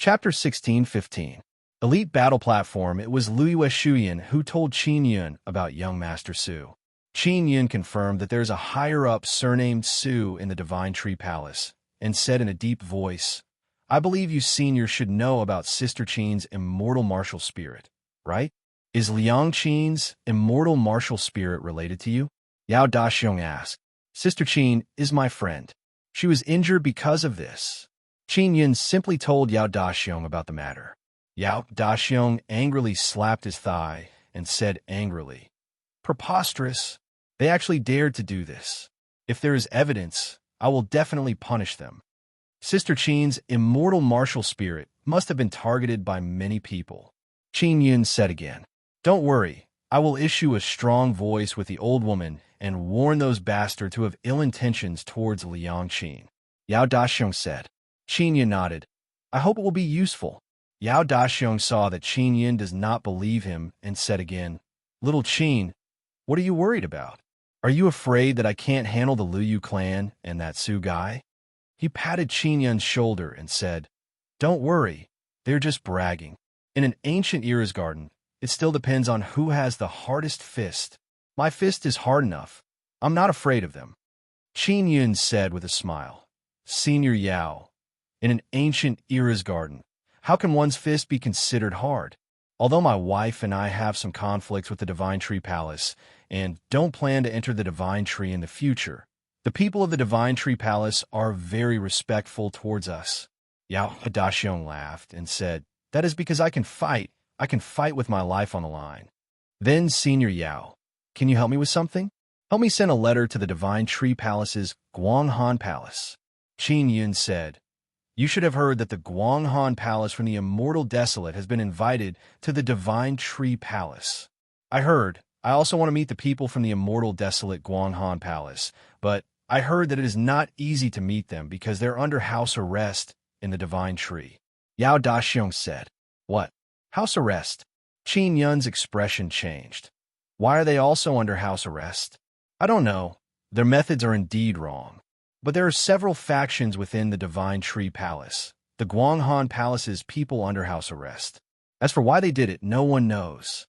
Chapter 16:15. Elite Battle Platform. It was Lui Shuyan who told Qin Yun about young Master Su. Qin Yun confirmed that there's a higher-up surnamed Su in the Divine Tree Palace, and said in a deep voice, "I believe you seniors should know about Sister Qin's immortal martial spirit, right? Is Liang Qin's immortal martial spirit related to you?" Yao Daxiong asked. "Sister Qin is my friend. She was injured because of this." Qin Yun simply told Yao Daxiong about the matter. Yao Daxiong angrily slapped his thigh and said angrily, "Preposterous! They actually dared to do this. If there is evidence, I will definitely punish them." Sister Qin's immortal martial spirit must have been targeted by many people. Qin Yun said again, "Don't worry, I will issue a strong voice with the old woman and warn those bastards who have ill intentions towards Liang Qin." Yao Daxiong said. Qin Yun nodded. "I hope it will be useful." Yao Daxiong saw that Qin Yun does not believe him and said again, "Little Qin, what are you worried about? Are you afraid that I can't handle the Liu clan and that Su guy?" He patted Qin Yun's shoulder and said, "Don't worry, they're just bragging. In an ancient era's garden, it still depends on who has the hardest fist. My fist is hard enough. I'm not afraid of them." Qin Yun said with a smile, "Senior Yao, in an ancient era's garden, how can one's fist be considered hard? Although my wife and I have some conflicts with the Divine Tree Palace and don't plan to enter the Divine Tree in the future, the people of the Divine Tree Palace are very respectful towards us." Yao Daxiong laughed and said, "That is because I can fight. I can fight with my life on the line." Then, Senior Yao, can you help me with something? Help me send a letter to the Divine Tree Palace's Guanghan Palace. Qin Yun said, "You should have heard that the Guanghan Palace from the Immortal Desolate has been invited to the Divine Tree Palace." "I heard. I also want to meet the people from the Immortal Desolate Guanghan Palace, but I heard that it is not easy to meet them because they're under house arrest in the Divine Tree." Yao Daxiong said, "What? House arrest?" Qin Yun's expression changed. "Why are they also under house arrest?" "I don't know. Their methods are indeed wrong. But there are several factions within the Divine Tree Palace, the Guanghan Palace's people under house arrest. As for why they did it, no one knows."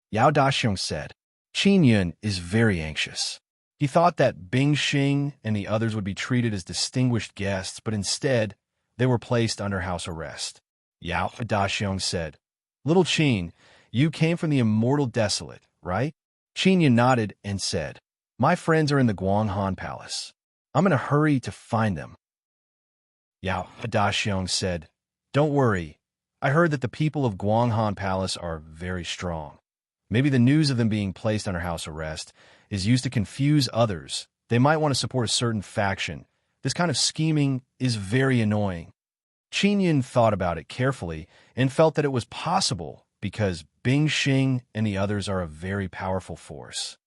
Yao Daxiong said. Qin Yun is very anxious. He thought that Bing Xing and the others would be treated as distinguished guests, but instead, they were placed under house arrest. Yao Daxiong said, "Little Qin, you came from the Immortal Desolate, right?" Qin Yun nodded and said, "My friends are in the Guanghan Palace. I'm in a hurry to find them." Yao Daxiong said, "Don't worry. I heard that the people of Guanghan Palace are very strong. Maybe the news of them being placed under house arrest is used to confuse others. They might want to support a certain faction. This kind of scheming is very annoying." Qin Yun thought about it carefully and felt that it was possible because Bing Xing and the others are a very powerful force.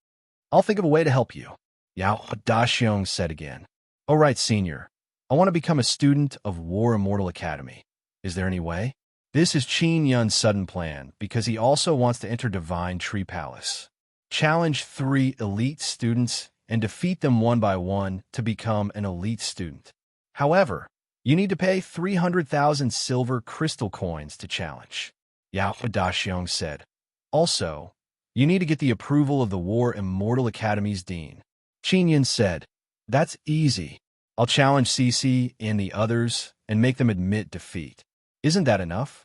"I'll think of a way to help you," Yao Daxiong said again. "All right, Senior. I want to become a student of War Immortal Academy. Is there any way?" This is Qin Yun's sudden plan because he also wants to enter Divine Tree Palace. Challenge 3 elite students and defeat them one by one to become an elite student. However, you need to pay 300,000 silver crystal coins to challenge, Yao Daxiong said. Also, you need to get the approval of the War Immortal Academy's dean. Qin Yun said, "That's easy. I'll challenge CC and the others and make them admit defeat. Isn't that enough?"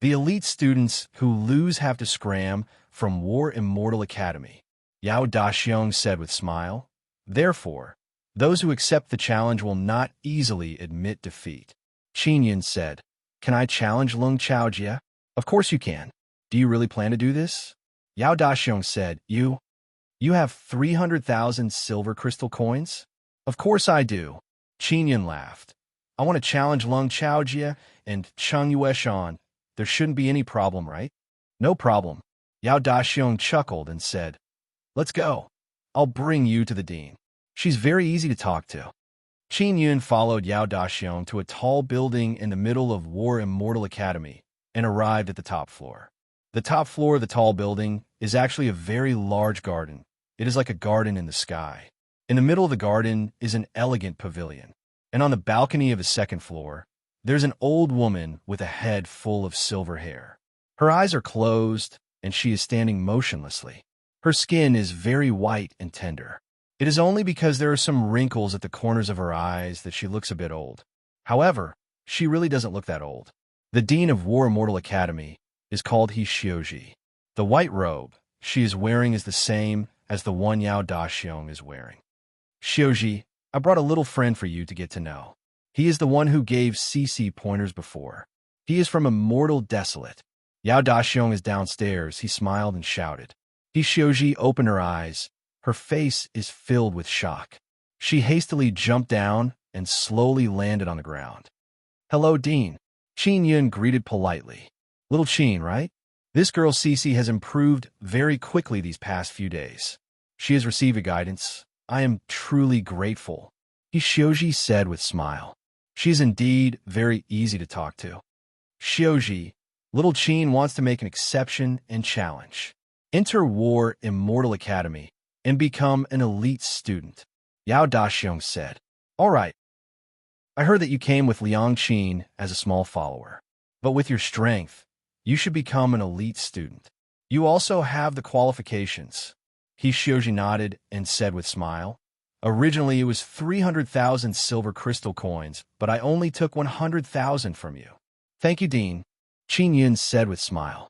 The elite students who lose have to scram from War Immortal Academy, Yao Daxiong said with smile. Therefore, those who accept the challenge will not easily admit defeat. Qin Yun said, "Can I challenge Lung Chaojie?" "Of course you can. Do you really plan to do this?" Yao Daxiong said, You have 300,000 silver crystal coins?" "Of course I do." Qin Yun laughed. "I want to challenge Lung Chaojie and Cheng Yueshan. There shouldn't be any problem, right?" "No problem." Yao Daxiong chuckled and said, "Let's go. I'll bring you to the dean. She's very easy to talk to." Qin Yun followed Yao Daxiong to a tall building in the middle of War Immortal Academy and arrived at the top floor. The top floor of the tall building is actually a very large garden. It is like a garden in the sky. In the middle of the garden is an elegant pavilion, and on the balcony of the second floor, There's an old woman with a head full of silver hair. Her eyes are closed, and she is standing motionlessly. Her skin is very white and tender. It is only because there are some wrinkles at the corners of her eyes that she looks a bit old. However, she really doesn't look that old. The Dean of War Immortal Academy is called Hishioji. The white robe she is wearing is the same as the one Yao Daxiong is wearing. Shioji, I brought a little friend for you to get to know. He is the one who gave Cece pointers before. He is from Immortal Desolate. Yao Daxiong is downstairs. He smiled and shouted. Hishioji opened her eyes. Her face is filled with shock. She hastily jumped down and slowly landed on the ground. Hello, Dean. Qin Yun greeted politely. Little Qin, right? This girl Cece has improved very quickly these past few days. She has received guidance. I am truly grateful, Hishioji said with a smile. She is indeed very easy to talk to. Shioji, little Qin wants to make an exception and challenge. Enter War Immortal Academy and become an elite student, Yao Daxiong said. All right. I heard that you came with Liang Qin as a small follower, but with your strength, you should become an elite student. You also have the qualifications. Hishioji nodded and said with a smile. Originally, it was 300,000 silver crystal coins, but I only took 100,000 from you. Thank you, Dean, Qin Yun said with a smile.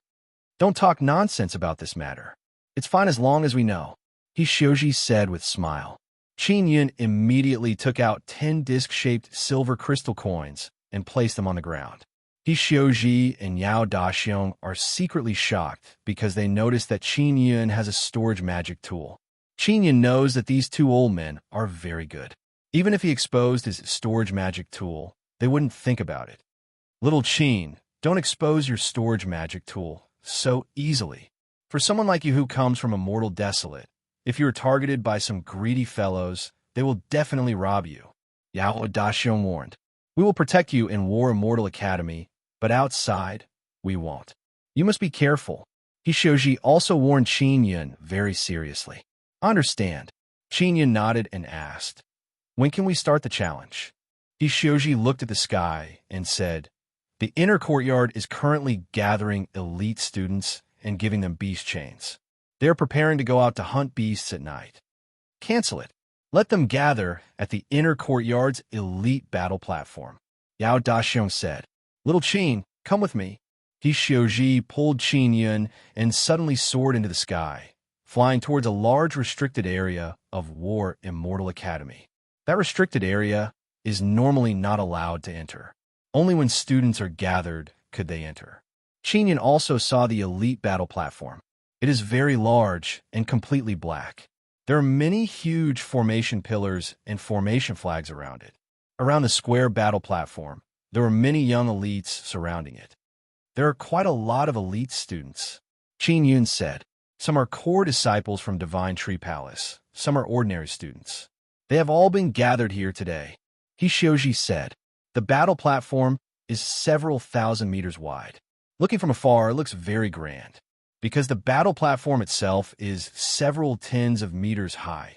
Don't talk nonsense about this matter. It's fine as long as we know, Hishioji said with a smile. Qin Yun immediately took out 10 disc-shaped silver crystal coins and placed them on the ground. Hishioji and Yao Daxiong are secretly shocked because they notice that Qin Yun has a storage magic tool. Qin Yun knows that these two old men are very good. Even if he exposed his storage magic tool, they wouldn't think about it. Little Qin, don't expose your storage magic tool so easily. For someone like you who comes from Immortal Desolate, if you are targeted by some greedy fellows, they will definitely rob you, Yao Daxiong warned. We will protect you in War Immortal Academy, but outside, we won't. You must be careful. Hishioji also warned Qin Yun very seriously. Understand. Qin Yun nodded and asked, when can we start the challenge? Hishioji looked at the sky and said, the inner courtyard is currently gathering elite students and giving them beast chains. They are preparing to go out to hunt beasts at night. Cancel it. Let them gather at the inner courtyard's elite battle platform, Yao Daxiong said. Little Qin, come with me. Hishioji pulled Qin Yun and suddenly soared into the sky, flying towards a large restricted area of War Immortal Academy. That restricted area is normally not allowed to enter. Only when students are gathered could they enter. Qin Yun also saw the elite battle platform. It is very large and completely black. There are many huge formation pillars and formation flags around it. Around the square battle platform, there are many young elites surrounding it. There are quite a lot of elite students, Qin Yun said. Some are core disciples from Divine Tree Palace. Some are ordinary students. They have all been gathered here today, Hishioji said. The battle platform is several thousand meters wide. Looking from afar, it looks very grand. Because the battle platform itself is several tens of meters high.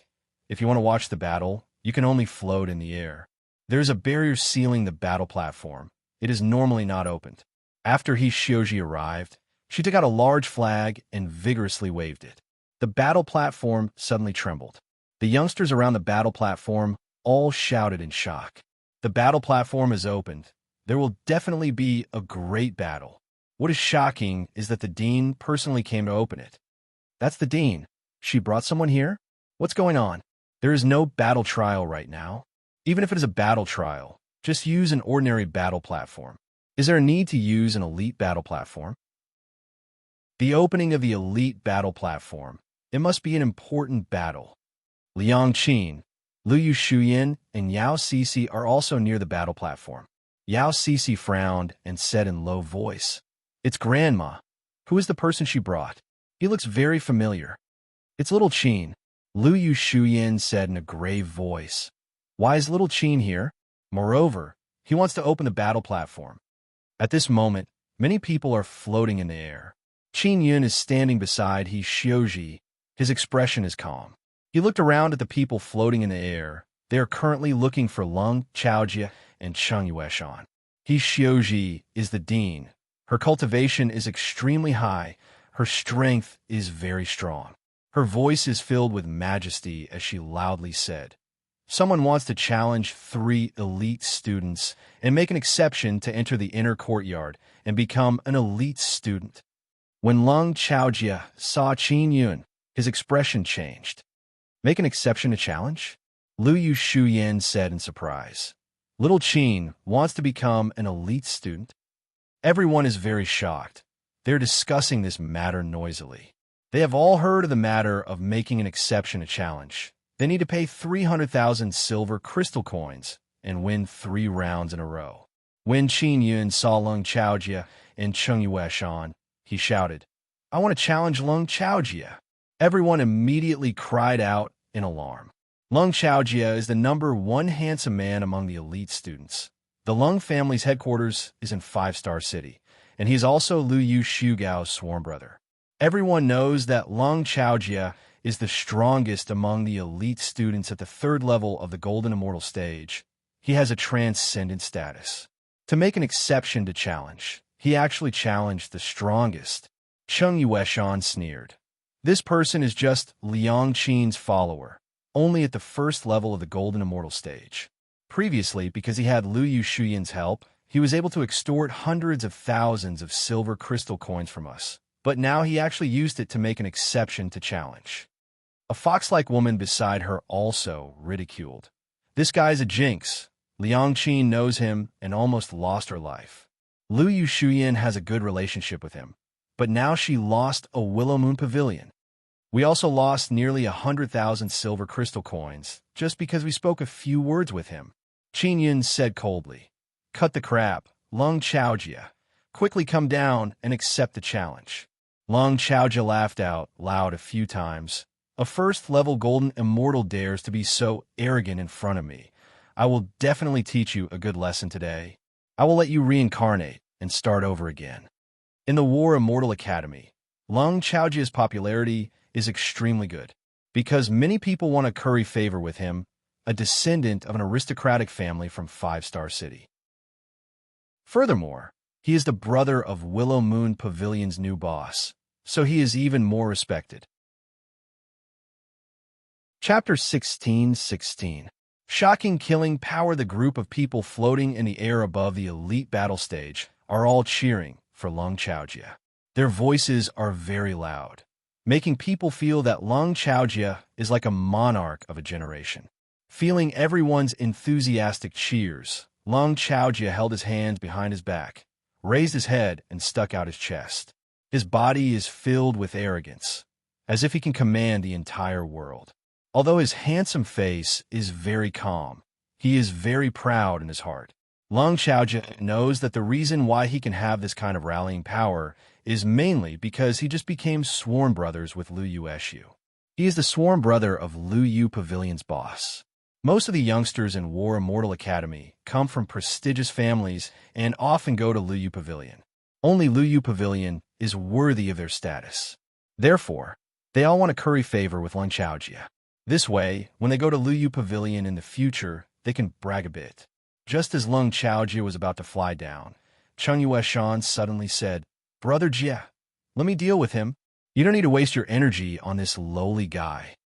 If you want to watch the battle, you can only float in the air. There is a barrier sealing the battle platform. It is normally not opened. After Hishioji arrived, she took out a large flag and vigorously waved it. The battle platform suddenly trembled. The youngsters around the battle platform all shouted in shock. The battle platform is opened. There will definitely be a great battle. What is shocking is that the dean personally came to open it. That's the dean. She brought someone here? What's going on? There is no battle trial right now. Even if it is a battle trial, just use an ordinary battle platform. Is there a need to use an elite battle platform? The opening of the elite battle platform. It must be an important battle. Liang Qin, Liu Shuyan, and Yao Cece are also near the battle platform. Yao Cece frowned and said in low voice, it's Grandma. Who is the person she brought? He looks very familiar. It's Little Qin, Liu Shuyan said in a grave voice. Why is Little Qin here? Moreover, he wants to open the battle platform. At this moment, many people are floating in the air. Qin Yun is standing beside Hishioji. His expression is calm. He looked around at the people floating in the air. They are currently looking for Lung, Chaojia, and Cheng Yueshan. He Xiuji is the dean. Her cultivation is extremely high. Her strength is very strong. Her voice is filled with majesty as she loudly said, "Someone wants to challenge 3 elite students and make an exception to enter the inner courtyard and become an elite student." When Lung Chaojie saw Qin Yun, his expression changed. "Make an exception to challenge?" Lu Yu Shuyan said in surprise. "Little Qin wants to become an elite student?" Everyone is very shocked. They're discussing this matter noisily. They have all heard of the matter of making an exception to challenge. They need to pay 300,000 silver crystal coins and win 3 rounds in a row. When Qin Yun saw Lung Chaojie and Cheng Yueshan, he shouted, "I want to challenge Lung Chaojie." Everyone immediately cried out in alarm. Lung Chaojie is the #1 handsome man among the elite students. The Lung family's headquarters is in 5-Star City, and he is also Lu Yu Shugao's sworn brother. Everyone knows that Lung Chaojie is the strongest among the elite students at the 3rd level of the Golden Immortal stage. He has a transcendent status. To make an exception to challenge, he actually challenged the strongest. Cheng Yueshan sneered. This person is just Liang Qin's follower, only at the 1st level of the Golden Immortal stage. Previously, because he had Lu Yu Shuyan's help, he was able to extort hundreds of thousands of silver crystal coins from us. But now he actually used it to make an exception to challenge. A fox-like woman beside her also ridiculed. "This guy's a jinx. Liang Qin knows him and almost lost her life. Lu Yu Shuyan has a good relationship with him, but now she lost a Willow Moon Pavilion. We also lost nearly 100,000 silver crystal coins just because we spoke a few words with him." Qin Yun said coldly, "Cut the crap, Lung Chaojie. Quickly come down and accept the challenge." Lung Chaojie laughed out loud a few times. "A 1st-level Golden Immortal dares to be so arrogant in front of me. I will definitely teach you a good lesson today. I will let you reincarnate and start over again." In the War Immortal Academy, Lung Chaojie's popularity is extremely good, because many people want to curry favor with him, a descendant of an aristocratic family from 5-Star City. Furthermore, he is the brother of Willow Moon Pavilion's new boss, so he is even more respected. Chapter 16:16. Shocking killing power. The group of people floating in the air above the elite battle stage are all cheering for Lung Chaojie. Their voices are very loud, making people feel that Lung Chaojie is like a monarch of a generation. Feeling everyone's enthusiastic cheers, Lung Chaojie held his hands behind his back, raised his head, and stuck out his chest. His body is filled with arrogance, as if he can command the entire world. Although his handsome face is very calm, he is very proud in his heart. Lung Chaojie knows that the reason why he can have this kind of rallying power is mainly because he just became sworn brothers with Lu Yu Shu. He is the sworn brother of Lu Yu Pavilion's boss. Most of the youngsters in War Immortal Academy come from prestigious families and often go to Lu Yu Pavilion. Only Lu Yu Pavilion is worthy of their status. Therefore, they all want to curry favor with Lung Chaojie. This way, when they go to Lu Yu Pavilion in the future, they can brag a bit. Just as Lung Chaojie was about to fly down, Cheng Yueshan suddenly said, "Brother Jie, let me deal with him. You don't need to waste your energy on this lowly guy."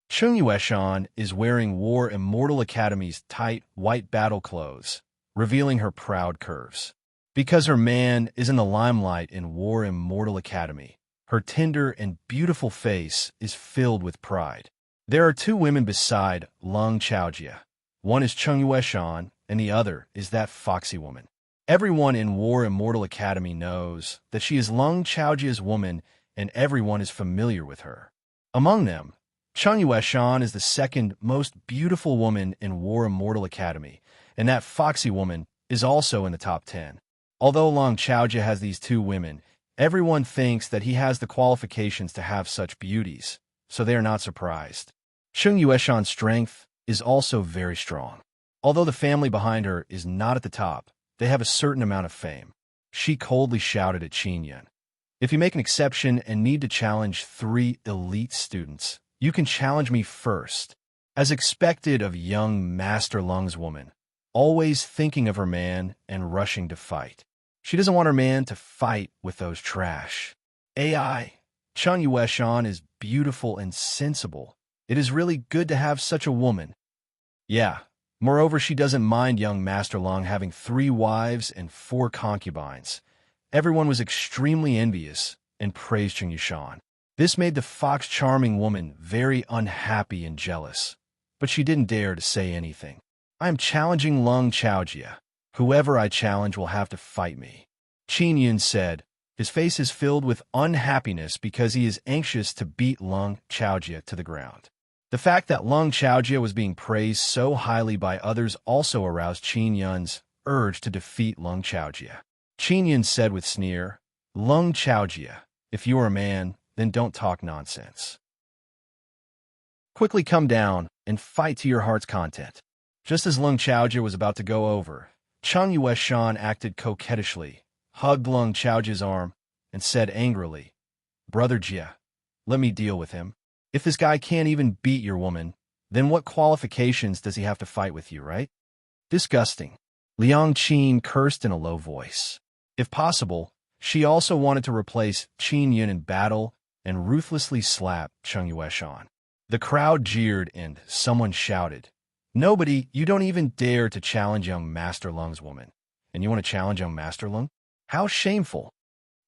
Cheng Yueshan is wearing War Immortal Academy's tight white battle clothes, revealing her proud curves. Because her man is in the limelight in War Immortal Academy, her tender and beautiful face is filled with pride. There are 2 women beside Lung Chaojie. One is Cheng Yueshan, and the other is that foxy woman. Everyone in War Immortal Academy knows that she is Lung Chaojie's woman, and everyone is familiar with her. Among them, Cheng Yueshan is the 2nd most beautiful woman in War Immortal Academy, and that foxy woman is also in the top 10. Although Lung Chaojie has these 2 women, everyone thinks that he has the qualifications to have such beauties, so they are not surprised. Cheng Yueshan's strength is also very strong. Although the family behind her is not at the top, they have a certain amount of fame. She coldly shouted at Qin Yun, "If you make an exception and need to challenge 3 elite students, you can challenge me first." As expected of young Master Lung's woman, always thinking of her man and rushing to fight. She doesn't want her man to fight with those trash. AI, Chung Yueshan is beautiful and sensible. It is really good to have such a woman. Yeah. Moreover, she doesn't mind young Master Long having 3 wives and 4 concubines. Everyone was extremely envious and praised Chung Yushan. This made the fox-charming woman very unhappy and jealous, but she didn't dare to say anything. I am challenging Lung Chaojia. Whoever I challenge will have to fight me. Qin Yun said. His face is filled with unhappiness because he is anxious to beat Lung Chaojia to the ground. The fact that Lung Chaojia was being praised so highly by others also aroused Qin Yun's urge to defeat Lung Chaojia. Qin Yun said with sneer, Lung Chaojia, if you are a man, then don't talk nonsense. Quickly come down and fight to your heart's content. Just as Lung Chaojia was about to go over, Chung Yueshan acted coquettishly, hugged Lung Chaojia's arm, and said angrily, Brother Jia, let me deal with him. If this guy can't even beat your woman, then what qualifications does he have to fight with you, right? Disgusting. Liang Qin cursed in a low voice. If possible, she also wanted to replace Qin Yun in battle and ruthlessly slap Chung Yueshan. The crowd jeered and someone shouted, Nobody, you don't even dare to challenge young Master Lung's woman. And you want to challenge young Master Lung? How shameful.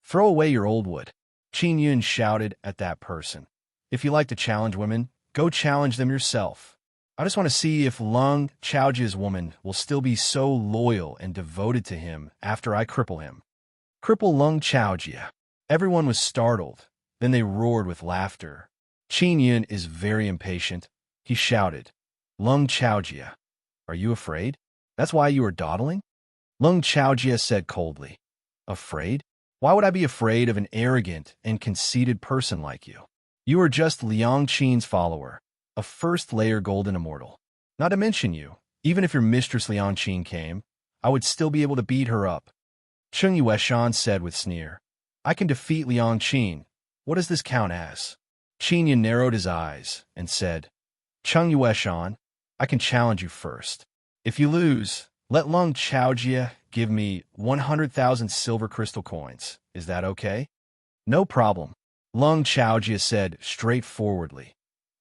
Throw away your old wood. Qin Yun shouted at that person. If you like to challenge women, go challenge them yourself. I just want to see if Lung Chaojia's woman will still be so loyal and devoted to him after I cripple him. Cripple Lung Chaojia. Everyone was startled. Then they roared with laughter. Qin Yun is very impatient. He shouted, Lung Chaojia, are you afraid? That's why you are dawdling? Lung Chaojia said coldly, Afraid? Why would I be afraid of an arrogant and conceited person like you? You are just Liang Qin's follower, a first-layer golden immortal. Not to mention you, even if your mistress Liang Qin came, I would still be able to beat her up. Chung Yueshan said with sneer, I can defeat Liang Qin. What does this count as? Qin Yun narrowed his eyes and said, Chung Yueshan, I can challenge you first. If you lose, let Lung Chaojia give me 100,000 silver crystal coins. Is that okay? No problem. Lung Chaojia said straightforwardly,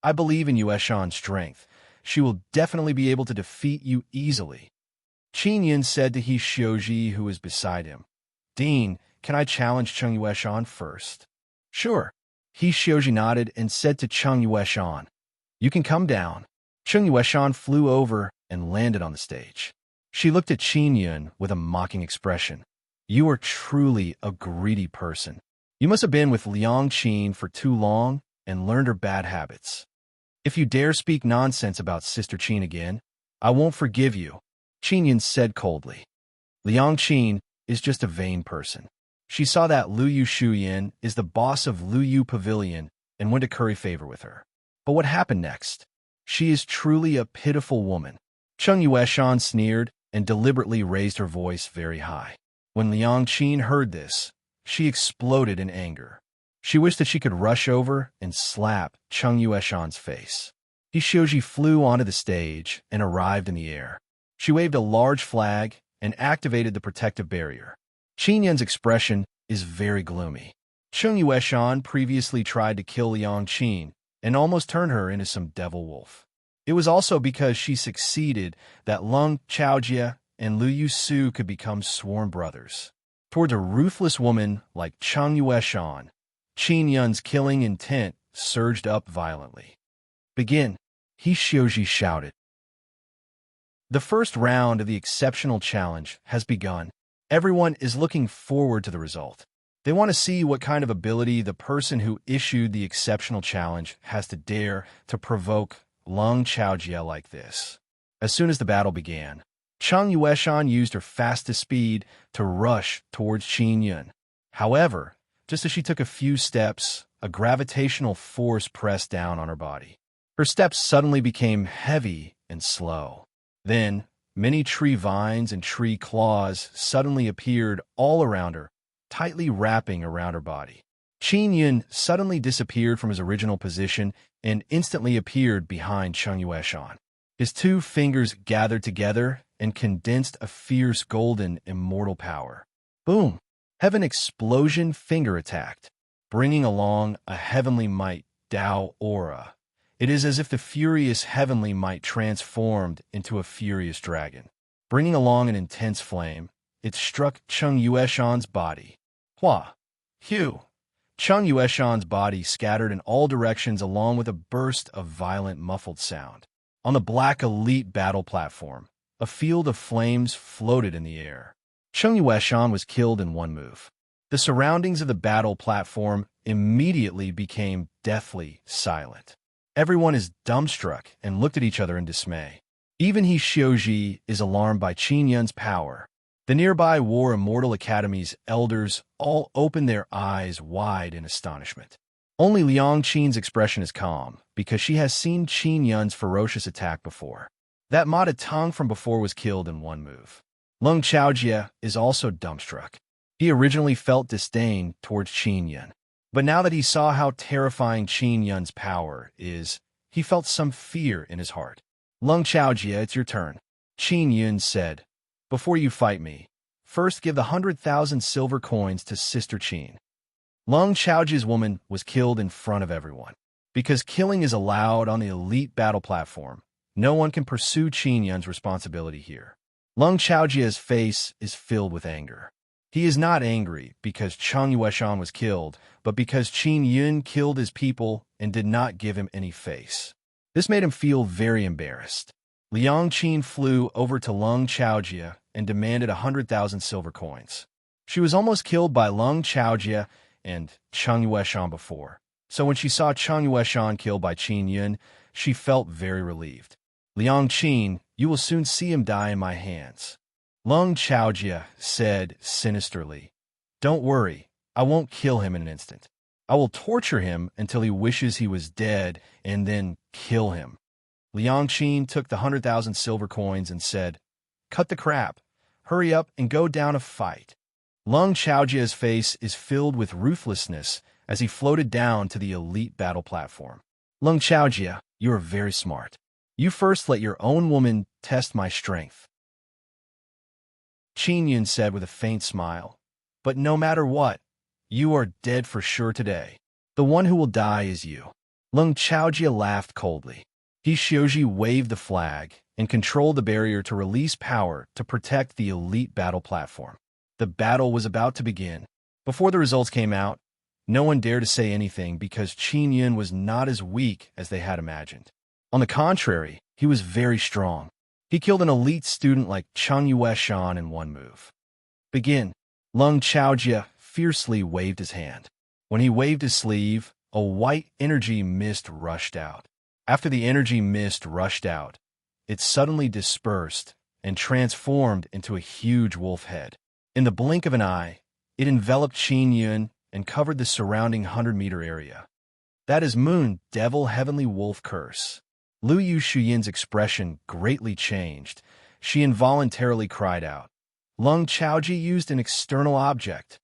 I believe in Yueshan's strength. She will definitely be able to defeat you easily. Qin Yun said to He Xiuji, who was beside him, Dean, can I challenge Chung Yueshan first? Sure. He Xiuji nodded and said to Chung Yueshan, You can come down. Chung Yueshan flew over and landed on the stage. She looked at Qin Yun with a mocking expression. You are truly a greedy person. You must have been with Liang Qin for too long and learned her bad habits. If you dare speak nonsense about Sister Qin again, I won't forgive you, Qin Yun said coldly. Liang Qin is just a vain person. She saw that Luyu Shuyan is the boss of Luyu Pavilion and went to curry favor with her. But what happened next? She is truly a pitiful woman. Chung Yueshan sneered and deliberately raised her voice very high. When Liang Qin heard this, she exploded in anger. She wished that she could rush over and slap Chung Yueshan's face. Hishouji flew onto the stage and arrived in the air. She waved a large flag and activated the protective barrier. Qin Yun's expression is very gloomy. Chung Yueshan previously tried to kill Liang Qin and almost turned her into some devil wolf. It was also because she succeeded that Lung Chaojia and Lu Yusu could become sworn brothers. Towards a ruthless woman like Chung Yueshan, Qin Yun's killing intent surged up violently. Begin, He Xiuji shouted. The first round of the exceptional challenge has begun. Everyone is looking forward to the result. They want to see what kind of ability the person who issued the exceptional challenge has to dare to provoke Lung Chaojia like this. As soon as the battle began, Chung Yueshan used her fastest speed to rush towards Qin Yun. However, just as she took a few steps, a gravitational force pressed down on her body. Her steps suddenly became heavy and slow. Then, many tree vines and tree claws suddenly appeared all around her, tightly wrapping around her body. Qin Yun suddenly disappeared from his original position and instantly appeared behind Chung Yueshan. His 2 fingers gathered together and condensed a fierce golden immortal power. Boom! Heaven explosion finger attacked, bringing along a heavenly might Tao aura. It is as if the furious heavenly might transformed into a furious dragon. Bringing along an intense flame, it struck Cheng Yueshan's body. Hua! Hugh! Cheng Yueshan's body scattered in all directions along with a burst of violent muffled sound. On the black elite battle platform, a field of flames floated in the air. Cheng Yueshan was killed in one move. The surroundings of the battle platform immediately became deathly silent. Everyone is dumbstruck and looked at each other in dismay. Even He Xiuji is alarmed by Qin Yun's power. The nearby War Immortal Academy's elders all open their eyes wide in astonishment. Only Liang Qin's expression is calm, because she has seen Qin Yun's ferocious attack before. That Ma Tang from before was killed in one move. Leng Chaojie is also dumbstruck. He originally felt disdain towards Qin Yun, but now that he saw how terrifying Qin Yun's power is, he felt some fear in his heart. Leng Chaojie, it's your turn. Qin Yun said, before you fight me, first give the 100,000 silver coins to Sister Qin. Leng Chaojie's woman was killed in front of everyone. Because killing is allowed on the elite battle platform, no one can pursue Qin Yun's responsibility here. Leng Chaojie's face is filled with anger. He is not angry because Cheng Yueshan was killed, but because Qin Yun killed his people and did not give him any face. This made him feel very embarrassed. Liang Qin flew over to Leng Chaojie and demanded 100,000 silver coins. She was almost killed by Leng Chaojie and Cheng Yueshan before, so when she saw Cheng Yueshan killed by Qin Yun, she felt very relieved. Liang Qin, you will soon see him die in my hands. Leng Chaojie said sinisterly, don't worry, I won't kill him in an instant. I will torture him until he wishes he was dead and then kill him. Liang Qin took the 100,000 silver coins and said, cut the crap, hurry up and go down a fight. Leng Chaojie's face is filled with ruthlessness as he floated down to the elite battle platform. Leng Chaojie, you are very smart. You first let your own woman test my strength. Qin Yun said with a faint smile, but no matter what, you are dead for sure today. The one who will die is you. Leng Chaojie laughed coldly. He Xiuji waved the flag and controlled the barrier to release power to protect the elite battle platform. The battle was about to begin. Before the results came out, no one dared to say anything because Qin Yun was not as weak as they had imagined. On the contrary, he was very strong. He killed an elite student like Cheng Yueshan in one move. Begin. Leng Chaojie fiercely waved his hand. When he waved his sleeve, a white energy mist rushed out. After the energy mist rushed out, it suddenly dispersed and transformed into a huge wolf head. In the blink of an eye, it enveloped Qin Yun and covered the surrounding 100-meter area. That is Moon Devil Heavenly Wolf Curse. Lu Yu Shuyin's expression greatly changed. She involuntarily cried out. Leng Chaojie used an external object.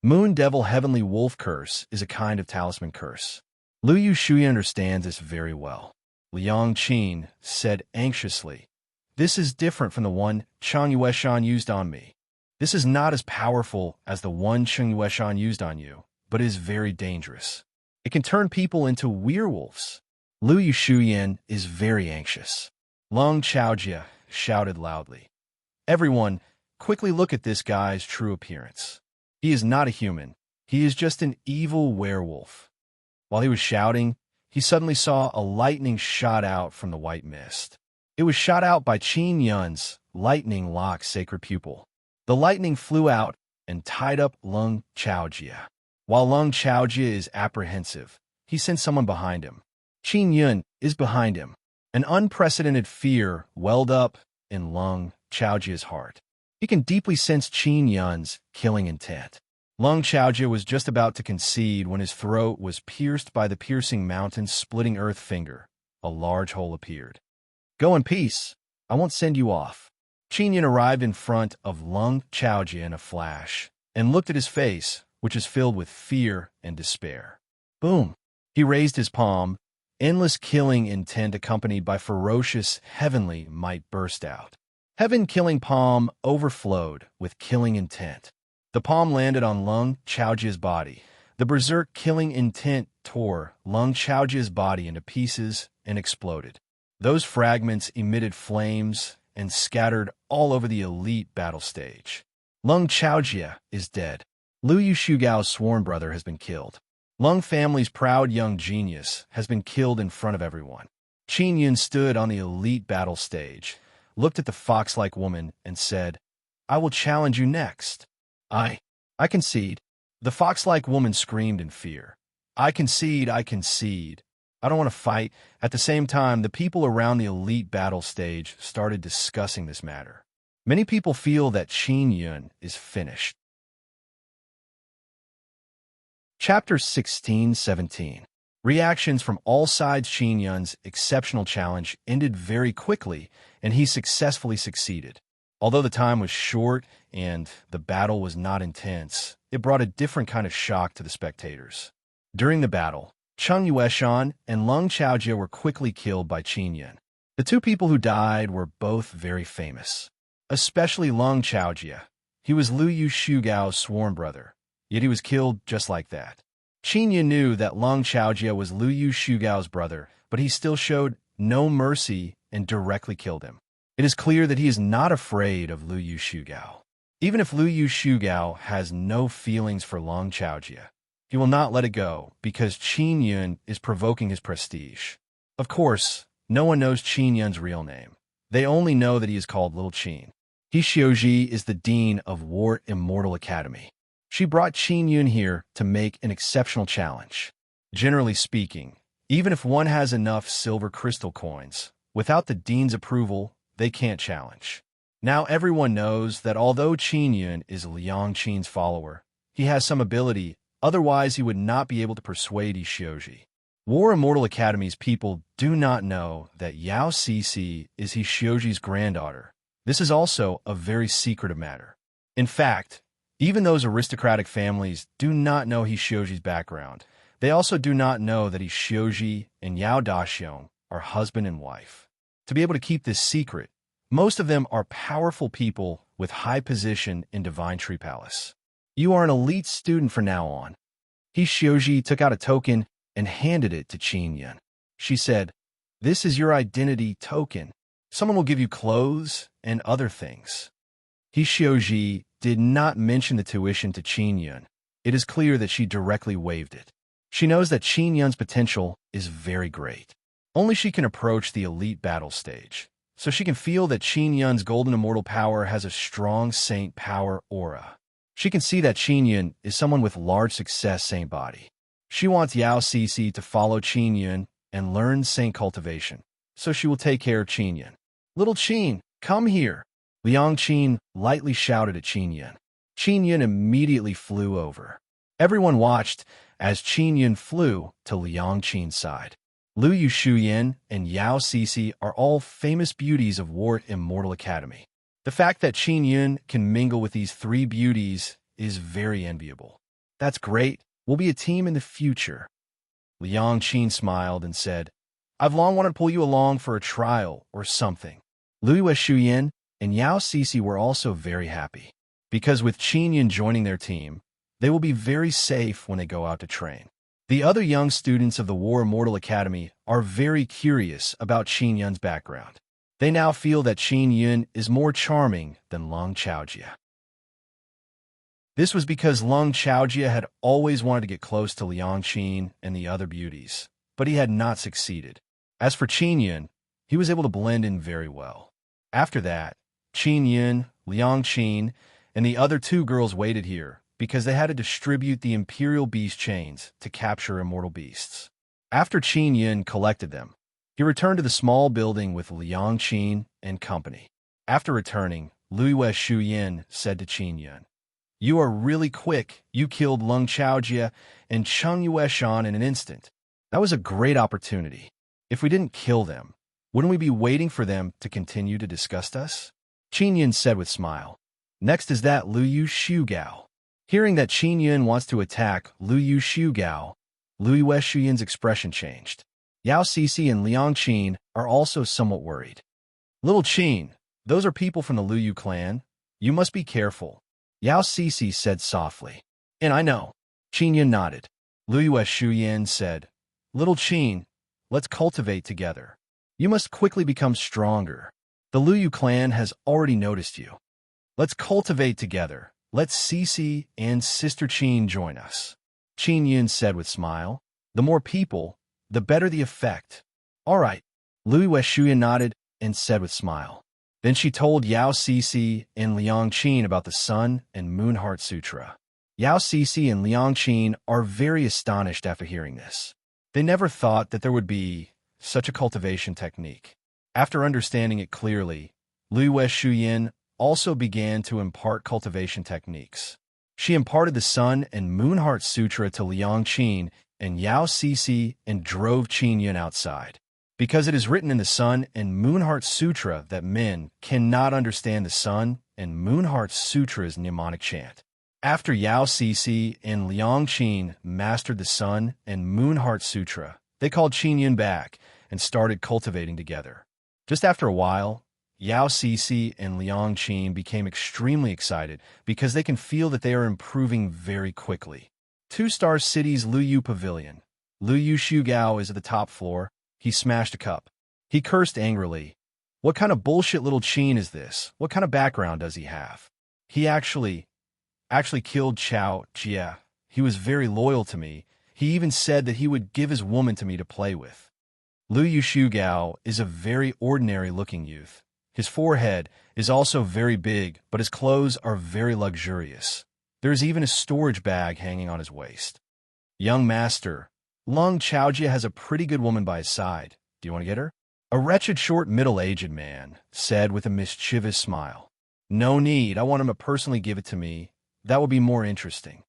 Moon Devil Heavenly Wolf Curse is a kind of talisman curse. Lu Yu Shuyin understands this very well. Liang Qin said anxiously, this is different from the one Cheng Yueshan used on me. This is not as powerful as the one Cheng Yueshan used on you, but is very dangerous. It can turn people into werewolves. Lu Yu Shuyin is very anxious. Leng Chaojie shouted loudly. Everyone, quickly look at this guy's true appearance. He is not a human. He is just an evil werewolf. While he was shouting, he suddenly saw a lightning shot out from the white mist. It was shot out by Qin Yun's lightning lock sacred pupil. The lightning flew out and tied up Leng Chaojie. While Leng Chaojie is apprehensive, he sent someone behind him. Qin Yun is behind him. An unprecedented fear welled up in Leng Chaojie's heart. He can deeply sense Qin Yun's killing intent. Leng Chaojie was just about to concede when his throat was pierced by the piercing mountain-splitting earth finger. A large hole appeared. Go in peace. I won't send you off. Qin Yun arrived in front of Leng Chaojie in a flash and looked at his face, which is filled with fear and despair. Boom! He raised his palm. Endless killing intent accompanied by ferocious heavenly might burst out. Heaven-killing palm overflowed with killing intent. The palm landed on Lung Chaojia's body. The berserk killing intent tore Lung Chaojia's body into pieces and exploded. Those fragments emitted flames and scattered all over the elite battle stage. Lung Chaojia is dead. Lu Yushugao's sworn brother has been killed. Lung family's proud young genius has been killed in front of everyone. Qin Yun stood on the elite battle stage, looked at the fox-like woman, and said, "I will challenge you next." I concede." The fox-like woman screamed in fear. I concede, I concede. I don't want to fight." At the same time, the people around the elite battle stage started discussing this matter. Many people feel that Qin Yun is finished. Chapter 16-17. Reactions from all sides. Qin Yun's exceptional challenge ended very quickly, and he successfully succeeded. Although the time was short and the battle was not intense, it brought a different kind of shock to the spectators. During the battle, Cheng Yueshan and Lung Chaojia were quickly killed by Qin Yun. The two people who died were both very famous, especially Lung Chaojia. He was Lu Yushugao's sworn brother, yet he was killed just like that. Qin Yun knew that Lung Chaojia was Lu Yushugao's brother, but he still showed no mercy and directly killed him. It is clear that he is not afraid of Lu Yushugao. Even if Lu Yushugao has no feelings for Lung Chaojia, he will not let it go because Qin Yun is provoking his prestige. Of course, no one knows Qin Yun's real name. They only know that he is called Little Qin. He Xiuji is the dean of War Immortal Academy. She brought Qin Yun here to make an exceptional challenge. Generally speaking, even if one has enough silver crystal coins, without the dean's approval, they can't challenge. Now everyone knows that although Qin Yun is Liang Qin's follower, he has some ability, otherwise he would not be able to persuade Xiuji. War Immortal Academy's people do not know that Yao Cixi is Xiuji's granddaughter. This is also a very secretive matter. In fact, even those aristocratic families do not know Xiuji's background. They also do not know that Xiuji and Yao Daxiong are husband and wife. To be able to keep this secret, most of them are powerful people with high position in Divine Tree Palace. You are an elite student from now on. Xiuji took out a token and handed it to Qin Yun. She said, "This is your identity token. Someone will give you clothes and other things." Xiuji did not mention the tuition to Qin Yun. It is clear that she directly waived it. She knows that Qin Yun's potential is very great. Only she can approach the elite battle stage, so she can feel that Qin Yun's golden immortal power has a strong saint power aura. She can see that Qin Yun is someone with large success saint body. She wants Yao Cixi to follow Qin Yun and learn saint cultivation, so she will take care of Qin Yun. "Little Qin, come here." Liang Qin lightly shouted at Qin Yun. Qin Yun immediately flew over. Everyone watched as Qin Yun flew to Liang Qin's side. Lu Yushuyan and Yao Cixi are all famous beauties of War Immortal Academy. The fact that Qin Yun can mingle with these three beauties is very enviable. "That's great. We'll be a team in the future." Liang Qin smiled and said, "I've long wanted to pull you along for a trial or something." Lu Yushuyan and Yao Cixi were also very happy, because with Qin Yun joining their team, they will be very safe when they go out to train. The other young students of the War Immortal Academy are very curious about Qin Yun's background. They now feel that Qin Yun is more charming than Lung Chaojia. This was because Lung Chaojia had always wanted to get close to Liang Qin and the other beauties, but he had not succeeded. As for Qin Yun, he was able to blend in very well. After that, Qin Yun, Liang Qin, and the other two girls waited here because they had to distribute the Imperial Beast chains to capture immortal beasts. After Qin Yun collected them, he returned to the small building with Liang Qin and company. After returning, Lu Shuyin said to Qin Yun, "You are really quick. You killed Lung Chaojia and Cheng Yueshan in an instant. That was a great opportunity. If we didn't kill them, wouldn't we be waiting for them to continue to disgust us?" Qin Yun said with smile. Next is that Lu Yushugao. Hearing that Qin Yun wants to attack Lu Yushugao, Lu Yueshuyin's expression changed. Yao Cixi and Liang Qin are also somewhat worried. "Little Qin, Those are people from the Luyu clan. You must be careful, Yao Cece said softly. And I know. Qin Yin nodded. Luyue Shuyan said, Little Qin, let's cultivate together. You must quickly become stronger. The Luyu clan has already noticed you. Let's cultivate together. Let Cece and Sister Qin join us. Qin Yin said with smile. The more people, the better the effect. All right. Luyue Shuyan nodded and said with smile. Then she told Yao Cece and Liang Qin about the Sun and Moon Heart Sutra. Yao Cece and Liang Qin are very astonished after hearing this. They never thought that there would be such a cultivation technique. After understanding it clearly, Luyue Shuyan also began to impart cultivation techniques. She imparted the Sun and Moon Heart Sutra to Liang Qin and Yao Cece and drove Qin Yin outside. Because it is written in the Sun and Moon Heart Sutra that men cannot understand the Sun and Moon Heart Sutra's mnemonic chant. After Yao Cece and Liang Qin mastered the Sun and Moon Heart Sutra, they called Qin Yin back and started cultivating together. Just after a while, Yao Cece and Liang Qin became extremely excited because they can feel that they are improving very quickly. 2-star City's Luyu Pavilion. Luyu Shugao is at the top floor. He smashed a cup. He cursed angrily. What kind of bullshit little Qin is this? What kind of background does he have? He actually killed Chao Jia. He was very loyal to me. He even said that he would give his woman to me to play with. Luyu Shugao is a very ordinary-looking youth. His forehead is also very big, but his clothes are very luxurious. There is even a storage bag hanging on his waist. Young master, Lung Chaojia has a pretty good woman by his side. Do you want to get her? A wretched short middle-aged man said with a mischievous smile. No need, I want him to personally give it to me. That would be more interesting.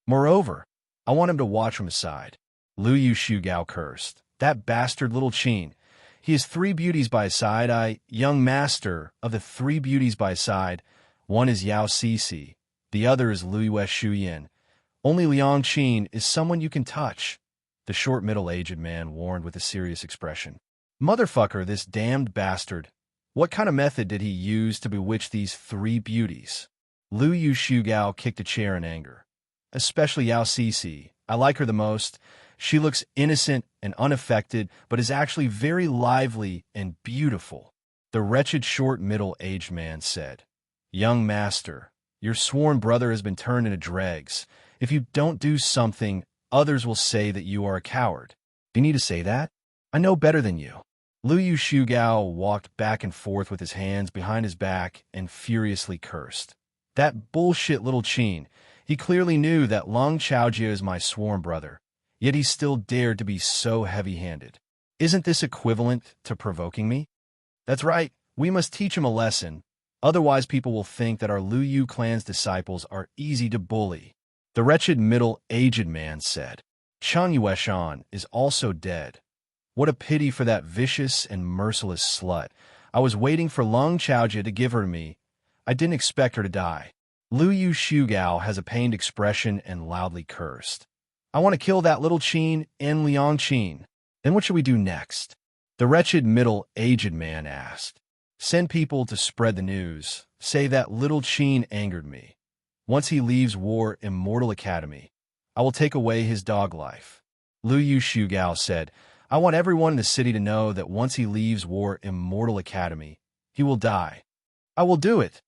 Moreover, I want him to watch from his side. Luyu Shugao cursed. That bastard little Qin. He has 3 beauties by his side. Young master, of the 3 beauties by his side, one is Yao Cece, the other is Luyue Shuyan. Only Liang Qin is someone you can touch, the short middle-aged man warned with a serious expression. Motherfucker, this damned bastard. What kind of method did he use to bewitch these 3 beauties? Luyu Shugao kicked a chair in anger. Especially Yao Cece. I like her the most. She looks innocent and unaffected, but is actually very lively and beautiful. The wretched short middle-aged man said, Young master, your sworn brother has been turned into dregs. If you don't do something, others will say that you are a coward. Do you need to say that? I know better than you. Luyu Shugao walked back and forth with his hands behind his back and furiously cursed. That bullshit little Qin. He clearly knew that Lung Chaojia is my sworn brother, yet he still dared to be so heavy-handed. Isn't this equivalent to provoking me? That's right, we must teach him a lesson. Otherwise people will think that our Luyu clan's disciples are easy to bully. The wretched middle-aged man said. Chen Yueshan is also dead. What a pity for that vicious and merciless slut. I was waiting for Lung Chaojia to give her to me. I didn't expect her to die. Luyu Shugao has a pained expression and loudly cursed. I want to kill that little Qin and Liang Qin. Then what should we do next? The wretched middle-aged man asked. Send people to spread the news. Say that little Qin angered me. Once he leaves War Immortal Academy, I will take away his dog life. Luyu Shugao said, I want everyone in the city to know that once he leaves War Immortal Academy, he will die. I will do it.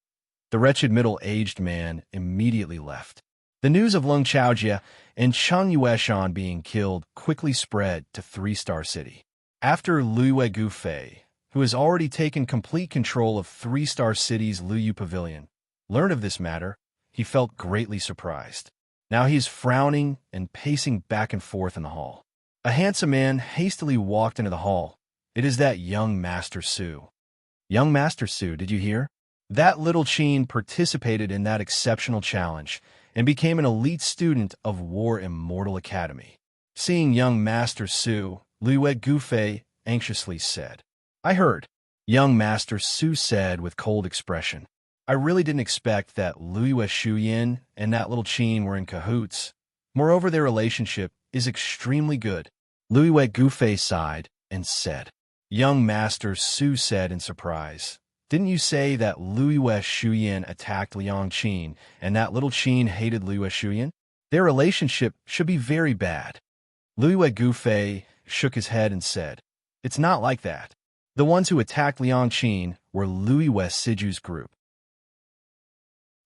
The wretched middle-aged man immediately left. The news of Lung Chaojia and Chen Yueshan being killed quickly spread to 3-star City. After Luyue Gufei, who has already taken complete control of 3-star City's Luyu Pavilion, learned of this matter, he felt greatly surprised. Now he is frowning and pacing back and forth in the hall. A handsome man hastily walked into the hall. It is that young Master Su. Young Master Su, did you hear? That little Qin participated in that exceptional challenge and became an elite student of War Immortal Academy. Seeing young Master Su, Luyue Gufei anxiously said, I heard. Young Master Su said with cold expression, I really didn't expect that Luyue Shuyan and that little Qin were in cahoots. Moreover, their relationship is extremely good. Luyue Gufei sighed and said, Young Master Su said in surprise. Didn't you say that Luiyue Shuyan attacked Liang Qin, and that little Qin hated Luiyue Shuyan? Their relationship should be very bad. Luiyue Gufei shook his head and said, It's not like that. The ones who attacked Liang Qin were Luiyue Siju's group.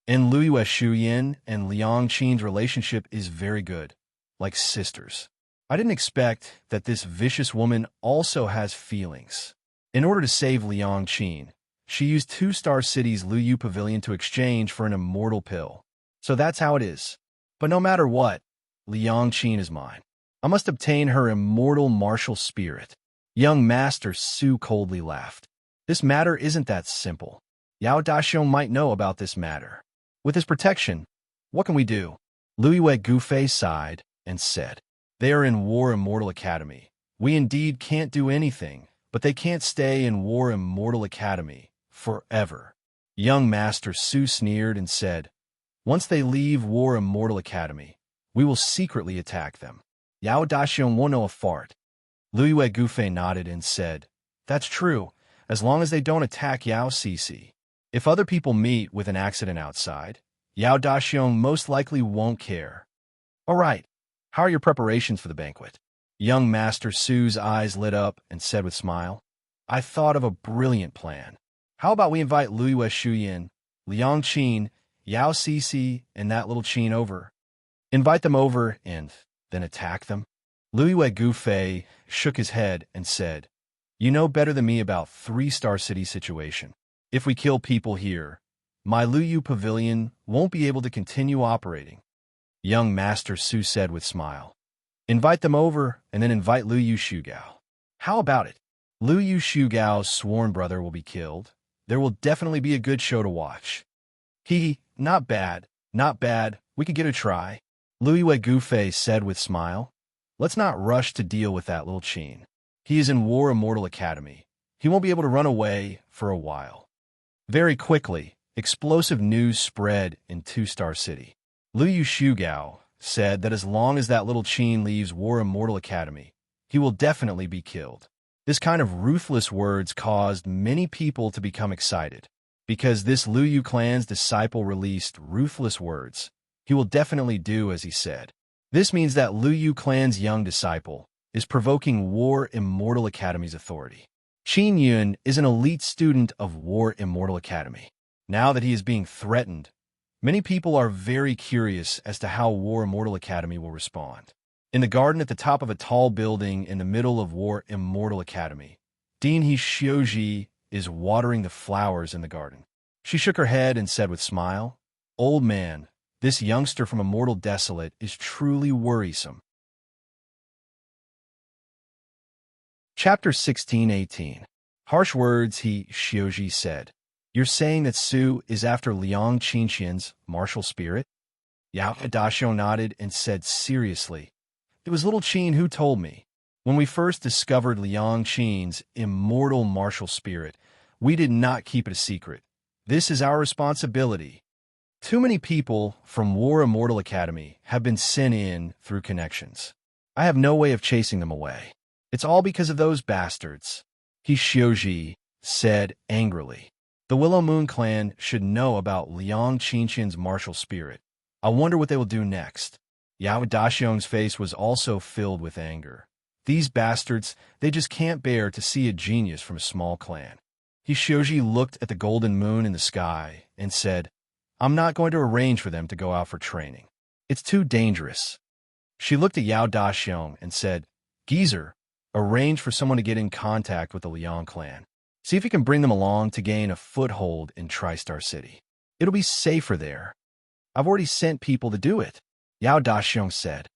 And Luiyue Shuyan and Liang Qin's relationship is very good, like sisters. I didn't expect that this vicious woman also has feelings. In order to save Liang Qin, she used Two-Star City's Luyu Pavilion to exchange for an immortal pill. So that's how it is. But no matter what, Liang Qin is mine. I must obtain her immortal martial spirit. Young Master Su coldly laughed. This matter isn't that simple. Yao Daxiong might know about this matter. With his protection, what can we do? Luiyue Gufei sighed and said, They are in War Immortal Academy. We indeed can't do anything, but they can't stay in War Immortal Academy forever. Young Master Su sneered and said, Once they leave War Immortal Academy, we will secretly attack them. Yao Daxiong won't know a fart. Luiyue Gufei nodded and said, That's true, as long as they don't attack Yao Cici. If other people meet with an accident outside, Yao Daxiong most likely won't care. All right, how are your preparations for the banquet? Young Master Su's eyes lit up and said with a smile, I thought of a brilliant plan. How about we invite Luiyue Shuyan, Liang Qin, Yao Cici, and that little Qin over? Invite them over and then attack them? Luiyue Gufei shook his head and said, You know better than me about Three-Star City situation. If we kill people here, my Luyu Pavilion won't be able to continue operating. Young Master Su said with a smile, Invite them over and then invite Luyu Shugao. How about it? Luyu Shugao's sworn brother will be killed. There will definitely be a good show to watch. Not bad, not bad. We could get a try. Luiyue Gufei said with a smile, Let's not rush to deal with that little Qin. He is in War Immortal Academy. He won't be able to run away for a while. Very quickly, explosive news spread in Two-Star City. Luyu Shugao said that as long as that little Qin leaves War Immortal Academy, he will definitely be killed. This kind of ruthless words caused many people to become excited. Because this Luyu clan's disciple released ruthless words, he will definitely do as he said. This means that Luyu clan's young disciple is provoking War Immortal Academy's authority. Qin Yun is an elite student of War Immortal Academy. Now that he is being threatened, many people are very curious as to how War Immortal Academy will respond. In the garden at the top of a tall building in the middle of War Immortal Academy, Dinhe Xiuji is watering the flowers in the garden. She shook her head and said with a smile, Old man, this youngster from Immortal Desolate is truly worrisome. Chapter 16:18. Harsh words, Xiuji said. You're saying that Su is after Liang Qinqian's martial spirit? Yao Daxiong nodded and said seriously, It was little Qin who told me. When we first discovered Liang Qin's immortal martial spirit, we did not keep it a secret. This is our responsibility. Too many people from War Immortal Academy have been sent in through connections. I have no way of chasing them away. It's all because of those bastards. Xiuji said angrily. The Willow Moon clan should know about Liang Qinqian's martial spirit. I wonder what they will do next. Yao Daxiong's face was also filled with anger. These bastards, they just can't bear to see a genius from a small clan. Xiuji looked at the golden moon in the sky and said, I'm not going to arrange for them to go out for training. It's too dangerous. She looked at Yao Daxiong and said, Geezer, arrange for someone to get in contact with the Liang clan. See if you can bring them along to gain a foothold in Tri-Star City. It'll be safer there. I've already sent people to do it. Yao Daxiong said.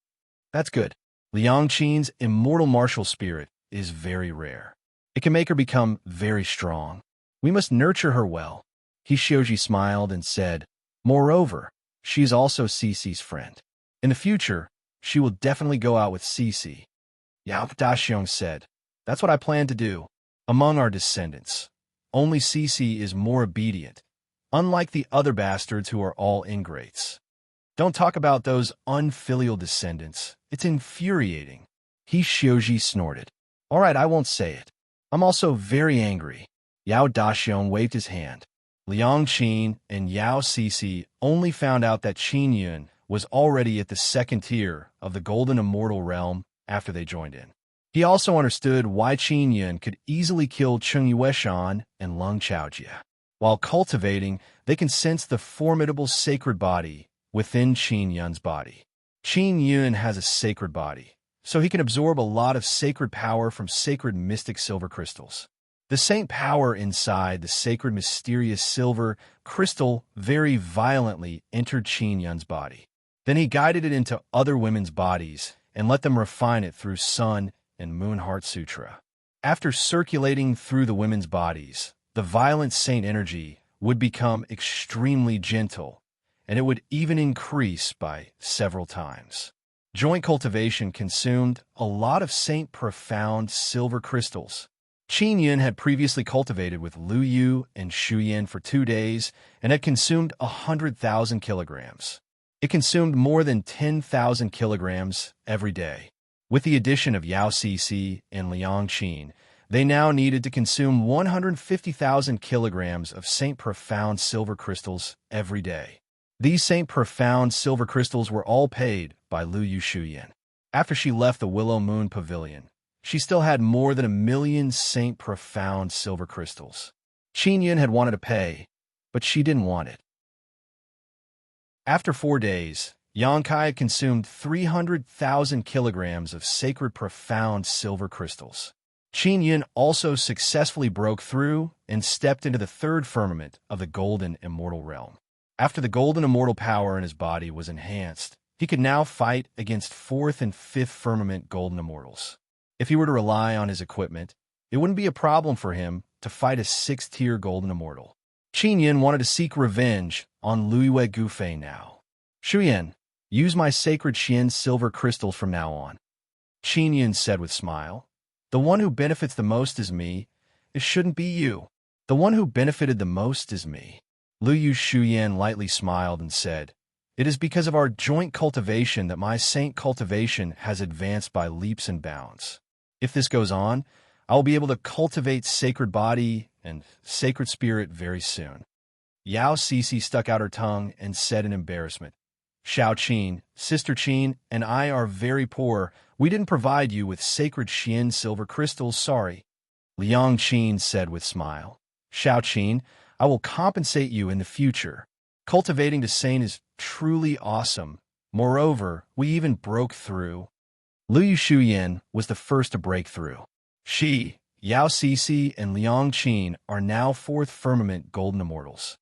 That's good. Liang Qin's immortal martial spirit is very rare. It can make her become very strong. We must nurture her well. Xiuji smiled and said, Moreover, she is also Cici's friend. In the future, she will definitely go out with Cici. Yao Daxiong said, That's what I plan to do. Among our descendants, only Cici is more obedient, unlike the other bastards who are all ingrates. Don't talk about those unfilial descendants. It's infuriating. Xiuji snorted. All right, I won't say it. I'm also very angry. Yao Daxiong waved his hand. Liang Qin and Yao Cixi only found out that Qin Yun was already at the second tier of the Golden Immortal Realm after they joined in. He also understood why Qin Yun could easily kill Cheng Yueshan and Lung Chaojie. While cultivating, they can sense the formidable sacred body within Qin Yun's body. Qin Yun has a sacred body, so he can absorb a lot of sacred power from sacred mystic silver crystals. The saint power inside the sacred mysterious silver crystal very violently entered Qin Yun's body. Then he guided it into other women's bodies and let them refine it through Sun and Moon Heart Sutra. After circulating through the women's bodies, the violent saint energy would become extremely gentle, and it would even increase by several times. Joint cultivation consumed a lot of saint profound silver crystals. Qin Yun had previously cultivated with Lu Yu and Shu Yan for 2 days and had consumed 100,000 kilograms. It consumed more than 10,000 kilograms every day. With the addition of Yao Cixi and Liang Qin, they now needed to consume 150,000 kilograms of Saint Profound silver crystals every day. These Saint Profound silver crystals were all paid by Lu Yu Shuyan. After she left the Willow Moon Pavilion, she still had more than 1 million Saint Profound silver crystals. Qin Yun had wanted to pay, but she didn't want it. After 4 days, Yang Kai had consumed 300,000 kilograms of sacred profound silver crystals. Qin Yun also successfully broke through and stepped into the third firmament of the Golden Immortal Realm. After the Golden Immortal power in his body was enhanced, he could now fight against 4th and 5th firmament Golden Immortals. If he were to rely on his equipment, it wouldn't be a problem for him to fight a 6th-tier Golden Immortal. Qin Yun wanted to seek revenge on Luiyue Gufei now. Shuyan, use my sacred Xian silver crystals from now on, Qin Yun said with smile. The one who benefits the most is me. It shouldn't be you. The one who benefited the most is me. Lu Yu Shuyan lightly smiled and said, It is because of our joint cultivation that my saint cultivation has advanced by leaps and bounds. If this goes on, I will be able to cultivate sacred body and sacred spirit very soon. Yao Cixi stuck out her tongue and said in embarrassment, Xiao Qin, Sister Qin, and I are very poor. We didn't provide you with sacred Xian silver crystals, sorry. Liang Qin said with smile, Xiao Qin, I will compensate you in the future. Cultivating to saint is truly awesome. Moreover, we even broke through. Lu Yu Shuyan was the first to break through. She, Yao Cixi, and Liang Qin are now 4th firmament Golden Immortals.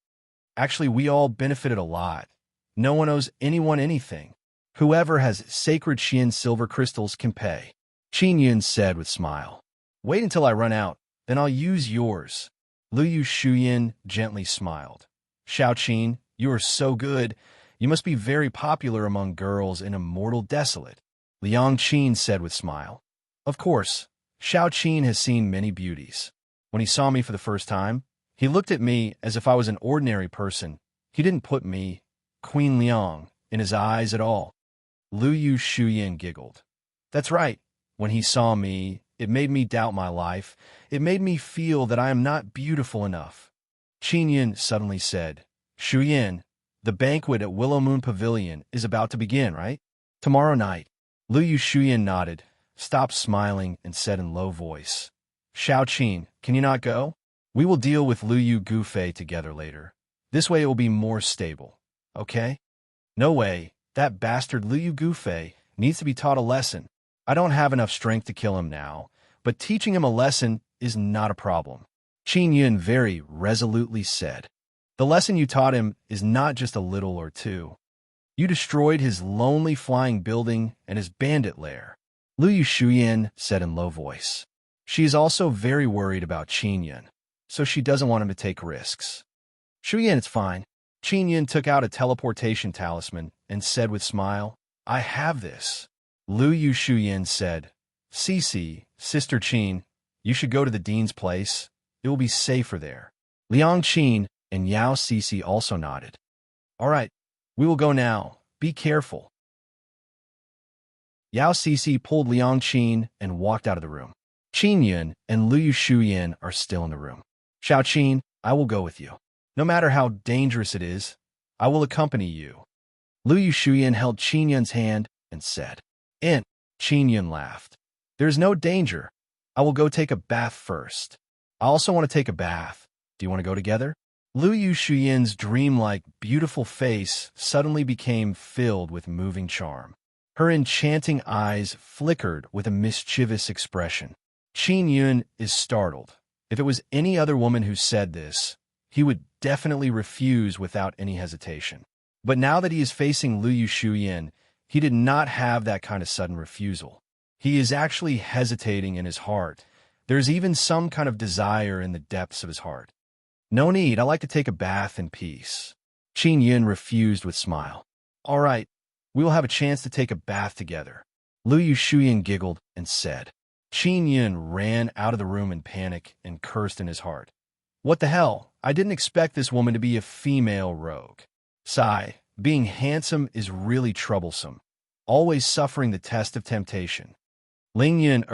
Actually, we all benefited a lot. No one owes anyone anything. Whoever has sacred Xian silver crystals can pay. Qin Yun said with smile. Wait until I run out, then I'll use yours. Lu Yu Shuyan gently smiled. Xiao Qin, you are so good. You must be very popular among girls in Immortal Desolate. Liang Qin said with smile. Of course, Xiao Qin has seen many beauties. When he saw me for the first time, he looked at me as if I was an ordinary person. He didn't put me, Queen Liang, in his eyes at all. Lu Yu Shuyan giggled. That's right. When he saw me, it made me doubt my life. It made me feel that I am not beautiful enough. Qin Yun suddenly said, Shuyan, the banquet at Willow Moon Pavilion is about to begin, right? Tomorrow night. Lu Yu Shuyan nodded, stopped smiling, and said in low voice, Xiao Qin, can you not go? We will deal with Lu Yu Gufei together later. This way it will be more stable, okay? No way, that bastard Lu Yu Gufei needs to be taught a lesson. I don't have enough strength to kill him now, but teaching him a lesson is not a problem. Qin Yun very resolutely said, The lesson you taught him is not just a little or two. You destroyed his lonely flying building and his bandit lair. Lu Yu Shuyan said in low voice. She is also very worried about Qin Yun, so she doesn't want him to take risks. Shuyan, it's fine. Qin Yun took out a teleportation talisman and said with smile, I have this. Lu Yu Shuyan said, Cixi, Sister Qin, you should go to the dean's place. It will be safer there. Liang Qin and Yao Cixi also nodded. All right. We will go now. Be careful. Yao Cixi pulled Liang Qin and walked out of the room. Qin Yun and Liu Shuyan are still in the room. Xiao Qin, I will go with you. No matter how dangerous it is, I will accompany you. Liu Shuyan held Qin Yun's hand and said. In. Qin Yun laughed. There is no danger. I will go take a bath first. I also want to take a bath. Do you want to go together? Liu Shuyan's dreamlike, beautiful face suddenly became filled with moving charm. Her enchanting eyes flickered with a mischievous expression. Qin Yun is startled. If it was any other woman who said this, he would definitely refuse without any hesitation. But now that he is facing Liu Shuyan, he did not have that kind of sudden refusal. He is actually hesitating in his heart. There's even some kind of desire in the depths of his heart. No need, I like to take a bath in peace. Qin Yun refused with a smile. All right, we will have a chance to take a bath together. Liu Shuyan giggled and said. Qin Yun ran out of the room in panic and cursed in his heart. What the hell? I didn't expect this woman to be a female rogue. Sigh, being handsome is really troublesome, always suffering the test of temptation. Ling Yun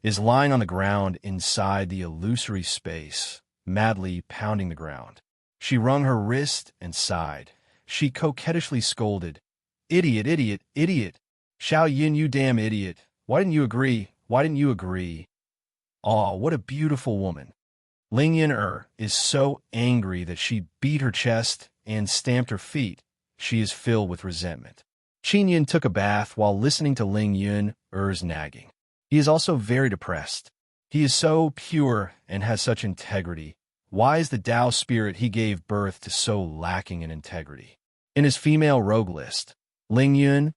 is lying on the ground inside the illusory space, madly pounding the ground. She wrung her wrist and sighed. She coquettishly scolded, Idiot, idiot, idiot! Xiao Yin, you damn idiot! Why didn't you agree? Why didn't you agree? Aw, what a beautiful woman. Ling Yun is so angry that she beat her chest and stamped her feet. She is filled with resentment. Qin Yun took a bath while listening to Ling Yun's nagging. He is also very depressed. He is so pure and has such integrity. Why is the Tao spirit he gave birth to so lacking in integrity? In his female rogue list, Ling Yun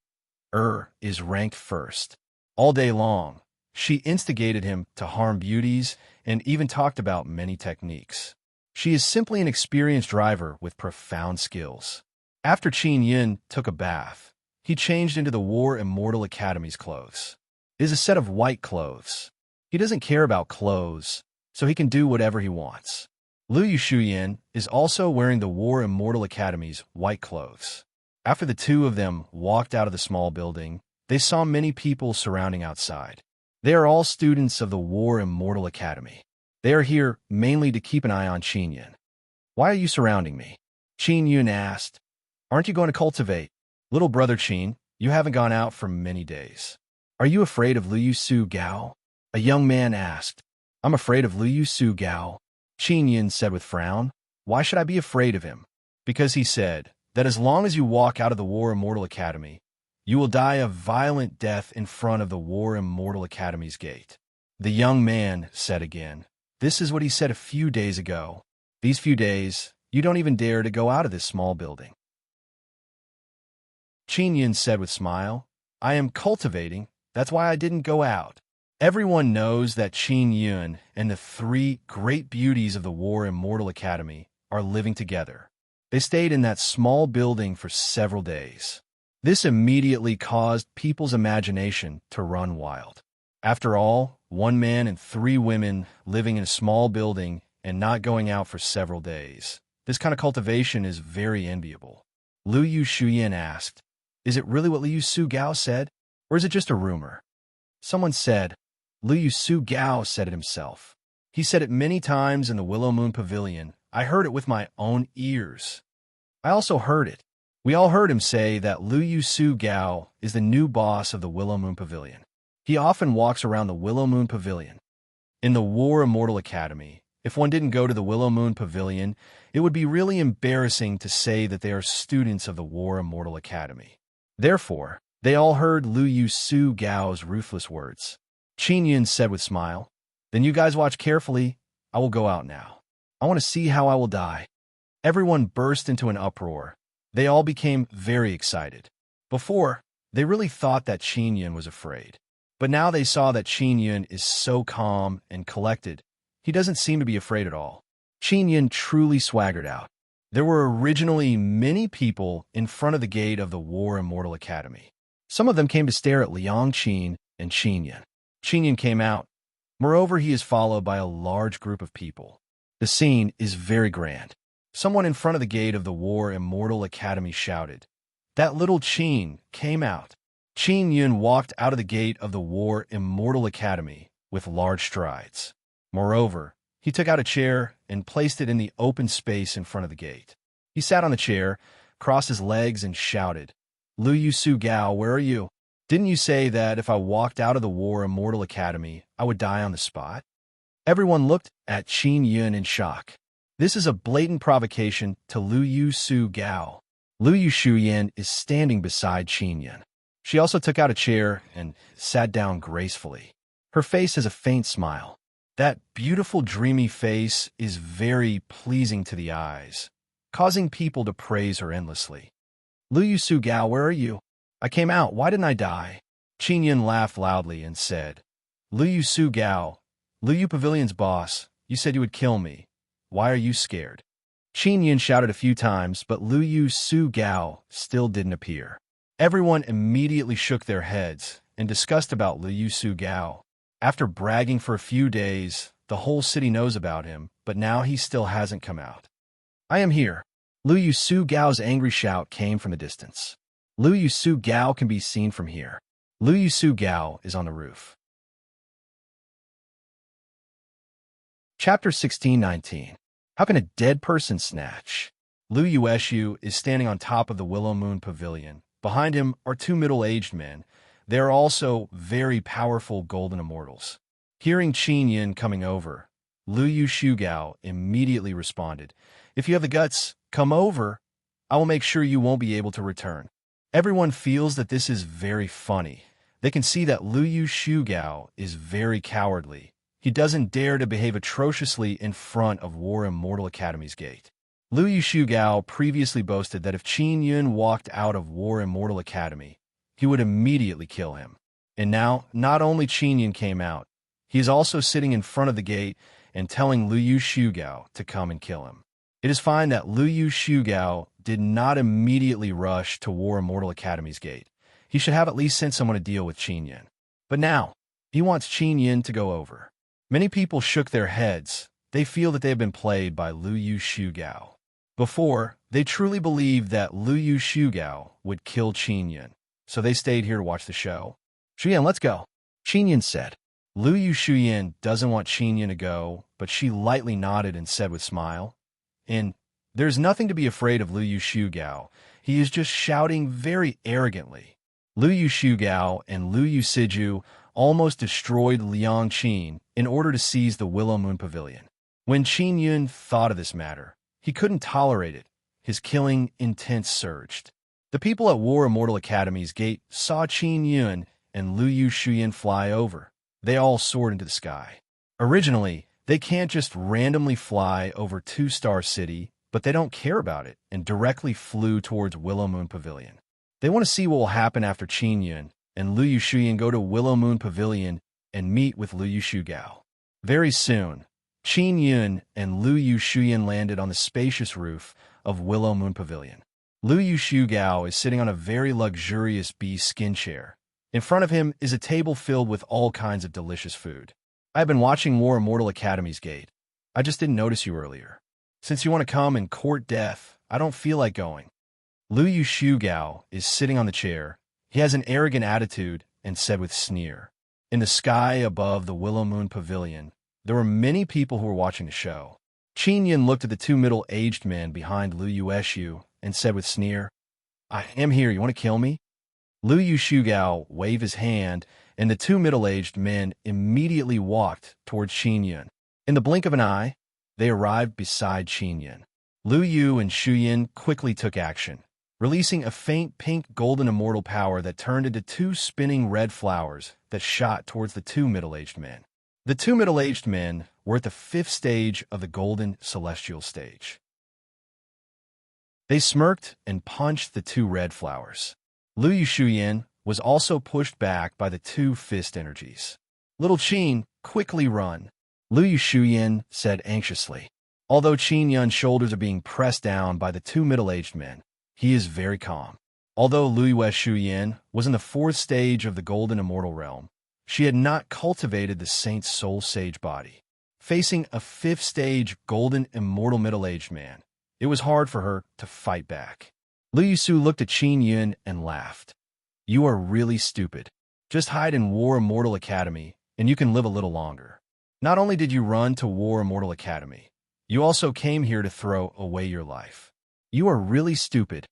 is ranked first. All day long, she instigated him to harm beauties and even talked about many techniques. She is simply an experienced driver with profound skills. After Qin Yun took a bath, he changed into the War Immortal Academy's clothes. It is a set of white clothes. He doesn't care about clothes, so he can do whatever he wants. Liu Shuyan is also wearing the War Immortal Academy's white clothes. After the two of them walked out of the small building, they saw many people surrounding outside. They are all students of the War Immortal Academy. They are here mainly to keep an eye on Qin Yun. Why are you surrounding me? Qin Yun asked. Aren't you going to cultivate? Little brother Qin, you haven't gone out for many days. Are you afraid of Liu Su Gao? A young man asked. I'm afraid of Liu Su Gao, Qin Yun said with frown. Why should I be afraid of him? Because he said that as long as you walk out of the War Immortal Academy, you will die a violent death in front of the War Immortal Academy's gate. The young man said again. This is what he said a few days ago. These few days, you don't even dare to go out of this small building. Qin Yun said with a smile, I am cultivating, that's why I didn't go out. Everyone knows that Qin Yun and the three great beauties of the War Immortal Academy are living together. They stayed in that small building for several days. This immediately caused people's imagination to run wild. After all, one man and three women living in a small building and not going out for several days. This kind of cultivation is very enviable. Liu Shuyan asked, Is it really what Liu Su Gao said, or is it just a rumor? Someone said, Liu Su Gao said it himself. He said it many times in the Willow Moon Pavilion. I heard it with my own ears. I also heard it. We all heard him say that Liu Su Gao is the new boss of the Willow Moon Pavilion. He often walks around the Willow Moon Pavilion. In the War Immortal Academy, if one didn't go to the Willow Moon Pavilion, it would be really embarrassing to say that they are students of the War Immortal Academy. Therefore, they all heard Liu Su Gao's ruthless words. Qin Yun said with a smile, Then you guys watch carefully. I will go out now. I want to see how I will die. Everyone burst into an uproar. They all became very excited. Before, they really thought that Qin Yun was afraid. But now they saw that Qin Yun is so calm and collected. He doesn't seem to be afraid at all. Qin Yun truly swaggered out. There were originally many people in front of the gate of the War Immortal Academy. Some of them came to stare at Liang Qin and Qin Yun. Qin Yun came out. Moreover, he is followed by a large group of people. The scene is very grand. Someone in front of the gate of the War Immortal Academy shouted, That little Qin came out. Qin Yun walked out of the gate of the War Immortal Academy with large strides. Moreover, he took out a chair and placed it in the open space in front of the gate. He sat on the chair, crossed his legs, and shouted, "Lu Yu Su Gao, where are you? Didn't you say that if I walked out of the War Immortal Academy, I would die on the spot?" Everyone looked at Qin Yun in shock. This is a blatant provocation to Lu Yu Su Gao. Lu Yu Shuyan is standing beside Qin Yun. She also took out a chair and sat down gracefully. Her face has a faint smile. That beautiful, dreamy face is very pleasing to the eyes, causing people to praise her endlessly. "Lu Yu Su Gao, where are you? I came out. Why didn't I die?" Qin Yun laughed loudly and said, "Lu Yu Su Gao, Lu Yu Pavilion's boss, you said you would kill me. Why are you scared?" Qin Yun shouted a few times, but Lu Yu Su Gao still didn't appear. Everyone immediately shook their heads and discussed about Lu Yu Su Gao. After bragging for a few days, the whole city knows about him, but now he still hasn't come out. "I am here." Lu Yu Su Gao's angry shout came from the distance. Lu Yu Su Gao can be seen from here. Lu Yu Su Gao is on the roof. Chapter 16:19. How can a dead person snatch? Lu Yueshu is standing on top of the Willow Moon Pavilion. Behind him are two middle-aged men. They are also very powerful golden immortals. Hearing Qin Yun coming over, Lu Yu Shugao immediately responded, "If you have the guts, come over. I will make sure you won't be able to return." Everyone feels that this is very funny. They can see that Lu Yu Shugao is very cowardly. He doesn't dare to behave atrociously in front of War Immortal Academy's gate. Lu Yu Shugao previously boasted that if Qin Yun walked out of War Immortal Academy, he would immediately kill him. And now, not only Qin Yun came out, he is also sitting in front of the gate and telling Lu Yu Shugao to come and kill him. It is fine that Lu Yu Shugao did not immediately rush to War Immortal Academy's gate. He should have at least sent someone to deal with Qin Yun. But now, he wants Qin Yun to go over. Many people shook their heads. They feel that they have been played by Lu Yu Shugao. Before, they truly believed that Lu Yu Shugao would kill Qin Yun, so they stayed here to watch the show. "Shuyan, let's go," Qin Yun said. Lu Yu Shuyan doesn't want Qin Yun to go, but she lightly nodded and said with smile, "There's nothing to be afraid of Lu Yu Shugao. He is just shouting very arrogantly." Lu Yu Shugao and Lu Yu Siju almost destroyed Liang Qin in order to seize the Willow Moon Pavilion. When Qin Yun thought of this matter, he couldn't tolerate it. His killing intent surged. The people at War Immortal Academy's gate saw Qin Yun and Lu Yu Shuyan fly over. They all soared into the sky. Originally, they can't just randomly fly over Two-Star City, but they don't care about it and directly flew towards Willow Moon Pavilion. They want to see what will happen after Qin Yun and Lu Yu Shuyan go to Willow Moon Pavilion and meet with Lu Yu Shugao. Very soon, Qin Yun and Lu Yu Shuyan landed on the spacious roof of Willow Moon Pavilion. Lu Yu Shugao is sitting on a very luxurious bee skin chair. In front of him is a table filled with all kinds of delicious food. "I have been watching War Immortal Academy's gate. I just didn't notice you earlier. Since you want to come and court death, I don't feel like going." Lu Yu Shugao is sitting on the chair. He has an arrogant attitude and said with sneer. In the sky above the Willow Moon Pavilion, there were many people who were watching the show. Qin Yun looked at the two middle-aged men behind Lu Yueshu and said with sneer, "I am here. You want to kill me?" Lu Yu Shugao waved his hand, and the two middle-aged men immediately walked towards Qin Yun. In the blink of an eye, they arrived beside Qin Yun. Lu Yu and Shuyan quickly took action, releasing a faint pink golden immortal power that turned into two spinning red flowers that shot towards the two middle-aged men. The two middle-aged men were at the 5th stage of the golden celestial stage. They smirked and punched the two red flowers. Lu Yu Shuyan was also pushed back by the two fist energies. "Little Qin, quickly run," Lu Yu Shuyan said anxiously. Although Qin Yun's shoulders are being pressed down by the two middle-aged men, he is very calm. Although Lu Yu Shuyan was in the 4th stage of the golden immortal realm, she had not cultivated the saint's soul sage body. Facing a 5th stage golden immortal middle-aged man, it was hard for her to fight back. Lu Yusu looked at Qin Yun and laughed. "You are really stupid. Just hide in War Immortal Academy, and you can live a little longer. Not only did you run to War Immortal Academy, you also came here to throw away your life. You are really stupid.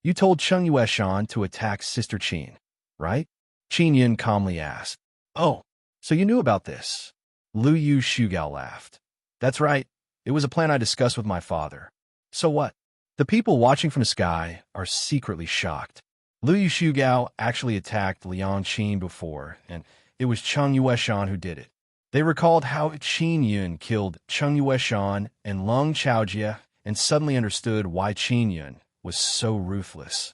You told Cheng Yueshan to attack Sister Qin, right? Qin Yun calmly asked. Oh, so you knew about this? Lu Yu Shugao laughed. That's right. It was a plan I discussed with my father. So what? The people watching from the sky are secretly shocked. Lu Yu Shugao actually attacked Liang Qin before, and it was Cheng Yueshan who did it. They recalled how Qin Yun killed Cheng Yueshan and Lung Chaojie and suddenly understood why Qin Yun was so ruthless.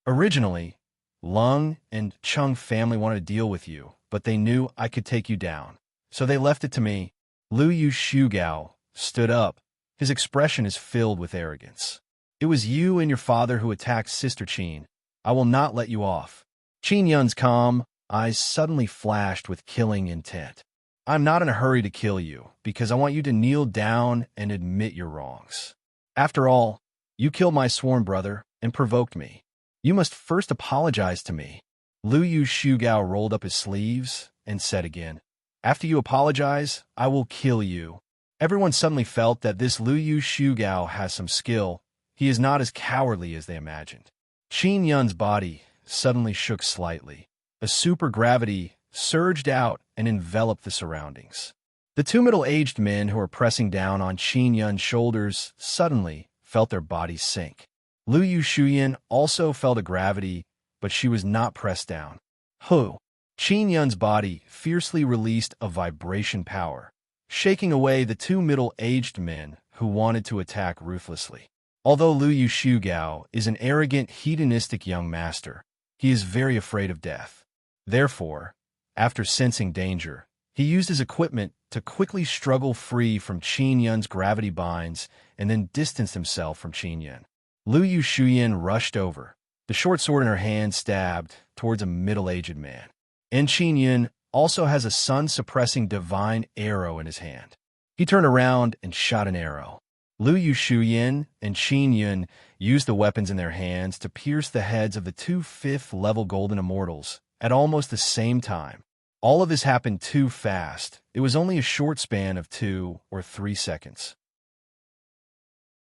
Originally, Lung and Cheng family wanted to deal with you, but they knew I could take you down. So they left it to me. Lu Yu Shugao stood up. His expression is filled with arrogance. It was you and your father who attacked Sister Qin. I will not let you off. Qin Yun's calm eyes suddenly flashed with killing intent. I'm not in a hurry to kill you, because I want you to kneel down and admit your wrongs. After all, you killed my sworn brother and provoked me. You must first apologize to me. Lu Yu Shugao rolled up his sleeves and said again, After you apologize, I will kill you. Everyone suddenly felt that this Lu Yu Shugao has some skill. He is not as cowardly as they imagined. Qin Yun's body suddenly shook slightly. A supergravity surged out and enveloped the surroundings. The two middle-aged men who were pressing down on Qin Yun's shoulders suddenly felt their bodies sink. Lu Yu Shuyan also felt a gravity, but she was not pressed down. Hu! Qin Yun's body fiercely released a vibration power, shaking away the two middle-aged men who wanted to attack ruthlessly. Although Lu Yu Shugao is an arrogant, hedonistic young master, he is very afraid of death. Therefore, after sensing danger, he used his equipment to quickly struggle free from Qin Yun's gravity binds and then distanced himself from Qin Yun. Lu Yu Shuyan rushed over, the short sword in her hand stabbed towards a middle-aged man. And Qin Yun also has a sun-suppressing divine arrow in his hand. He turned around and shot an arrow. Lu Yu Shuyan and Qin Yun used the weapons in their hands to pierce the heads of the two fifth-level golden immortals at almost the same time. All of this happened too fast. It was only a short span of 2 or 3 seconds.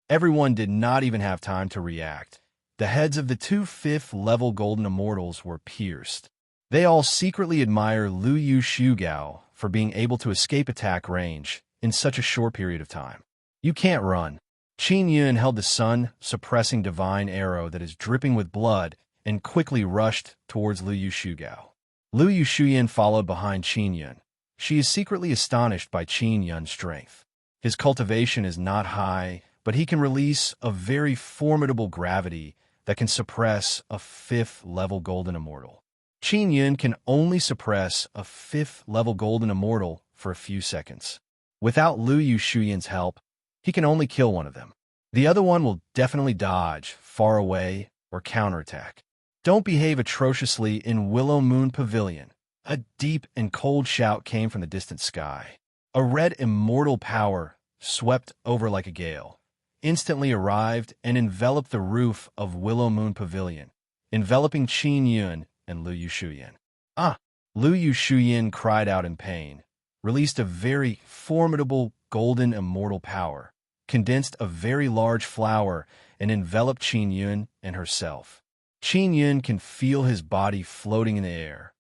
Everyone did not even have time to react. The heads of the two fifth-level golden immortals were pierced. They all secretly admire Lu Yu Shugao for being able to escape attack range in such a short period of time. You can't run. Qin Yun held the sun-suppressing divine arrow that is dripping with blood and quickly rushed towards Lu Yu Shugao. Lu Yu Shuyan followed behind Qin Yun. She is secretly astonished by Qin Yun's strength. His cultivation is not high, but he can release a very formidable gravity that can suppress a fifth-level golden immortal. Qin Yun can only suppress a fifth-level golden immortal for a few seconds. Without Lu Yu Shuyan's help, he can only kill one of them. The other one will definitely dodge, far away, or counterattack. Don't behave atrociously in Willow Moon Pavilion. A deep and cold shout came from the distant sky. A red immortal power swept over like a gale, instantly arrived and enveloped the roof of Willow Moon Pavilion, enveloping Qin Yun and Lu Yu Shuyan. Ah! Lu Yu Shuyan cried out in pain, released a very formidable golden immortal power, condensed a very large flower, and enveloped Qin Yun and herself. Qin Yun can feel his body floating in the air.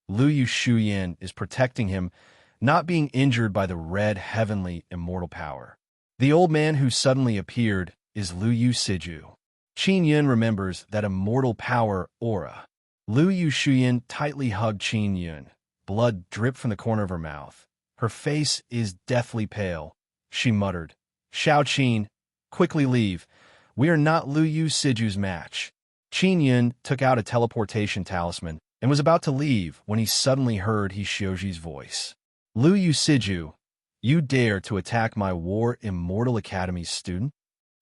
Lu Yu Shuyan is protecting him, not being injured by the red heavenly immortal power. The old man who suddenly appeared is Lu Yu Siju. Qin Yun remembers that immortal power aura. Lu Yu Shuyan tightly hugged Qin Yun. Blood dripped from the corner of her mouth. Her face is deathly pale. She muttered, Xiao Qin, quickly leave. We are not Lu Yu Siju's match. Qin Yun took out a teleportation talisman and was about to leave when he suddenly heard Hishioji's voice. Lu Yu Siju, you dare to attack my War Immortal Academy's student?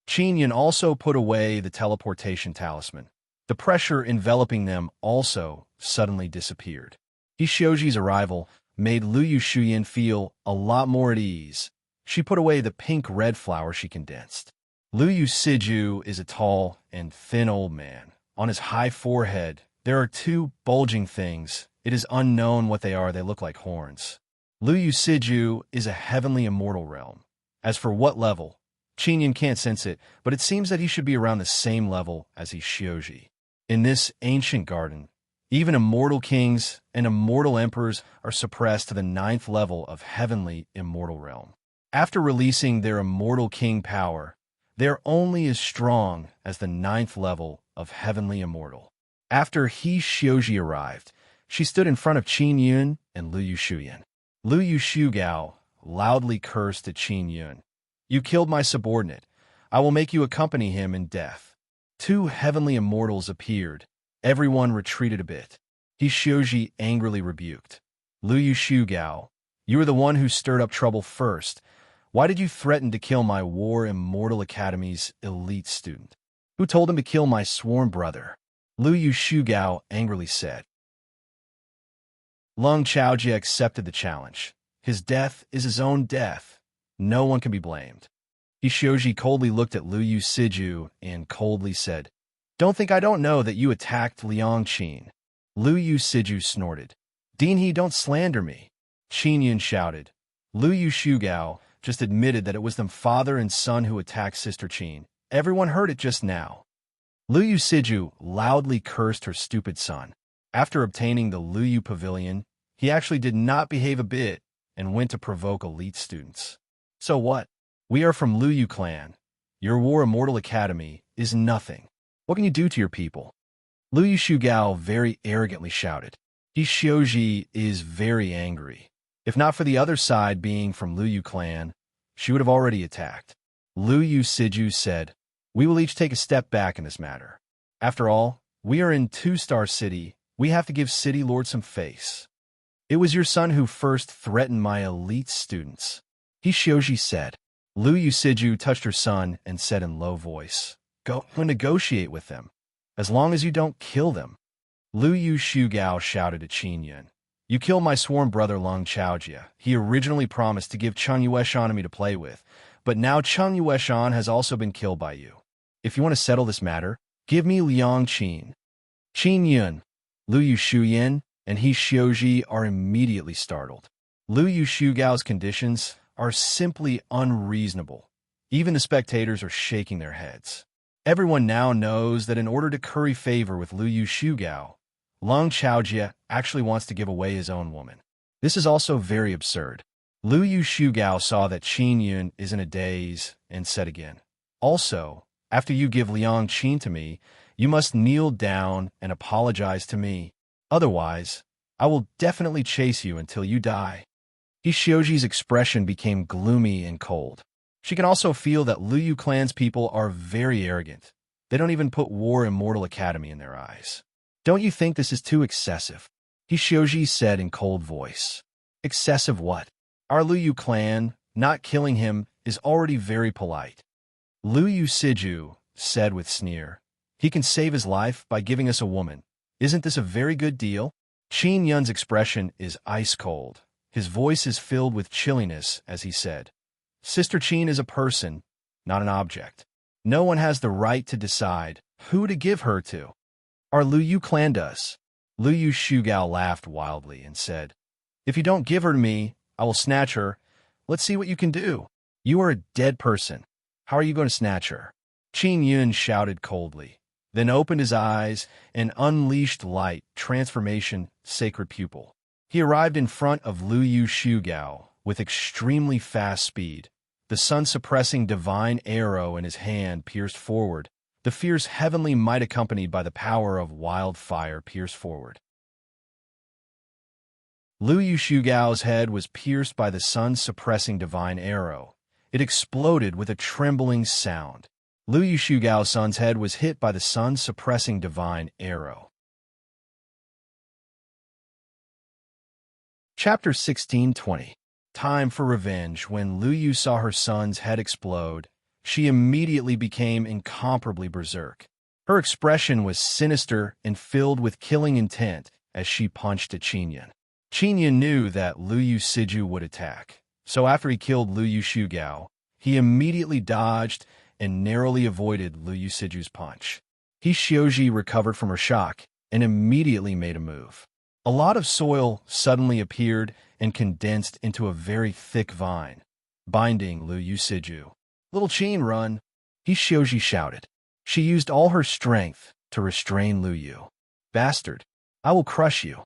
Qin Yun also put away the teleportation talisman. The pressure enveloping them also suddenly disappeared. Hishioji's arrival made Lu Yu Shuyan feel a lot more at ease. She put away the pink-red flower she condensed. Lu Yu Siju is a tall and thin old man. On his high forehead There are two bulging things. It is unknown what they are. They look like horns. Luyu Siju is a heavenly immortal realm. As for what level, Qingyun can't sense it, but it seems that he should be around the same level as his Shioji. In this ancient garden, even immortal kings and immortal emperors are suppressed to the 9th level of heavenly immortal realm. After releasing their immortal king power, they are only as strong as the 9th level of heavenly immortal. After He Shioji arrived, she stood in front of Qin Yun and Luyu Shuyan. Luyu Shugao loudly cursed at Qin Yun. "You killed my subordinate. I will make you accompany him in death." 2 heavenly immortals appeared. Everyone retreated a bit. He Shioji angrily rebuked. "Luyu Shugao, you are the one who stirred up trouble first. Why did you threaten to kill my War Immortal Academy's elite student? Who told him to kill my sworn brother?" Luyu Shugao angrily said. Lung Chaojie accepted the challenge. His death is his own death. No one can be blamed. Hishioji coldly looked at Luyu Siju and coldly said, "Don't think I don't know that you attacked Liang Qin." Luyu Siju snorted. "Dinhe, don't slander me." Qinyan shouted. Luyu Shugao just admitted that it was them father and son who attacked Sister Qin. Everyone heard it just now. Luyu Siju loudly cursed her stupid son. After obtaining the Luyu Pavilion, he actually did not behave a bit and went to provoke elite students. So what? We are from Luyu clan. Your War Immortal Academy is nothing. What can you do to your people? Luyu Shugao very arrogantly shouted. Hishioji is very angry. If not for the other side being from Luyu clan, she would have already attacked. Luyu Siju said, "We will each take a step back in this matter. After all, we are in 2-star city. We have to give City Lord some face. It was your son who first threatened my elite students," Hishioji said. Luyu Siju touched her son and said in low voice, "Go and negotiate with them, as long as you don't kill them." Luyu Shugao shouted at Qin Yun, "You killed my sworn brother Lung Chaojie. He originally promised to give Cheng Yueshan to me to play with, but now Cheng Yueshan has also been killed by you. If you want to settle this matter, give me Liang Qin." Qin Yun, Luyu Shuyan, and He Shioji are immediately startled. Luyu Shugao's conditions are simply unreasonable. Even the spectators are shaking their heads. Everyone now knows that in order to curry favor with Luyu Shugao, Lung Chaojie actually wants to give away his own woman. This is also very absurd. Luyu Shugao saw that Qin Yun is in a daze and said again, "Also, after you give Liang Qin to me, you must kneel down and apologize to me. Otherwise, I will definitely chase you until you die." Hishioji's expression became gloomy and cold. She can also feel that Luyu clan's people are very arrogant. They don't even put War Immortal Academy in their eyes. "Don't you think this is too excessive?" Hishioji said in cold voice. "Excessive what? Our Luyu clan, not killing him, is already very polite." Luyu Siju said with sneer, "He can save his life by giving us a woman. Isn't this a very good deal?" Qin Yun's expression is ice cold. His voice is filled with chilliness as he said, "Sister Qin is a person, not an object. No one has the right to decide who to give her to. Our Luyu clan does." Luyu Shugao laughed wildly and said, "If you don't give her to me, I will snatch her. Let's see what you can do. You are a dead person. How are you going to snatch her?" Qin Yun shouted coldly, then opened his eyes and unleashed light, transformation, sacred pupil. He arrived in front of Luyu Shugao with extremely fast speed. The sun-suppressing divine arrow in his hand pierced forward. The fierce heavenly might accompanied by the power of wildfire pierced forward. Luyu Shugao's head was pierced by the sun-suppressing divine arrow. It exploded with a trembling sound. Luyu Shugao's son's head was hit by the sun-suppressing divine arrow. Chapter 16:20. Time for revenge. When Luyu saw her son's head explode, she immediately became incomparably berserk. Her expression was sinister and filled with killing intent as she punched at Qin Yun. Qin Yun knew that Luyu Siju would attack, so after he killed Luyu Shugao, he immediately dodged and narrowly avoided Luyu Siju's punch. Hishioji recovered from her shock and immediately made a move. A lot of soil suddenly appeared and condensed into a very thick vine, binding Lu Yusiju. "Little Qin, run!" Hishioji shouted. She used all her strength to restrain Lu Yu. "Bastard! I will crush you!"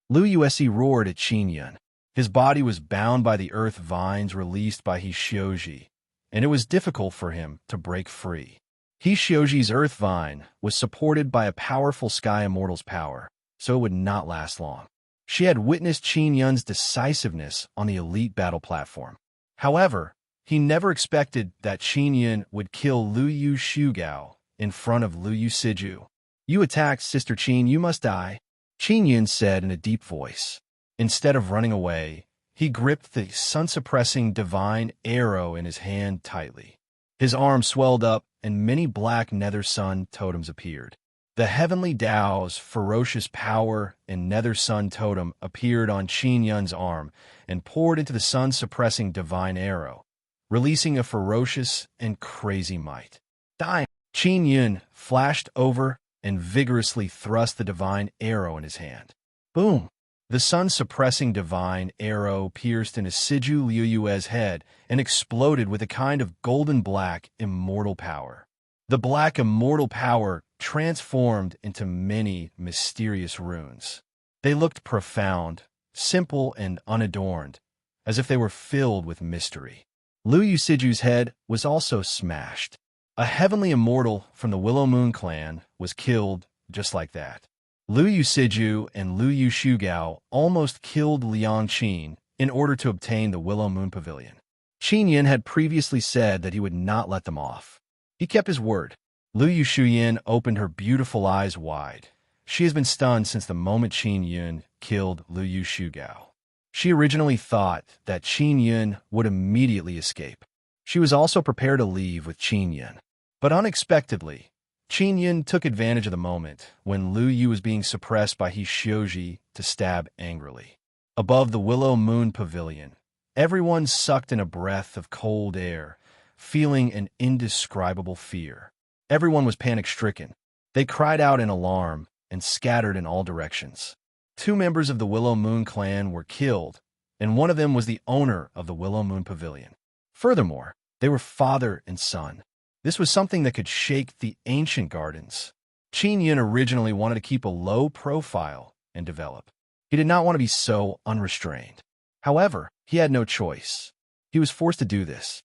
Lu Yuesi roared at Qin Yun. His body was bound by the earth vines released by Hishioji, and it was difficult for him to break free. Hishioji's earth vine was supported by a powerful Sky Immortal's power, so it would not last long. She had witnessed Qin Yun's decisiveness on the elite battle platform. However, he never expected that Qin Yun would kill Lu Yu Shugao in front of Lu Yu Siju. "You attacked Sister Qin, you must die," Qin Yun said in a deep voice. Instead of running away, he gripped the sun-suppressing divine arrow in his hand tightly. His arm swelled up, and many black nether sun totems appeared. The heavenly Tao's ferocious power and nether sun totem appeared on Qin Yun's arm and poured into the sun-suppressing divine arrow, releasing a ferocious and crazy might. "Die!" Qin Yun flashed over and vigorously thrust the divine arrow in his hand. Boom! The sun-suppressing divine arrow pierced into Siju Liuyue's head and exploded with a kind of golden-black immortal power. The black immortal power transformed into many mysterious runes. They looked profound, simple, and unadorned, as if they were filled with mystery. Lu Yusiju's head was also smashed. A heavenly immortal from the Willow Moon clan was killed just like that. Lu Yusiju and Lu Yu Shugao almost killed Liang Qin in order to obtain the Willow Moon Pavilion. Qin Yun had previously said that he would not let them off. He kept his word. Lu Yu Shuyin opened her beautiful eyes wide. She has been stunned since the moment Qin Yun killed Lu Yu Shugao. She originally thought that Qin Yun would immediately escape. She was also prepared to leave with Qin Yun. But unexpectedly, Qin Yun took advantage of the moment when Lu Yu was being suppressed by Hishioji to stab angrily. Above the Willow Moon Pavilion, everyone sucked in a breath of cold air, feeling an indescribable fear. Everyone was panic-stricken. They cried out in alarm and scattered in all directions. 2 members of the Willow Moon clan were killed, and one of them was the owner of the Willow Moon Pavilion. Furthermore, they were father and son. This was something that could shake the ancient gardens. Qin Yun originally wanted to keep a low profile and develop. He did not want to be so unrestrained. However, he had no choice. He was forced to do this.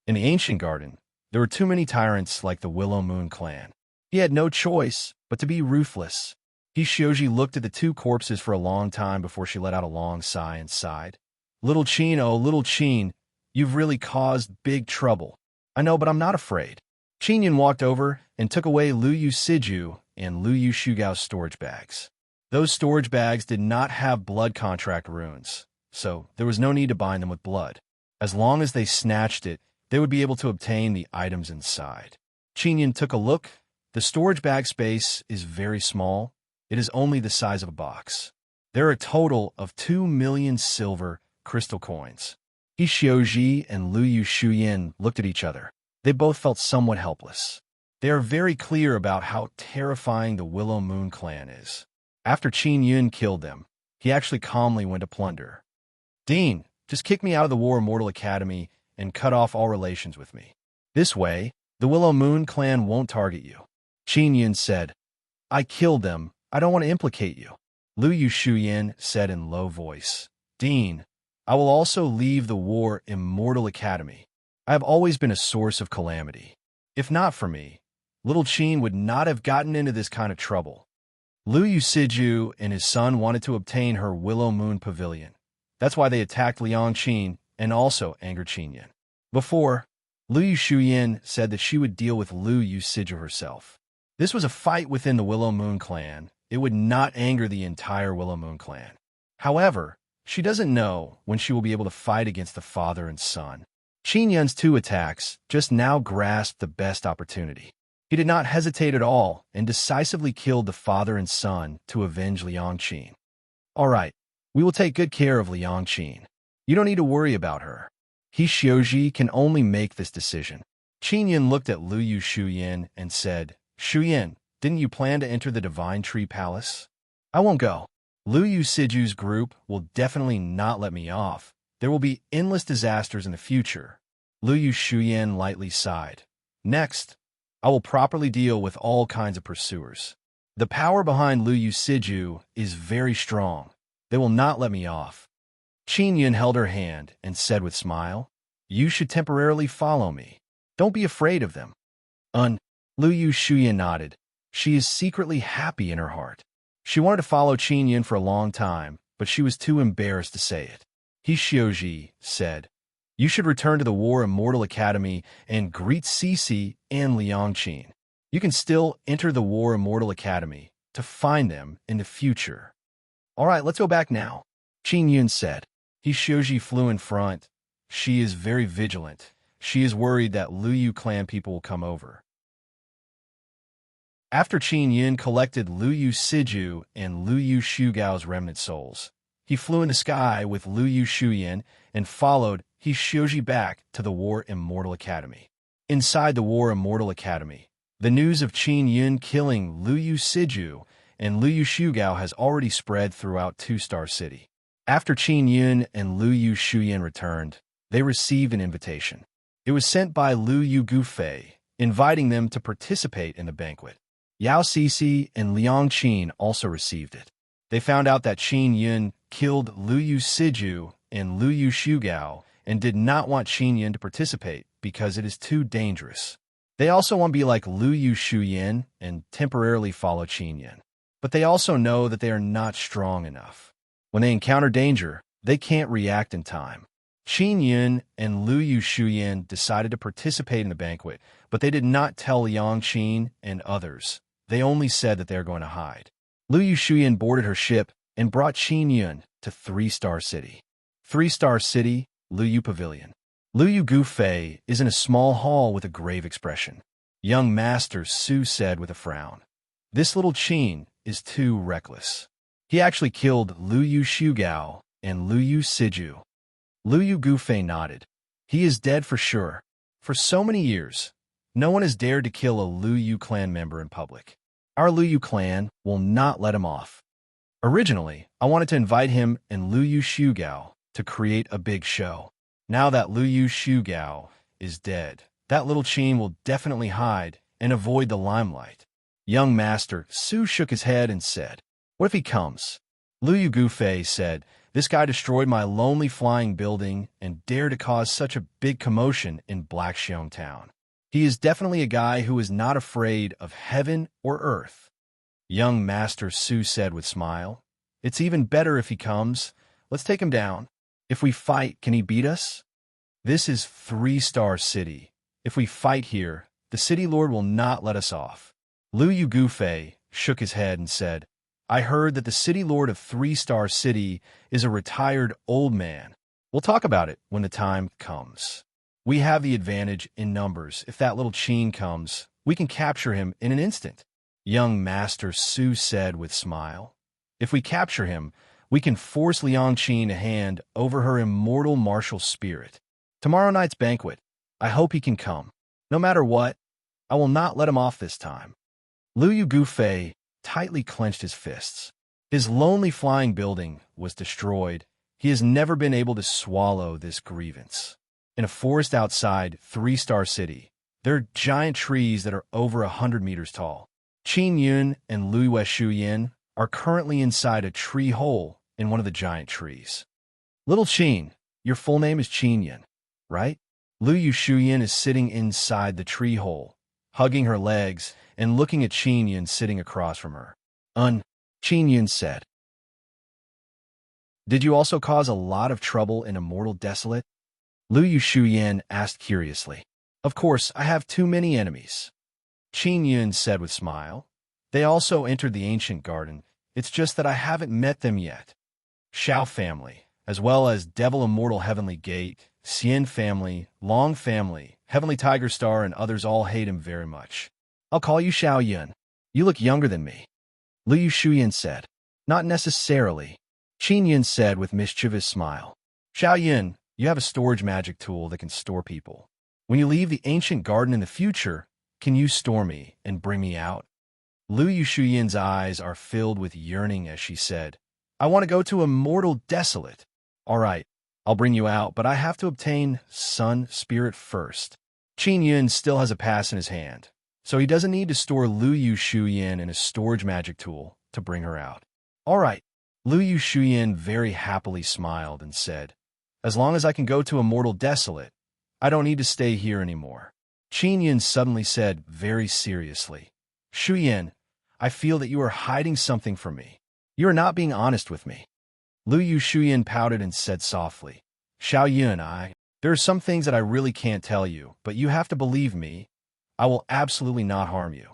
In the ancient garden, there were too many tyrants like the Willow Moon clan. He had no choice but to be ruthless. Hishioji looked at the 2 corpses for a long time before she let out a long sigh and sighed. "Little Qin, oh little Qin, you've really caused big trouble. I know, but I'm not afraid." Qin Yun walked over and took away Lu Yu Siju and Lu Yu Shugao's storage bags. Those storage bags did not have blood contract runes, so there was no need to bind them with blood. As long as they snatched it, they would be able to obtain the items inside. Qin Yun took a look. The storage bag space is very small. It is only the size of a box. There are a total of 2 million silver crystal coins. Hishioji and Lu Yu Shuyin looked at each other. They both felt somewhat helpless. They are very clear about how terrifying the Willow Moon clan is. After Qin Yun killed them, he actually calmly went to plunder. "Dean, just kick me out of the War Immortal Academy and cut off all relations with me. This way, the Willow Moon clan won't target you." Qin Yun said, "I killed them. I don't want to implicate you." Lu Yu Shuyin said in low voice, "Dean, I will also leave the War Immortal Academy. I have always been a source of calamity. If not for me, little Qin would not have gotten into this kind of trouble." Lu Yu Siju and his son wanted to obtain her Willow Moon Pavilion. That's why they attacked Liang Qin and also angered Qin Yun. Before, Lu Yu Shuyin said that she would deal with Lu Yu Siju herself. This was a fight within the Willow Moon clan. It would not anger the entire Willow Moon clan. However, she doesn't know when she will be able to fight against the father and son. Qin Yun's 2 attacks just now grasped the best opportunity. He did not hesitate at all and decisively killed the father and son to avenge Liang Qin. "All right, we will take good care of Liang Qin. You don't need to worry about her. Hishioji can only make this decision." Qin Yun looked at Lu Yu Shuyin and said, "Shuyin, Didn't you plan to enter the Divine Tree Palace? I won't go. Lu Yu Siju's group will definitely not let me off. There will be endless disasters in the future. Lu Yu Shuyan lightly sighed. Next, I will properly deal with all kinds of pursuers. The power behind Lu Yu Siju is very strong. They will not let me off. Qin Yun held her hand and said with smile, You should temporarily follow me. Don't be afraid of them. Lu Yu Shuyan nodded. She is secretly happy in her heart. She wanted to follow Qin Yun for a long time, but she was too embarrassed to say it. He Xiuji said, You should return to the War Immortal Academy and greet Cece and Liangqin. You can still enter the War Immortal Academy to find them in the future. All right, let's go back now, Qin Yun said. He Xiuji flew in front. She is very vigilant. She is worried that Lu Yu clan people will come over. After Qin Yun collected Lu Yu Siju and Lu Yu Shugao's remnant souls, he flew in the sky with Lu Yu Shuyan and followed He Xiuji back to the War Immortal Academy. Inside the War Immortal Academy, the news of Qin Yun killing Lu Yu Siju and Lu Yu Shugao has already spread throughout Two-Star City. After Qin Yun and Lu Yu Shuyan returned, they received an invitation. It was sent by Lu Yu Gufei, inviting them to participate in the banquet. Yao Cece and Liang Qin also received it. They found out that Qin Yun killed Lu Yu Siju and Lu Yu Shugao and did not want Qin Yun to participate because it is too dangerous. They also want to be like Lu Yu Shuyan and temporarily follow Qin Yun. But they also know that they are not strong enough. When they encounter danger, they can't react in time. Qin Yun and Lu Yu Shuyan decided to participate in the banquet, but they did not tell Liang Qin and others. They only said that they are going to hide. Lu Yu Shuyan boarded her ship and brought Qin Yun to Three-Star City. Three-Star City, Lu Yu Pavilion. Lu Yu Gufei is in a small hall with a grave expression. Young Master Su said with a frown, This little Qin is too reckless. He actually killed Lu Yu Shugao and Lu Yu Siju. Lu Yu Gufei nodded. He is dead for sure. For so many years, no one has dared to kill a Lu Yu clan member in public. Our Lu Yu clan will not let him off. Originally, I wanted to invite him and Lu Yu Shugao to create a big show. Now that Lu Yu Shugao is dead, that little Qin will definitely hide and avoid the limelight. Young Master Su shook his head and said, What if he comes? Lu Yu Gufei said, This guy destroyed my lonely flying building and dared to cause such a big commotion in Blackxiong Town. He is definitely a guy who is not afraid of heaven or earth. Young Master Su said with smile, It's even better if he comes. Let's take him down. If we fight, can he beat us? This is Three-Star City. If we fight here, the City Lord will not let us off. Lu Yu Gufei shook his head and said, I heard that the City Lord of Three-Star City is a retired old man. We'll talk about it when the time comes. We have the advantage in numbers. If that little Qin comes, we can capture him in an instant. Young Master Su said with smile, If we capture him, we can force Liang Qin to hand over her immortal martial spirit. Tomorrow night's banquet, I hope he can come. No matter what, I will not let him off this time. Lu Yu Gufei tightly clenched his fists. His lonely flying building was destroyed. He has never been able to swallow this grievance. In a forest outside Three-Star City, there are giant trees that are over 100 meters tall. Qin Yun and Lu Shuyan are currently inside a tree hole in one of the giant trees. Little Qin, your full name is Qin Yun, right? Lu Yu Shuyan is sitting inside the tree hole, hugging her legs and looking at Qin Yun sitting across from her. Qin Yun said. Did you also cause a lot of trouble in Immortal Desolate? Lu Yu Shuyan asked curiously. Of course, I have too many enemies. Qin Yun said with smile. They also entered the ancient garden. It's just that I haven't met them yet. Xiao family, as well as Devil Immortal Heavenly Gate, Xian family, Long family, Heavenly Tiger Star, and others all hate him very much. I'll call you Xiao Yun. You look younger than me. Lu Yu Shuyan said. Not necessarily. Qin Yun said with mischievous smile. Xiao Yun, you have a storage magic tool that can store people. When you leave the ancient garden in the future, can you store me and bring me out? Lu Yushuyan's eyes are filled with yearning as she said, I want to go to Immortal Desolate. All right, I'll bring you out, but I have to obtain Sun Spirit first. Qin Yun still has a pass in his hand, so he doesn't need to store Lu Yushuyan in a storage magic tool to bring her out. All right. Lu Yushuyan very happily smiled and said, as long as I can go to Immortal Desolate, I don't need to stay here anymore. Qin Yun suddenly said very seriously, Shuyan, I feel that you are hiding something from me. You are not being honest with me. Lu Yushuyan pouted and said softly, Xiao Yun, there are some things that I really can't tell you, but you have to believe me. I will absolutely not harm you.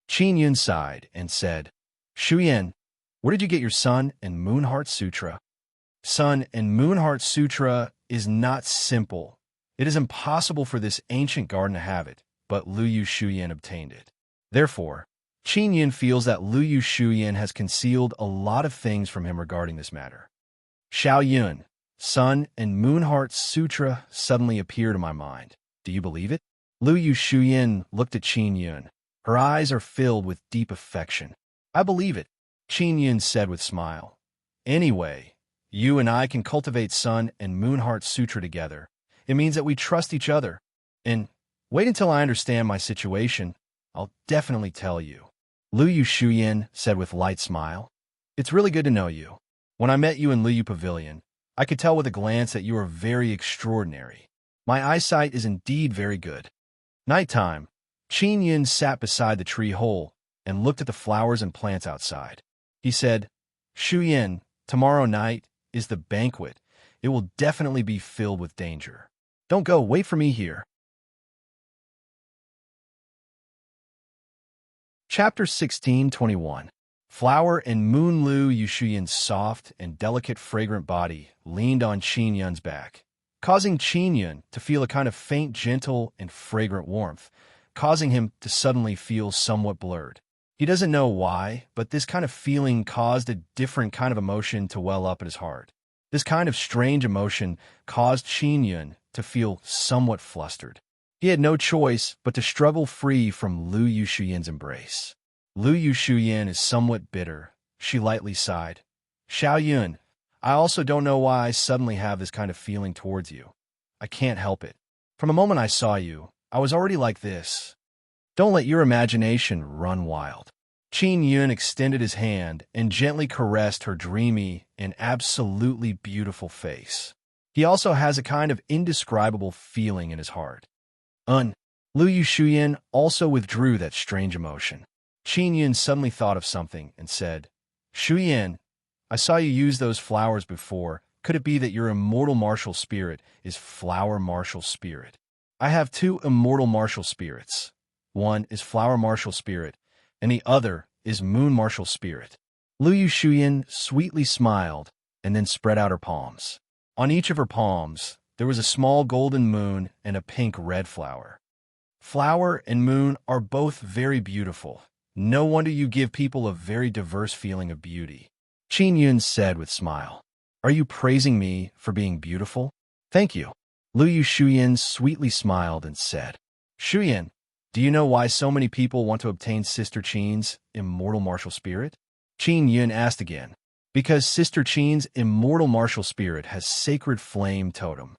Qin Yun sighed and said, Shuyan, where did you get your Sun and Moon Heart Sutra? Sun and Moon Heart Sutra is not simple. It is impossible for this ancient garden to have it, but Lu Yushuyan obtained it. Therefore, Qin Yun feels that Lu Yushuyan has concealed a lot of things from him regarding this matter. Xiao Yun, Sun and Moon Heart Sutra suddenly appeared in my mind. Do you believe it? Lu Yushuyan looked at Qin Yun. Her eyes are filled with deep affection. I believe it, Qin Yun said with a smile. Anyway, you and I can cultivate Sun and Moon Heart Sutra together. It means that we trust each other. And wait until I understand my situation. I'll definitely tell you. Lu Yushuyan said with light smile. It's really good to know you. When I met you in Liu Pavilion, I could tell with a glance that you are very extraordinary. My eyesight is indeed very good. Nighttime, Qin Yun sat beside the tree hole and looked at the flowers and plants outside. He said, Shuyan, tomorrow night is the banquet. It will definitely be filled with danger. Don't go, wait for me here. Chapter 16:21. Flower and Moon. Lu Yushuyan's soft and delicate fragrant body leaned on Qin Yun's back, causing Qin Yun to feel a kind of faint, gentle, and fragrant warmth, causing him to suddenly feel somewhat blurred. He doesn't know why, but this kind of feeling caused a different kind of emotion to well up in his heart. This kind of strange emotion caused Qin Yun to feel somewhat flustered. He had no choice but to struggle free from Lu Yushuyan's embrace. Lu Yushuyan is somewhat bitter. She lightly sighed. Xiao Yun, I also don't know why I suddenly have this kind of feeling towards you. I can't help it. From the moment I saw you, I was already like this. Don't let your imagination run wild. Qin Yun extended his hand and gently caressed her dreamy and absolutely beautiful face. He also has a kind of indescribable feeling in his heart. Lu Yushuyan also withdrew that strange emotion. Qin Yun suddenly thought of something and said, Shuyan, I saw you use those flowers before. Could it be that your immortal martial spirit is flower martial spirit? I have two immortal martial spirits. One is flower martial spirit, and the other is moon martial spirit. Lu Yushuyan sweetly smiled and then spread out her palms. On each of her palms, there was a small golden moon and a pink red flower. Flower and moon are both very beautiful. No wonder you give people a very diverse feeling of beauty. Qin Yun said with a smile. Are you praising me for being beautiful? Thank you. Lu Yushuyan sweetly smiled and said, Shuyan, do you know why so many people want to obtain Sister Qin's immortal martial spirit? Qin Yun asked again. Because Sister Qin's immortal martial spirit has sacred flame totem.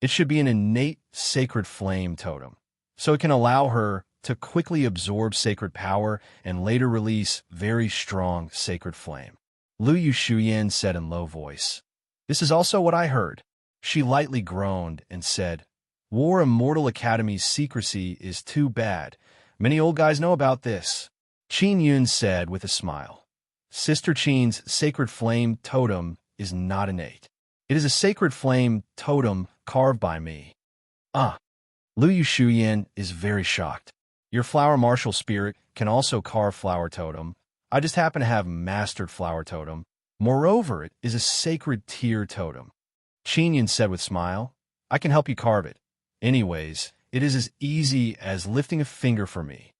It should be an innate sacred flame totem, so it can allow her to quickly absorb sacred power and later release very strong sacred flame. Lu Yushuyan said in low voice. This is also what I heard. She lightly groaned and said, War Immortal Academy's secrecy is too bad. Many old guys know about this. Qin Yun said with a smile. Sister Qin's sacred flame totem is not innate. It is a sacred flame totem carved by me. Lu Yushuyan is very shocked. Your flower martial spirit can also carve flower totem. I just happen to have mastered flower totem. Moreover, it is a sacred tear totem. Qin Yun said with a smile, I can help you carve it. Anyways, it is as easy as lifting a finger for me.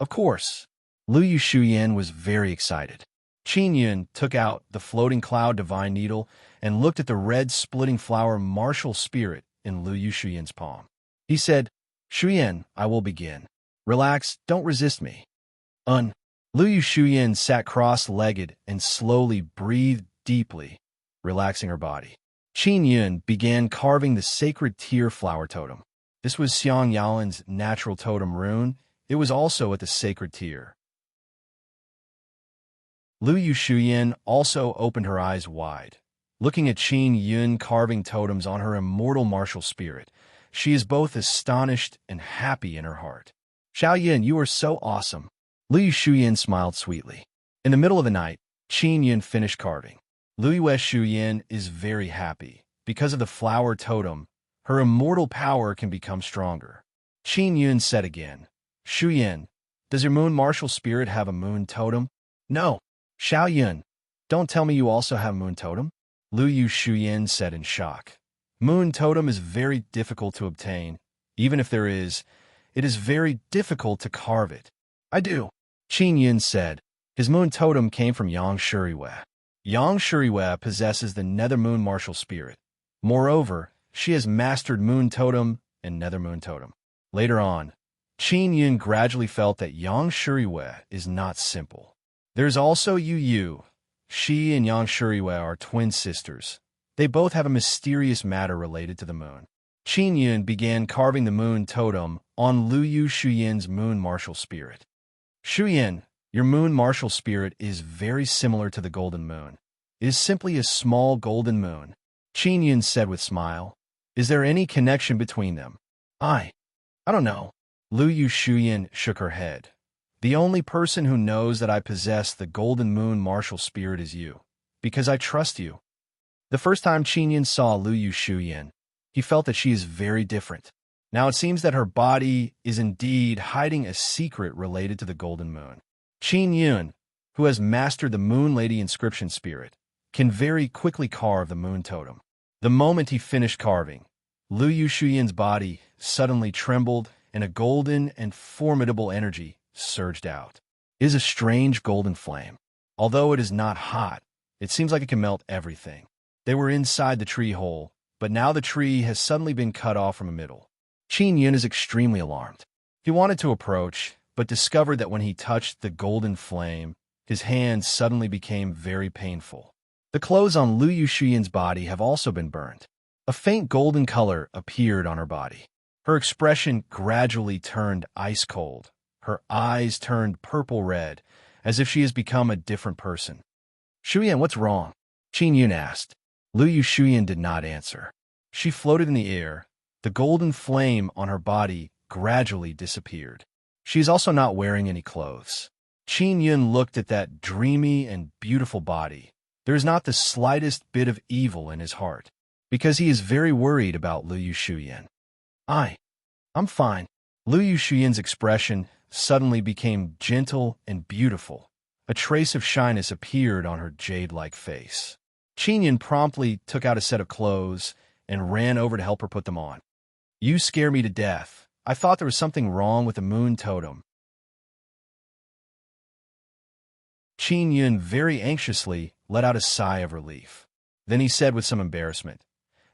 Of course. Lu Yushuyan was very excited. Qin Yun took out the floating cloud divine needle and looked at the red splitting flower martial spirit in Lu Yushuyan's palm. He said, Shuyan, I will begin. Relax, don't resist me. Lu Lu Shuyan sat cross-legged and slowly breathed deeply, relaxing her body. Qin Yun began carving the sacred tear flower totem. This was Xiang Yaolin's natural totem rune. It was also at the sacred tear. Lu Shuyan also opened her eyes wide. Looking at Qin Yun carving totems on her immortal martial spirit, she is both astonished and happy in her heart. Xiao Yun, you are so awesome. Lu Shuyan smiled sweetly. In the middle of the night, Qin Yun finished carving. Lu Shuyan is very happy. Because of the flower totem, her immortal power can become stronger. Qin Yun said again, Shuyan, does your moon martial spirit have a moon totem? No. Xiao Yun, don't tell me you also have a moon totem? Lu Shuyan said in shock. Moon totem is very difficult to obtain. Even if there is, it is very difficult to carve it. I do. Qin Yun said. His moon totem came from Yang Shuriwe. Yang Shuriwe possesses the nether moon martial spirit. Moreover, she has mastered moon totem and nether moon totem. Later on, Qin Yun gradually felt that Yang Shuriwe is not simple. There's also Yu Yu. She and Yang Shuriwe are twin sisters. They both have a mysterious matter related to the moon. Qin Yun began carving the moon totem on Lu Shuyan's moon martial spirit. Shuyan, your moon martial spirit is very similar to the golden moon. It is simply a small golden moon. Qin Yun said with smile. Is there any connection between them? I don't know. Lu Shuyan shook her head. The only person who knows that I possess the golden moon martial spirit is you, because I trust you. The first time Qin Yun saw Lu Shuyan, he felt that she is very different. Now it seems that her body is indeed hiding a secret related to the golden moon. Qin Yun, who has mastered the Moon Lady inscription spirit, can very quickly carve the moon totem. The moment he finished carving, Lu Shuyan's body suddenly trembled and a golden and formidable energy surged out. It is a strange golden flame. Although it is not hot, it seems like it can melt everything. They were inside the tree hole, but now the tree has suddenly been cut off from the middle. Qin Yun is extremely alarmed. He wanted to approach, but discovered that when he touched the golden flame, his hands suddenly became very painful. The clothes on Lu Shuyan's body have also been burned. A faint golden color appeared on her body. Her expression gradually turned ice cold. Her eyes turned purple-red, as if she has become a different person. Shuyan, what's wrong? Qin Yun asked. Lu Shuyan did not answer. She floated in the air. The golden flame on her body gradually disappeared. She is also not wearing any clothes. Qin Yun looked at that dreamy and beautiful body. There is not the slightest bit of evil in his heart, because he is very worried about Lu Shuyan. I'm fine. Lu Shuyan's expression suddenly became gentle and beautiful. A trace of shyness appeared on her jade-like face. Qin Yun promptly took out a set of clothes and ran over to help her put them on. You scare me to death. I thought there was something wrong with the moon totem. Qin Yun very anxiously let out a sigh of relief. Then he said with some embarrassment,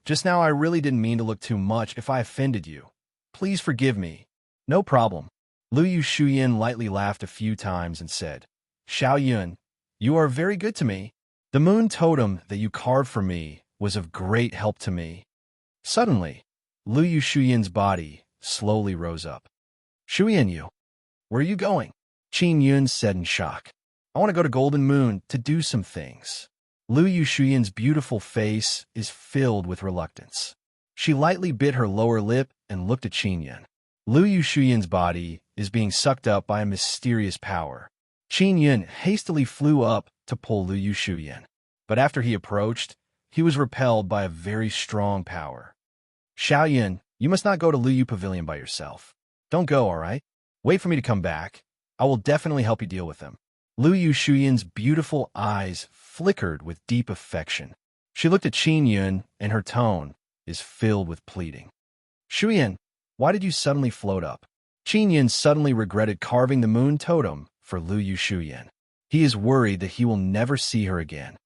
Just now I really didn't mean to look too much if I offended you. Please forgive me. No problem. Lu Shuyan lightly laughed a few times and said, Xiao Yun, you are very good to me. The moon totem that you carved for me was of great help to me. Suddenly, Lu Shuyan's body slowly rose up. Shuyan, where are you going? Qin Yun said in shock. I want to go to Golden Moon to do some things. Lu Shuyan's beautiful face is filled with reluctance. She lightly bit her lower lip and looked at Qin Yun. Lu Shuyan's body is being sucked up by a mysterious power. Qin Yun hastily flew up to pull Lu Shuyan, but after he approached, he was repelled by a very strong power. Xiao Yun, you must not go to Lu Pavilion by yourself. Don't go, all right? Wait for me to come back. I will definitely help you deal with them. Lu Shuyan's beautiful eyes flickered with deep affection. She looked at Qin Yun, and her tone is filled with pleading. Shuyan, why did you suddenly float up? Qin Yun suddenly regretted carving the moon totem for Lu Shuyan. He is worried that he will never see her again.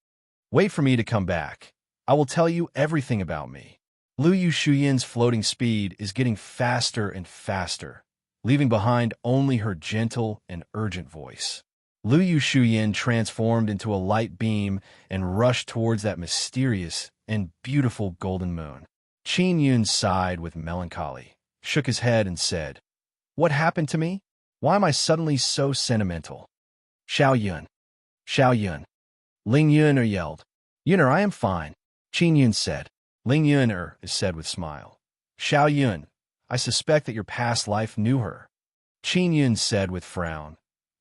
Wait for me to come back. I will tell you everything about me. Lu Shuyan's floating speed is getting faster and faster, leaving behind only her gentle and urgent voice. Lu Yu Shuyan transformed into a light beam and rushed towards that mysterious and beautiful golden moon. Qin Yun sighed with melancholy, shook his head, and said, "What happened to me? Why am I suddenly so sentimental?" Xiao Yun. Xiao Yun. Ling Yun yelled. "Yuner, I am fine," Qin Yun said. Ling Yun said with smile. "Xiao Yun, I suspect that your past life knew her." Qin Yun said with frown.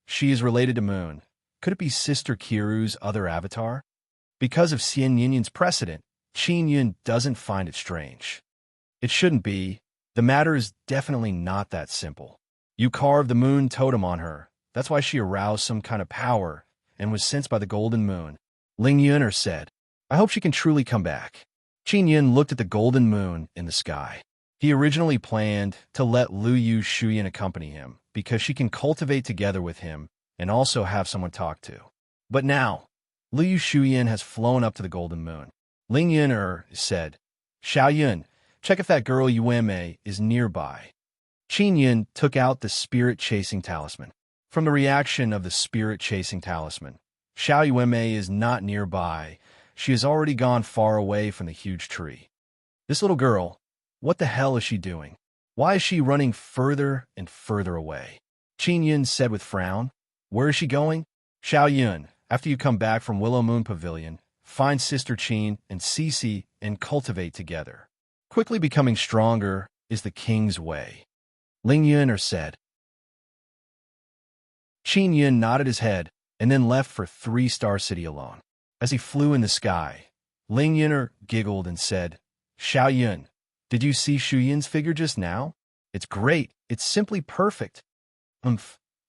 "She is related to Moon. Could it be Sister Kiru's other avatar?" Because of Xian Yunyun's precedent, Qin Yun doesn't find it strange. It shouldn't be. The matter is definitely not that simple. You carved the moon totem on her. That's why she aroused some kind of power and was sensed by the golden moon. Ling Yun said, "I hope she can truly come back." Qin Yun looked at the golden moon in the sky. He originally planned to let Lu Yu Shuyan accompany him because she can cultivate together with him and also have someone talk to. But now, Lu Yu Shuyan has flown up to the golden moon. Ling Yun said, "Xiao Yun, check if that girl Yueme is nearby." Qin Yun took out the spirit-chasing talisman. From the reaction of the spirit-chasing talisman, Xiao Yueme is not nearby. She has already gone far away from the huge tree. This little girl, what the hell is she doing? Why is she running further and further away? Qin Yun said with frown. "Where is she going?" Xiao Yun, after you come back from Willow Moon Pavilion, find Sister Qin and Cece and cultivate together. Quickly becoming stronger is the king's way. Ling Yun said. Qin Yun nodded his head and then left for 3-Star City alone. As he flew in the sky, Ling Yun giggled and said, "Xiao Yun, did you see Shu Yin's figure just now? It's great. It's simply perfect.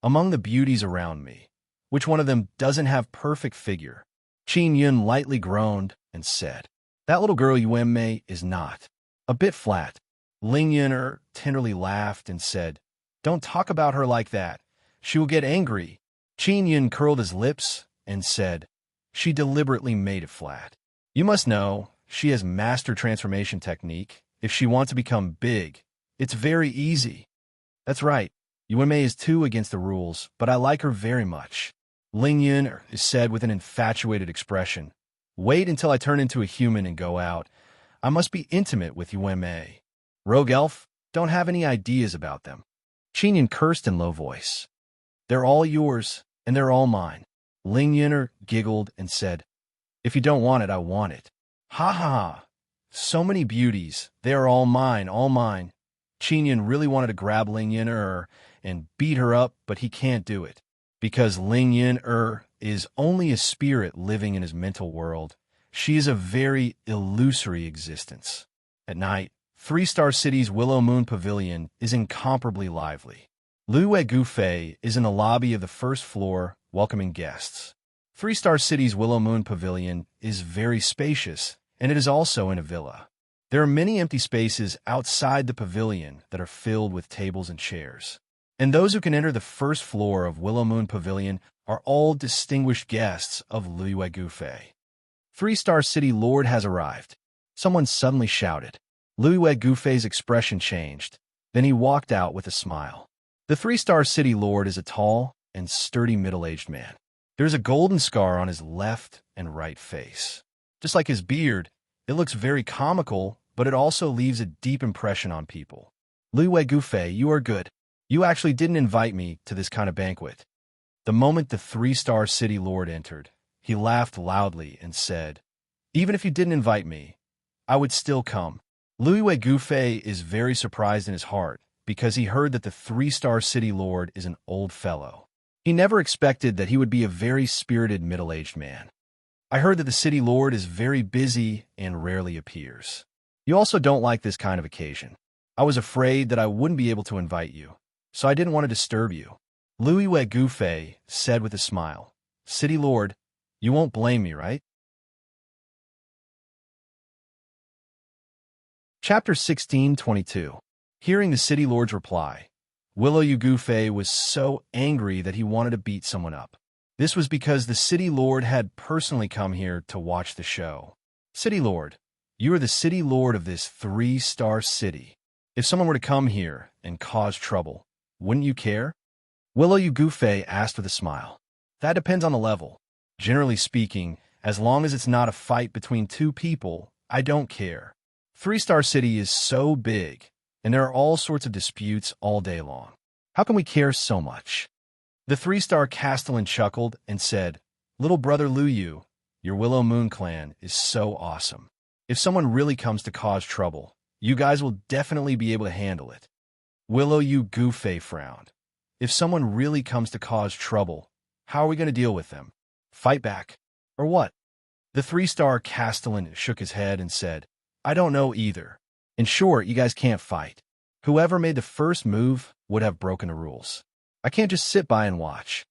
Among the beauties around me, which one of them doesn't have perfect figure?" Qin Yun lightly groaned and said, "That little girl Yueme is not. A bit flat." Ling Yun tenderly laughed and said, "Don't talk about her like that. She will get angry." Qin Yun curled his lips and said, "She deliberately made it flat. You must know, she has mastered transformation technique. If she wants to become big, it's very easy." "That's right. Yueme is too against the rules, but I like her very much." Ling Yun said with an infatuated expression, "Wait until I turn into a human and go out. I must be intimate with Yueme. Rogue elf, don't have any ideas about them." Qin Yun cursed in low voice. "They're all yours, and they're all mine." Ling Yun giggled and said, "If you don't want it, I want it." "Ha ha ha. So many beauties. They are all mine, all mine." Qin Yun really wanted to grab Ling Yun and beat her up, but he can't do it. Because Ling Yun is only a spirit living in his mental world. She is a very illusory existence. At night, 3-Star City's Willow Moon Pavilion is incomparably lively. Lu Gufei is in the lobby of the first floor, welcoming guests. 3-Star City's Willow Moon Pavilion is very spacious, and it is also in a villa. There are many empty spaces outside the pavilion that are filled with tables and chairs. And those who can enter the first floor of Willow Moon Pavilion are all distinguished guests of Lu Gufei. 3-Star City Lord has arrived. Someone suddenly shouted. Lu Gufei's expression changed. Then he walked out with a smile. The 3-Star City Lord is a tall and sturdy middle-aged man. There's a golden scar on his left and right face. Just like his beard, it looks very comical, but it also leaves a deep impression on people. "Lu Gufei, you are good. You actually didn't invite me to this kind of banquet." The moment the 3-Star City Lord entered, he laughed loudly and said, "Even if you didn't invite me, I would still come." Lu Gufei is very surprised in his heart because he heard that the 3-Star City Lord is an old fellow. He never expected that he would be a very spirited middle-aged man. "I heard that the City Lord is very busy and rarely appears. You also don't like this kind of occasion. I was afraid that I wouldn't be able to invite you, so I didn't want to disturb you." Lu Gufei said with a smile, "City Lord, you won't blame me, right?" Chapter 16:22. Hearing the City Lord's reply, Willow Gufei was so angry that he wanted to beat someone up. This was because the City Lord had personally come here to watch the show. "City Lord, you are the City Lord of this 3-Star City. If someone were to come here and cause trouble, wouldn't you care?" Willow Gufei asked with a smile. That depends on the level. Generally speaking, as long as it's not a fight between two people, I don't care. Three-star city is so big, and there are all sorts of disputes all day long. How can we care so much? The three-star castellan chuckled and said, "Little brother Luyu, your Willow Moon clan is so awesome. If someone really comes to cause trouble, you guys will definitely be able to handle it." Willow Yu Gufei frowned. "If someone really comes to cause trouble, how are we going to deal with them? Fight back? Or what?" The three-star castellan shook his head and said, "I don't know either. In short, you guys can't fight. Whoever made the first move would have broken the rules. I can't just sit by and watch."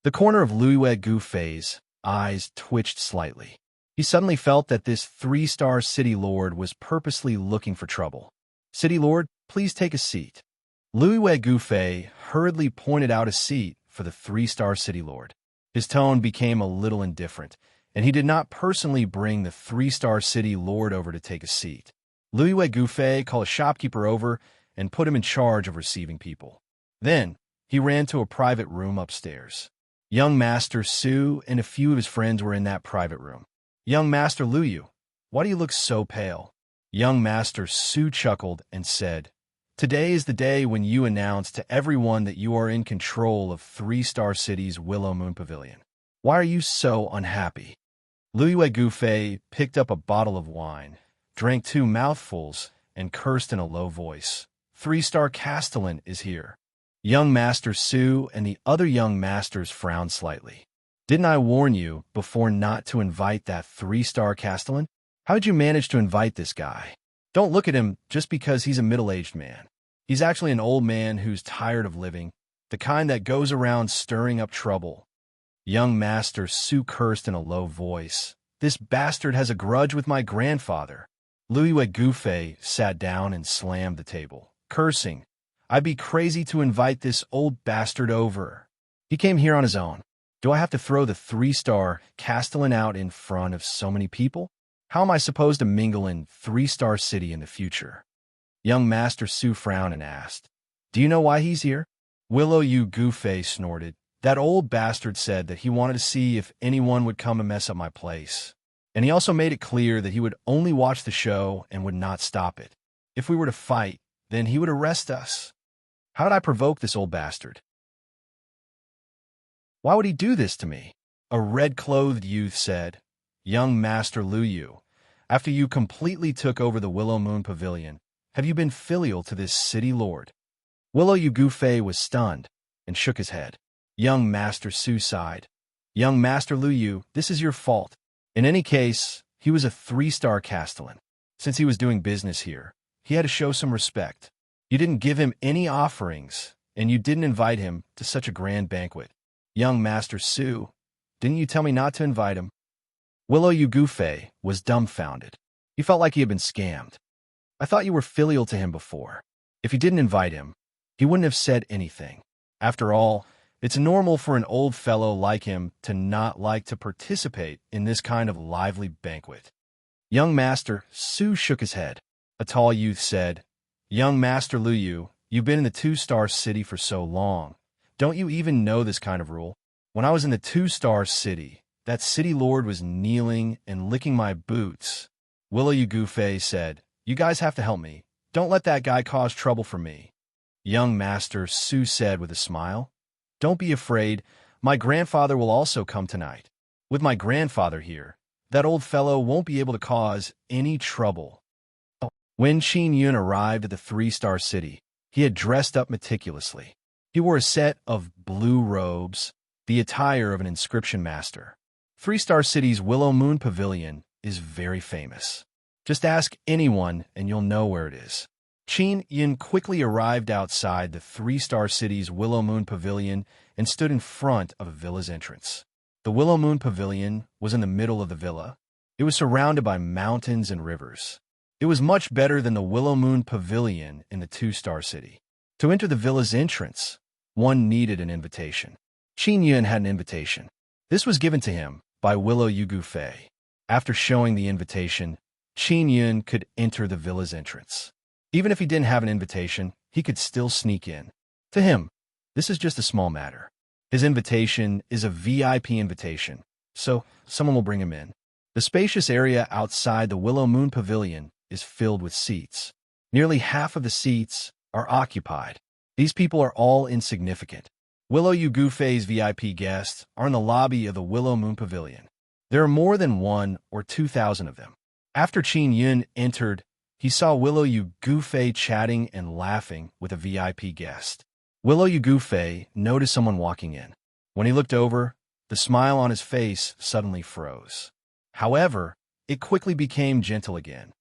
The corner of Luiyue Gufei's eyes twitched slightly. He suddenly felt that this three-star city lord was purposely looking for trouble. "City lord, please take a seat." Luiyue Gufei hurriedly pointed out a seat for the three-star city lord. His tone became a little indifferent, and he did not personally bring the three-star city lord over to take a seat. Luiyue Gufei called a shopkeeper over and put him in charge of receiving people. Then, he ran to a private room upstairs. Young Master Su and a few of his friends were in that private room. "Young Master Luyu, why do you look so pale?" Young Master Su chuckled and said, "Today is the day when you announce to everyone that you are in control of Three-Star City's Willow Moon Pavilion. Why are you so unhappy?" Luiyue Gufei picked up a bottle of wine, drank 2 mouthfuls, and cursed in a low voice. "Three-Star Castellan is here." Young Master Su and the other young masters frowned slightly. "Didn't I warn you before not to invite that three-star Castellan? How did you manage to invite this guy? Don't look at him just because he's a middle-aged man. He's actually an old man who's tired of living, the kind that goes around stirring up trouble." Young Master Su cursed in a low voice. "This bastard has a grudge with my grandfather." Luiyue Gufei sat down and slammed the table, cursing. "I'd be crazy to invite this old bastard over. He came here on his own. Do I have to throw the three-star Castellan out in front of so many people? How am I supposed to mingle in Three-Star City in the future?" Young Master Su frowned and asked, "Do you know why he's here?" Willow Yu Gufei snorted. "That old bastard said that he wanted to see if anyone would come and mess up my place. And he also made it clear that he would only watch the show and would not stop it. If we were to fight, then he would arrest us. How did I provoke this old bastard? Why would he do this to me?" A red-clothed youth said, "Young Master Luyu, after you completely took over the Willow Moon Pavilion, have you been filial to this city lord?" Willow Yu Gufei was stunned and shook his head. Young Master Su sighed. "Young Master Luyu, this is your fault. In any case, he was a three-star Castellan. Since he was doing business here, he had to show some respect. You didn't give him any offerings, and you didn't invite him to such a grand banquet. Young Master Su, didn't you tell me not to invite him?" Willow Yu Gufei was dumbfounded. He felt like he had been scammed. "I thought you were filial to him before. If you didn't invite him, he wouldn't have said anything. After all, it's normal for an old fellow like him to not like to participate in this kind of lively banquet." Young Master Su shook his head. A tall youth said, "Young Master Luyu, you've been in the Two-Star City for so long. Don't you even know this kind of rule? When I was in the Two-Star City, that city lord was kneeling and licking my boots." Willow Yu Gufei said, "You guys have to help me. Don't let that guy cause trouble for me." Young Master Su said with a smile, "Don't be afraid. My grandfather will also come tonight. With my grandfather here, that old fellow won't be able to cause any trouble." When Qin Yun arrived at the Three-Star City, he had dressed up meticulously. He wore a set of blue robes, the attire of an inscription master. Three-Star City's Willow Moon Pavilion is very famous. Just ask anyone and you'll know where it is. Qin Yun quickly arrived outside the Three-Star City's Willow Moon Pavilion and stood in front of a villa's entrance. The Willow Moon Pavilion was in the middle of the villa. It was surrounded by mountains and rivers. It was much better than the Willow Moon Pavilion in the Two-Star City. To enter the villa's entrance, one needed an invitation. Qin Yun had an invitation. This was given to him by Willow Yu Gufei. After showing the invitation, Qin Yun could enter the villa's entrance. Even if he didn't have an invitation, he could still sneak in. To him, this is just a small matter. His invitation is a VIP invitation, so someone will bring him in. The spacious area outside the Willow Moon Pavilion is filled with seats. Nearly half of the seats are occupied. These people are all insignificant. Willow Yugufei's VIP guests are in the lobby of the Willow Moon Pavilion. There are more than 1 or 2,000 of them. After Qin Yun entered, he saw Willow Yugufei chatting and laughing with a VIP guest. Willow Yugufei noticed someone walking in. When he looked over, the smile on his face suddenly froze. However, it quickly became gentle again.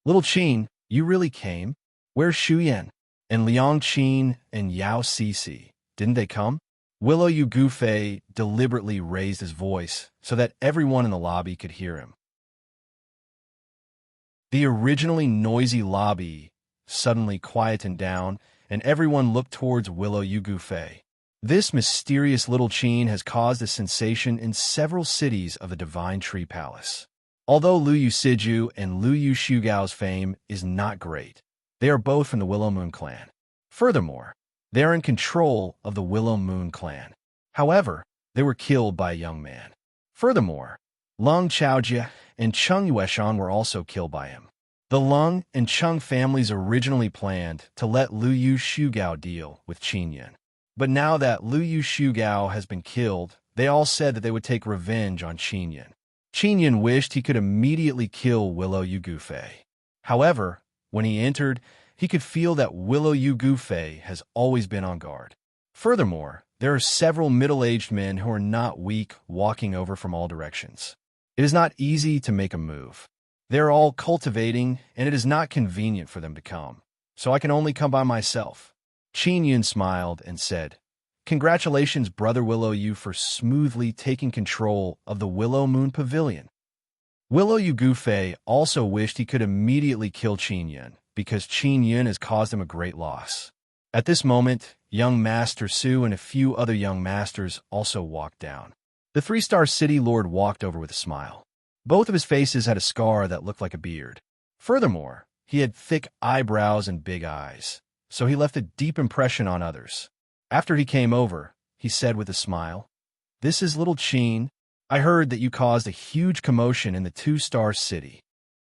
"Little Qin, you really came? Where's Shuyan? And Liang Qin and Yao Cece, didn't they come?" Willow Yugufei deliberately raised his voice so that everyone in the lobby could hear him. The originally noisy lobby suddenly quietened down, and everyone looked towards Willow Yugufei. This mysterious little Qin has caused a sensation in several cities of the Divine Tree Palace. Although Lu Yu Siju and Lu Yu Shugao's fame is not great, they are both from the Willow Moon clan. Furthermore, they are in control of the Willow Moon clan. However, they were killed by a young man. Furthermore, Lung Chaojia and Cheng Yueshan were also killed by him. The Lung and Cheng families originally planned to let Lu Yu Shugao deal with Qin Yun. But now that Lu Yu Shugao has been killed, they all said that they would take revenge on Qin Yun. Qin Yun wished he could immediately kill Willow Yugufei. However, when he entered, he could feel that Willow Yugufei has always been on guard. Furthermore, there are several middle-aged men who are not weak walking over from all directions. It is not easy to make a move. They are all cultivating, and it is not convenient for them to come, so I can only come by myself. Qin Yun smiled and said, "Congratulations, Brother Willow Yu, for smoothly taking control of the Willow Moon Pavilion." Willow Yugufei also wished he could immediately kill Qin Yun, because Qin Yun has caused him a great loss. At this moment, young Master Su and a few other young masters also walked down. The 3-star city lord walked over with a smile. Both of his faces had a scar that looked like a beard. Furthermore, he had thick eyebrows and big eyes, so he left a deep impression on others. After he came over, he said with a smile, "This is little Qin. I heard that you caused a huge commotion in the 2-star city."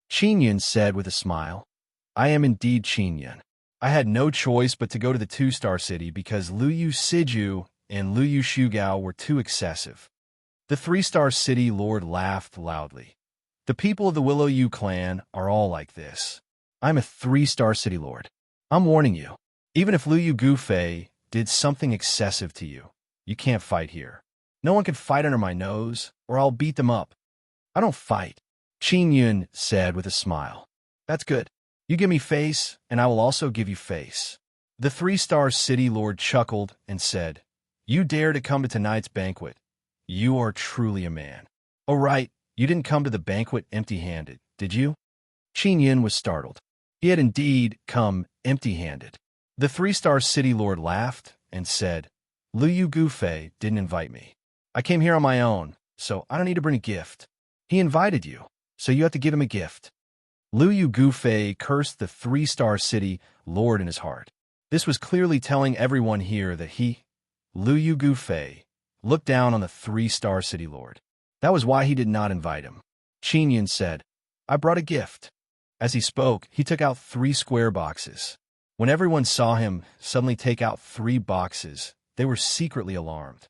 Qin Yun said with a smile, "I am indeed Qin Yun. I had no choice but to go to the 2-star city because Lu Yu Siju and Lu Yu Shugao were too excessive." The 3-star city lord laughed loudly. "The people of the Willow Yu clan are all like this. I'm a 3-star city lord. I'm warning you, even if Lu Yu Gufei did something excessive to you, you can't fight here. No one can fight under my nose, or I'll beat them up." "I don't fight," Qin Yun said with a smile. "That's good. You give me face, and I will also give you face." The 3-star city lord chuckled and said, "You dare to come to tonight's banquet. You are truly a man. Oh right, you didn't come to the banquet empty-handed, did you?" Qin Yun was startled. He had indeed come empty-handed. The 3-star city lord laughed and said, "Lu Yu Gufei didn't invite me. I came here on my own, so I don't need to bring a gift. He invited you, so you have to give him a gift." Lu Yu Gufei cursed the 3-star city lord in his heart. This was clearly telling everyone here that he, Lu Yu Gufei, looked down on the 3-star city lord. That was why he did not invite him. Qin Yun said, "I brought a gift." As he spoke, he took out 3 square boxes. When everyone saw him suddenly take out 3 boxes, they were secretly alarmed.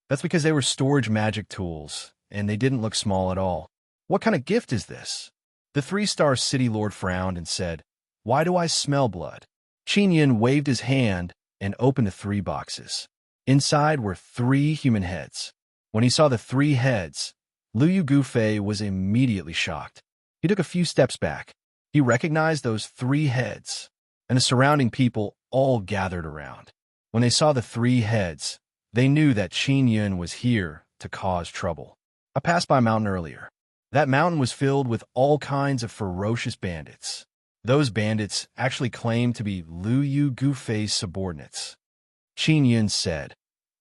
That's because they were storage magic tools, and they didn't look small at all. "What kind of gift is this?" The 3-star city lord frowned and said, "Why do I smell blood?" Qin Yun waved his hand and opened the 3 boxes. Inside were 3 human heads. When he saw the 3 heads, Lu Yu Gufei was immediately shocked. He took a few steps back. He recognized those 3 heads, and the surrounding people all gathered around. When they saw the 3 heads, they knew that Qin Yun was here to cause trouble. I passed by a mountain earlier. That mountain was filled with all kinds of ferocious bandits. Those bandits actually claimed to be Lu Yu Gufei's subordinates. Qin Yun said,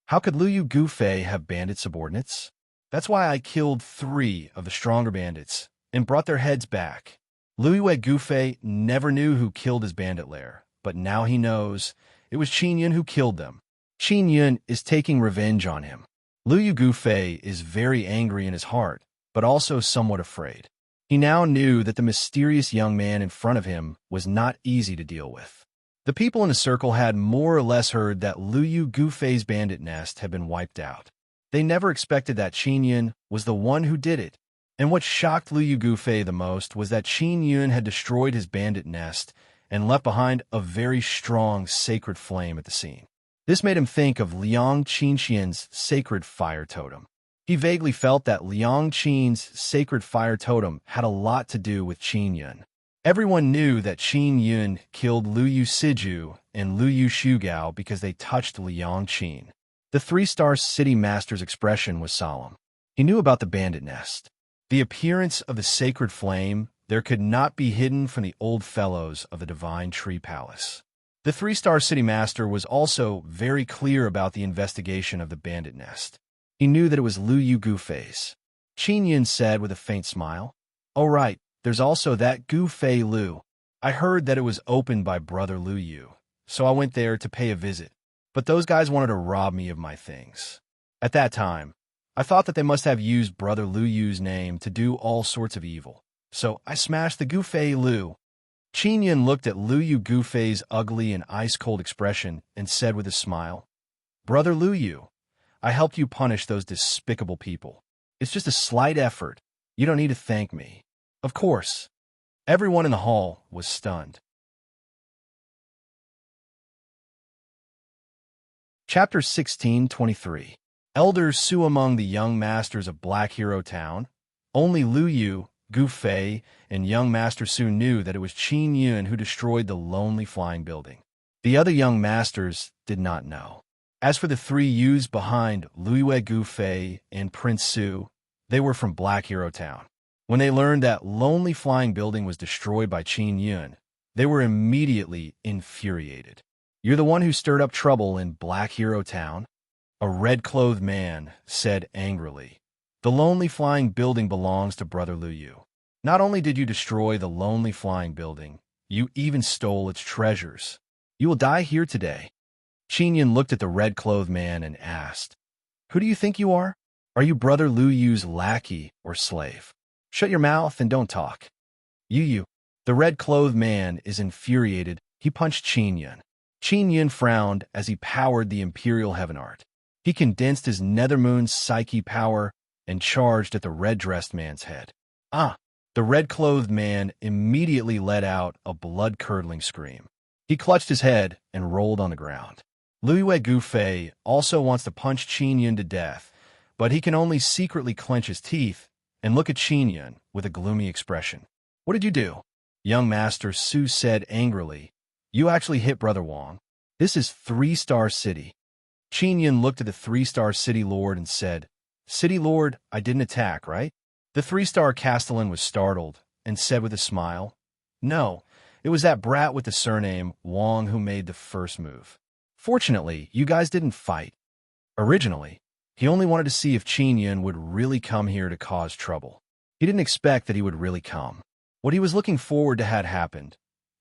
"How could Lu Yu Gufei have bandit subordinates? That's why I killed 3 of the stronger bandits and brought their heads back." Lu Yu Gufei never knew who killed his bandit lair, but now he knows it was Qin Yun who killed them. Qin Yun is taking revenge on him. Liu Gufei is very angry in his heart, but also somewhat afraid. He now knew that the mysterious young man in front of him was not easy to deal with. The people in the circle had more or less heard that Liu Gufei's bandit nest had been wiped out. They never expected that Qin Yun was the one who did it. And what shocked Liu Gufei the most was that Qin Yun had destroyed his bandit nest and left behind a very strong sacred flame at the scene. This made him think of Liang Qinxian's sacred fire totem. He vaguely felt that Liang Qin's sacred fire totem had a lot to do with Qin Yun. Everyone knew that Qin Yun killed Liu Siju and Liu Shugao because they touched Liang Qin. The three-star city master's expression was solemn. He knew about the bandit nest. The appearance of the sacred flame there could not be hidden from the old fellows of the Divine Tree Palace. The three-star city master was also very clear about the investigation of the bandit nest. He knew that it was Liu Gufei's. Qin Yun said with a faint smile, "Oh right, there's also that Gufei Liu. I heard that it was opened by Brother Liu, so I went there to pay a visit. But those guys wanted to rob me of my things. At that time, I thought that they must have used Brother Liu's name to do all sorts of evil. So I smashed the Gufei Liu." Qin Yun looked at Liu Gufei's ugly and ice-cold expression and said with a smile, "Brother Liu, I helped you punish those despicable people. It's just a slight effort. You don't need to thank me." Of course. Everyone in the hall was stunned. Chapter 16:23. Elders sue among the young masters of Black Hero Town. Only Liu Gufei and young Master Su knew that it was Qin Yun who destroyed the lonely flying building. The other young masters did not know. As for the three youths behind Liu Gufei and Prince Su, they were from Black Hero Town. When they learned that lonely flying building was destroyed by Qin Yun, they were immediately infuriated. "You're the one who stirred up trouble in Black Hero Town?" A red-clothed man said angrily. "The lonely flying building belongs to Brother Liu. Not only did you destroy the lonely flying building, you even stole its treasures. You will die here today." Qin Yun looked at the red-clothed man and asked, "Who do you think you are? Are you Brother Liu's lackey or slave? Shut your mouth and don't talk." You. The red-clothed man is infuriated. He punched Qin Yun. Qin Yun frowned as he powered the Imperial Heaven Art. He condensed his Nethermoon Psyche power and charged at the red-dressed man's head. "Ah!" The red-clothed man immediately let out a blood-curdling scream. He clutched his head and rolled on the ground. Liu Gufei also wants to punch Qin Yun to death, but he can only secretly clench his teeth and look at Qin Yun with a gloomy expression. "What did you do?" Young Master Su said angrily. "You actually hit Brother Wang. This is Three-Star City." Qin Yun looked at the Three-Star City Lord and said, "City Lord, I didn't attack, right?" The Three-Star Castellan was startled and said with a smile, "No, it was that brat with the surname Wang who made the first move. Fortunately, you guys didn't fight. Originally, he only wanted to see if Qin Yun would really come here to cause trouble. He didn't expect that he would really come. What he was looking forward to had happened,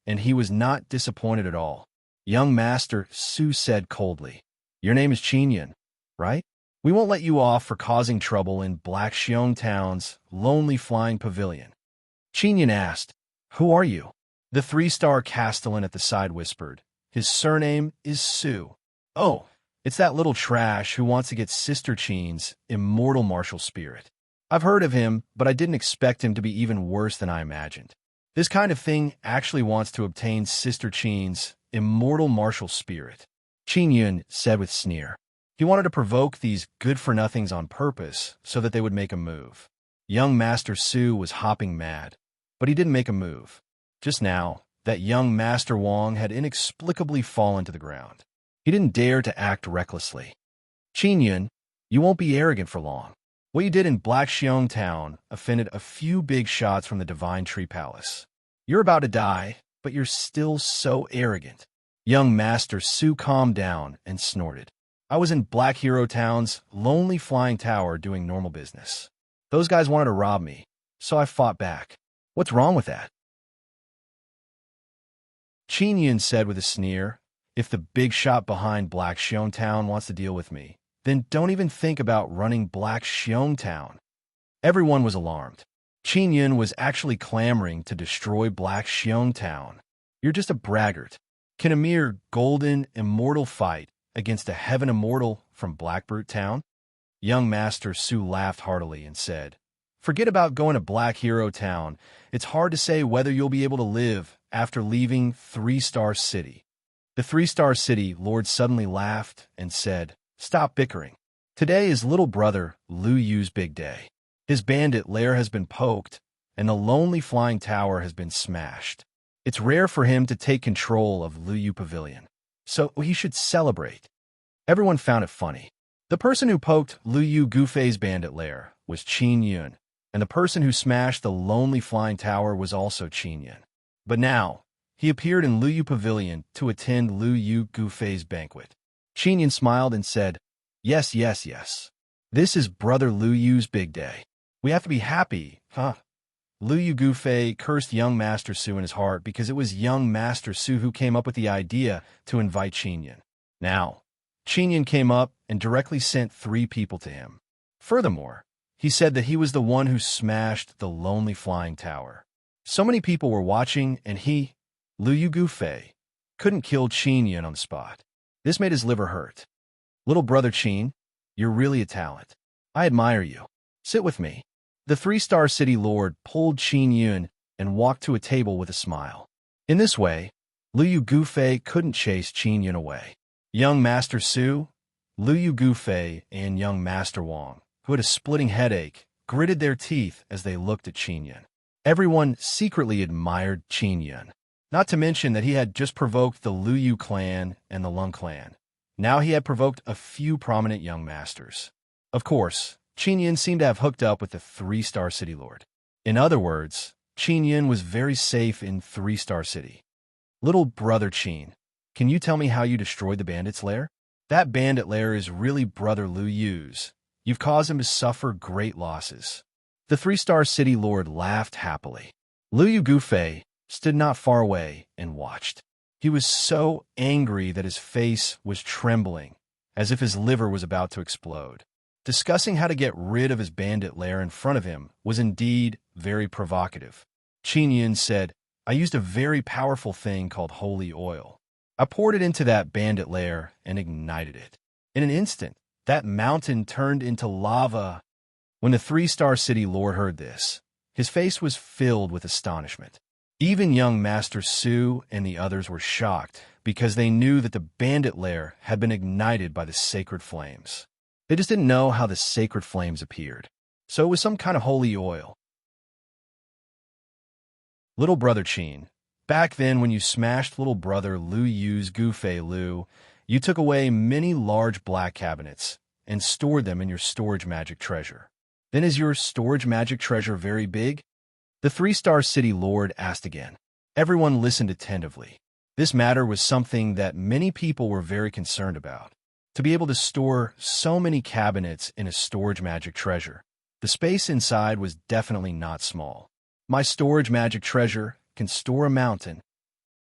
and he was not disappointed at all." Young Master Su said coldly, "Your name is Qin Yun, right? We won't let you off for causing trouble in Black Xiong Town's lonely flying pavilion." Qin Yun asked, "Who are you?" The Three-Star Castellan at the side whispered, "His surname is Su." "Oh, it's that little trash who wants to get Sister Qin's immortal martial spirit. I've heard of him, but I didn't expect him to be even worse than I imagined. This kind of thing actually wants to obtain Sister Qin's immortal martial spirit," Qin Yun said with sneer. He wanted to provoke these good-for-nothings on purpose so that they would make a move. Young Master Su was hopping mad, but he didn't make a move. Just now, that young Master Wang had inexplicably fallen to the ground. He didn't dare to act recklessly. "Qin Yun, you won't be arrogant for long. What you did in Black Xiong Town offended a few big shots from the Divine Tree Palace. You're about to die, but you're still so arrogant." Young Master Su calmed down and snorted. "I was in Black Hero Town's lonely flying tower doing normal business. Those guys wanted to rob me, so I fought back. What's wrong with that?" Qin Yun said with a sneer. If the big shot behind Black Town wants to deal with me, then don't even think about running Black Town. Everyone was alarmed. Qin Yun was actually clamoring to destroy Black Town. You're just a braggart. Can a mere golden immortal fight against a heaven immortal from Blackbird Town? Young Master Su laughed heartily and said, "Forget about going to Black Hero Town. It's hard to say whether you'll be able to live after leaving Three-Star City." The Three-Star City Lord suddenly laughed and said, "Stop bickering. Today is little brother Lu Yu's big day. His bandit lair has been poked, and the lonely flying tower has been smashed. It's rare for him to take control of Lu Yu Pavilion, so he should celebrate." Everyone found it funny. The person who poked Lu Yu Gufei's bandit lair was Qin Yun, and the person who smashed the lonely flying tower was also Qin Yun. But now, he appeared in Lu Yu Pavilion to attend Lu Yu Gufei's banquet. Qin Yun smiled and said, "Yes, yes, yes. This is brother Lu Yu's big day. We have to be happy, huh?" Lu Yu Gufei cursed young Master Su in his heart because it was young Master Su who came up with the idea to invite Qin Yun. Now, Qin Yun came up and directly sent 3 people to him. Furthermore, he said that he was the one who smashed the lonely flying tower. So many people were watching, and he, Lu Yu Gufei, couldn't kill Qin Yun on the spot. This made his liver hurt. "Little brother Qin, you're really a talent. I admire you. Sit with me." The Three-Star City Lord pulled Qin Yun and walked to a table with a smile. In this way, Lu Yu Gufei couldn't chase Qin Yun away. Young Master Su, Lu Yu Gufei, and young Master Wang, who had a splitting headache, gritted their teeth as they looked at Qin Yun. Everyone secretly admired Qin Yun, not to mention that he had just provoked the Lu Yu clan and the Lung clan. Now he had provoked a few prominent young masters. Of course, Qin Yun seemed to have hooked up with the Three-Star City Lord. In other words, Qin Yun was very safe in Three-Star City. "Little brother Qin, can you tell me how you destroyed the bandit's lair? That bandit lair is really brother Lu Yu's. You've caused him to suffer great losses." The Three-Star City Lord laughed happily. Lu Yu Gufei stood not far away and watched. He was so angry that his face was trembling, as if his liver was about to explode. Discussing how to get rid of his bandit lair in front of him was indeed very provocative. Qin Yun said, "I used a very powerful thing called holy oil. I poured it into that bandit lair and ignited it. In an instant, that mountain turned into lava." When the Three-Star City Lord heard this, his face was filled with astonishment. Even young Master Su and the others were shocked because they knew that the bandit lair had been ignited by the sacred flames. They just didn't know how the sacred flames appeared. So it was some kind of holy oil. Little brother Qin, back then when you smashed little brother Lu Yu's Gufei Lu, you took away many large black cabinets and stored them in your storage magic treasure. Then is your storage magic treasure very big? The Three-Star City Lord asked again. Everyone listened attentively. This matter was something that many people were very concerned about. To be able to store so many cabinets in a storage magic treasure, the space inside was definitely not small. "My storage magic treasure can store a mountain,"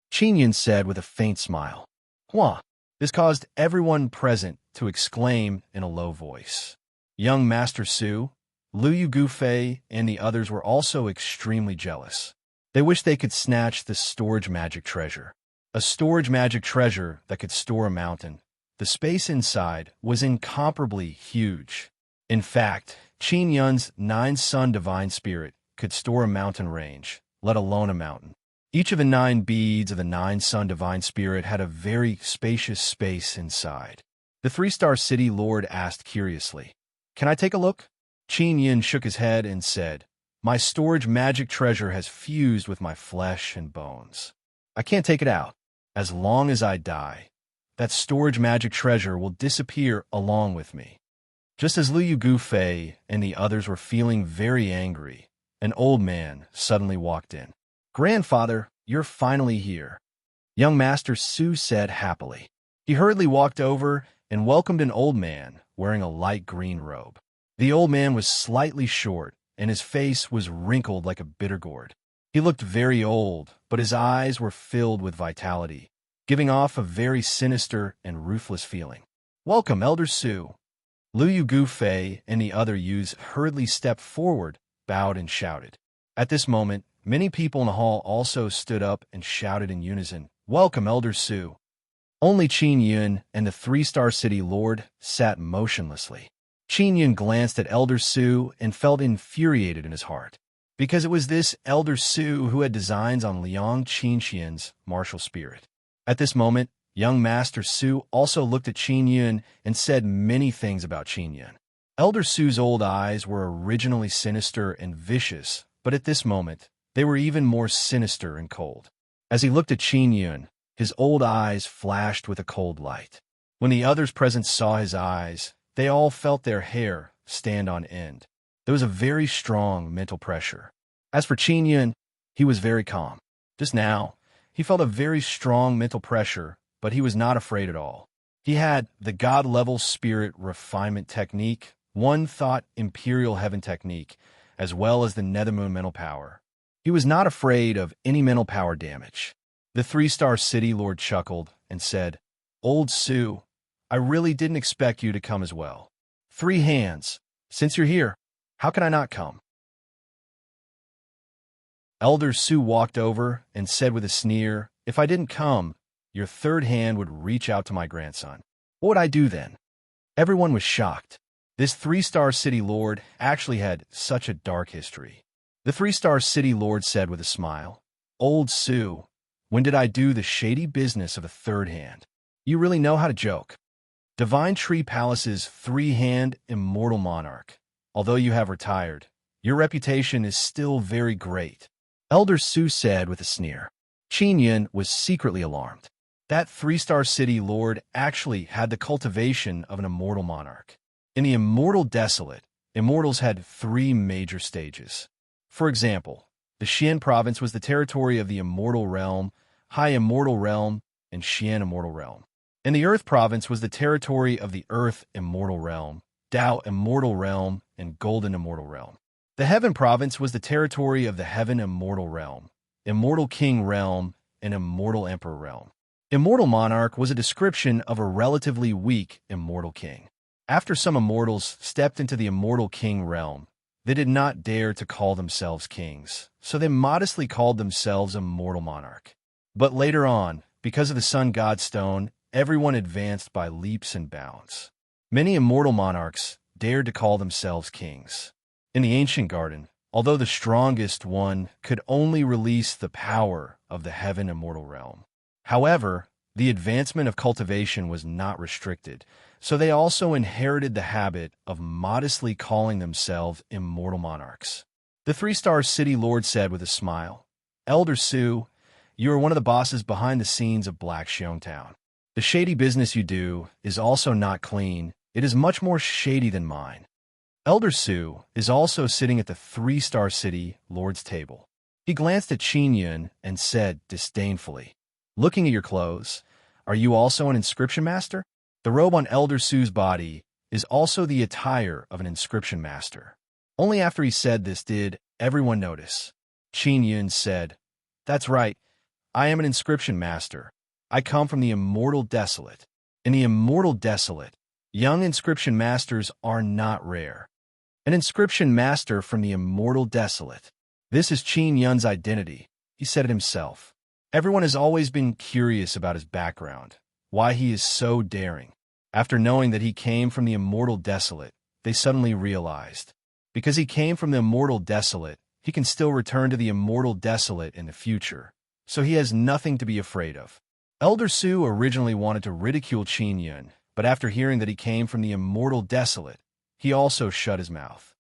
Qin Yun said with a faint smile. "Hua!" This caused everyone present to exclaim in a low voice. Young Master Su, Lu Yu Gufei, and the others were also extremely jealous. They wished they could snatch the storage magic treasure. A storage magic treasure that could store a mountain. The space inside was incomparably huge. In fact, Qin Yun's 9-Sun Divine Spirit could store a mountain range, let alone a mountain. Each of the 9 beads of the 9-Sun Divine Spirit had a very spacious space inside. The Three-Star City Lord asked curiously, "Can I take a look?" Qin Yun shook his head and said, "My storage magic treasure has fused with my flesh and bones. I can't take it out. As long as I die, that storage magic treasure will disappear along with me." Just as Lu Yu Gufei and the others were feeling very angry, an old man suddenly walked in. "Grandfather, you're finally here," young Master Su said happily. He hurriedly walked over and welcomed an old man wearing a light green robe. The old man was slightly short, and his face was wrinkled like a bitter gourd. He looked very old, but his eyes were filled with vitality, giving off a very sinister and ruthless feeling. "Welcome, Elder Su." Liu Gufei and the other youths hurriedly stepped forward, bowed, and shouted. At this moment, many people in the hall also stood up and shouted in unison, "Welcome, Elder Su." Only Qin Yun and the three-star city lord sat motionlessly. Qin Yun glanced at Elder Su and felt infuriated in his heart, because it was this Elder Su who had designs on Liang Qinxian's martial spirit. At this moment, young Master Su also looked at Qin Yun and said many things about Qin Yun. Elder Su's old eyes were originally sinister and vicious, but at this moment, they were even more sinister and cold. As he looked at Qin Yun, his old eyes flashed with a cold light. When the others present saw his eyes, they all felt their hair stand on end. There was a very strong mental pressure. As for Qin Yun, he was very calm. Just now, he felt a very strong mental pressure, but he was not afraid at all. He had the God-level spirit refinement technique, one thought imperial heaven technique, as well as the nethermoon mental power. He was not afraid of any mental power damage. The three-star city lord chuckled and said, "Old Su, I really didn't expect you to come as well. 3 hands. Since you're here, how can I not come?" Elder Su walked over and said with a sneer, "If I didn't come, your 3rd hand would reach out to my grandson. What would I do then?" Everyone was shocked. This 3-star city lord actually had such a dark history. The 3-star city lord said with a smile, "Old Su, when did I do the shady business of a 3rd hand? You really know how to joke." Divine Tree Palace's 3-hand immortal monarch. Although you have retired, your reputation is still very great, Elder Su said with a sneer. Qin Yun was secretly alarmed. That 3-star city lord actually had the cultivation of an immortal monarch. In the Immortal Desolate, immortals had 3 major stages. For example, the Xian province was the territory of the Immortal Realm, High Immortal Realm, and Xian Immortal Realm. And the Earth province was the territory of the Earth Immortal Realm, Dao Immortal Realm, and Golden Immortal Realm. The Heaven province was the territory of the Heaven Immortal Realm, Immortal King Realm, and Immortal Emperor Realm. Immortal Monarch was a description of a relatively weak Immortal King. After some immortals stepped into the Immortal King Realm, they did not dare to call themselves kings, so they modestly called themselves Immortal Monarch. But later on, because of the Sun God Stone, everyone advanced by leaps and bounds. Many immortal monarchs dared to call themselves kings. In the ancient garden, although the strongest one could only release the power of the Heaven Immortal Realm. However, the advancement of cultivation was not restricted, so they also inherited the habit of modestly calling themselves immortal monarchs. The 3-star city lord said with a smile, "Elder Su, you are one of the bosses behind the scenes of Black Xiong Town. The shady business you do is also not clean. It is much more shady than mine." Elder Su is also sitting at the 3-star city lord's table. He glanced at Qin Yun and said disdainfully, "Looking at your clothes, are you also an inscription master?" The robe on Elder Su's body is also the attire of an inscription master. Only after he said this did everyone notice. Qin Yun said, "That's right. I am an inscription master. I come from the Immortal Desolate. In the Immortal Desolate, young inscription masters are not rare. An inscription master from the Immortal Desolate. This is Qin Yun's identity," he said it himself. Everyone has always been curious about his background, why he is so daring. After knowing that he came from the Immortal Desolate, they suddenly realized, because he came from the Immortal Desolate, he can still return to the Immortal Desolate in the future, so he has nothing to be afraid of. Elder Su originally wanted to ridicule Qin Yun, but after hearing that he came from the Immortal Desolate, he also shut his mouth.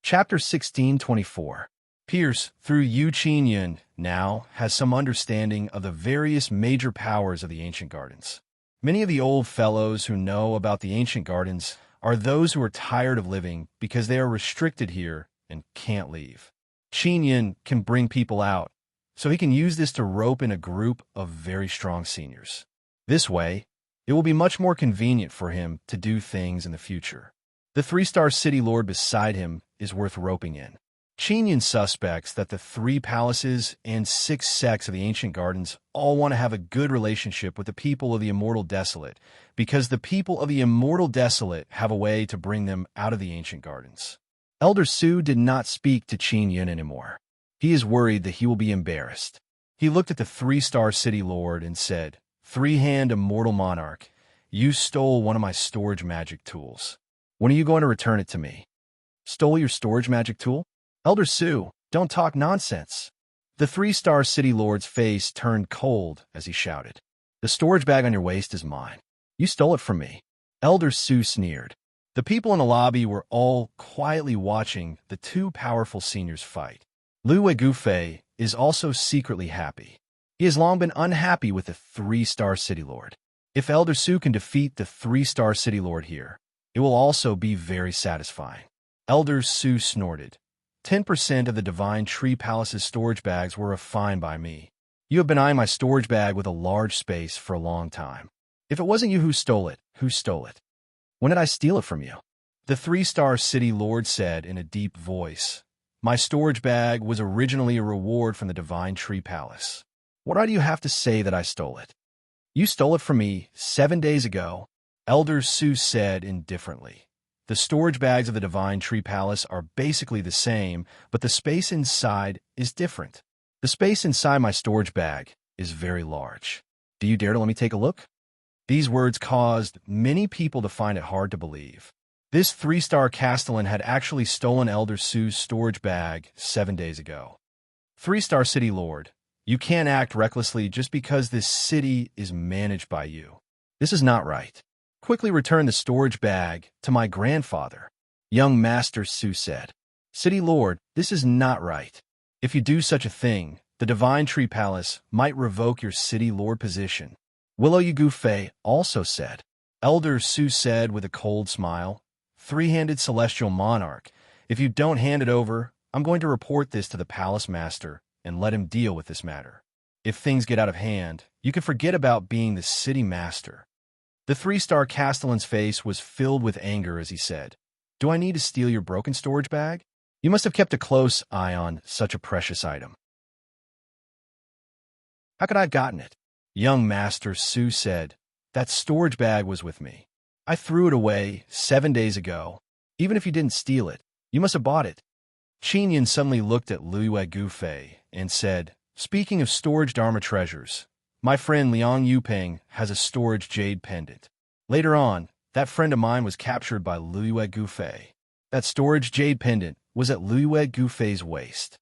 Chapter 1624. Pierce, through Yu Qin Yun, now has some understanding of the various major powers of the Ancient Gardens. Many of the old fellows who know about the Ancient Gardens are those who are tired of living because they are restricted here and can't leave. Qin Yun can bring people out, so he can use this to rope in a group of very strong seniors. This way, it will be much more convenient for him to do things in the future. The 3-star city lord beside him is worth roping in. Qin Yun suspects that the 3 palaces and 6 sects of the ancient gardens all want to have a good relationship with the people of the Immortal Desolate, because the people of the Immortal Desolate have a way to bring them out of the ancient gardens. Elder Su did not speak to Qin Yun anymore. He is worried that he will be embarrassed. He looked at the 3-star city lord and said, "Three-hand immortal monarch, you stole one of my storage magic tools. When are you going to return it to me?" "Stole your storage magic tool? Elder Su, don't talk nonsense." The 3-star city lord's face turned cold as he shouted, "The storage bag on your waist is mine. You stole it from me." Elder Su sneered. The people in the lobby were all quietly watching the 2 powerful seniors fight. Lu Weigufei is also secretly happy. He has long been unhappy with the 3-star city lord. If Elder Su can defeat the 3-star city lord here, it will also be very satisfying. Elder Su snorted. 10% of the Divine Tree Palace's storage bags were refined by me. You have been eyeing my storage bag with a large space for a long time. If it wasn't you who stole it, who stole it? When did I steal it from you?" The 3-star city lord said in a deep voice, "My storage bag was originally a reward from the Divine Tree Palace. What right do you have to say that I stole it?" "You stole it from me 7 days ago," Elder Su said indifferently. "The storage bags of the Divine Tree Palace are basically the same, but the space inside is different. The space inside my storage bag is very large. Do you dare to let me take a look?" These words caused many people to find it hard to believe. This 3-star castellan had actually stolen Elder Su's storage bag 7 days ago. 3-star city lord, you can't act recklessly just because this city is managed by you. This is not right. Quickly return the storage bag to my grandfather, young Master Su said. "City lord, this is not right. If you do such a thing, the Divine Tree Palace might revoke your city lord position." Willow Yugufei also said. Elder Su said with a cold smile, "Three-handed celestial monarch, if you don't hand it over, I'm going to report this to the palace master and let him deal with this matter. If things get out of hand, you can forget about being the city master." The 3-star castellan's face was filled with anger as he said, "Do I need to steal your broken storage bag? You must have kept a close eye on such a precious item." "How could I have gotten it?" Young Master Su said, "That storage bag was with me. I threw it away 7 days ago. Even if you didn't steal it, you must have bought it." Qin Yun suddenly looked at Lu Weigufei and said, "Speaking of storage Dharma treasures, my friend Liang Yuping has a storage jade pendant. Later on, that friend of mine was captured by Lu Weigufei. That storage jade pendant was at Lu Weigufei's waist."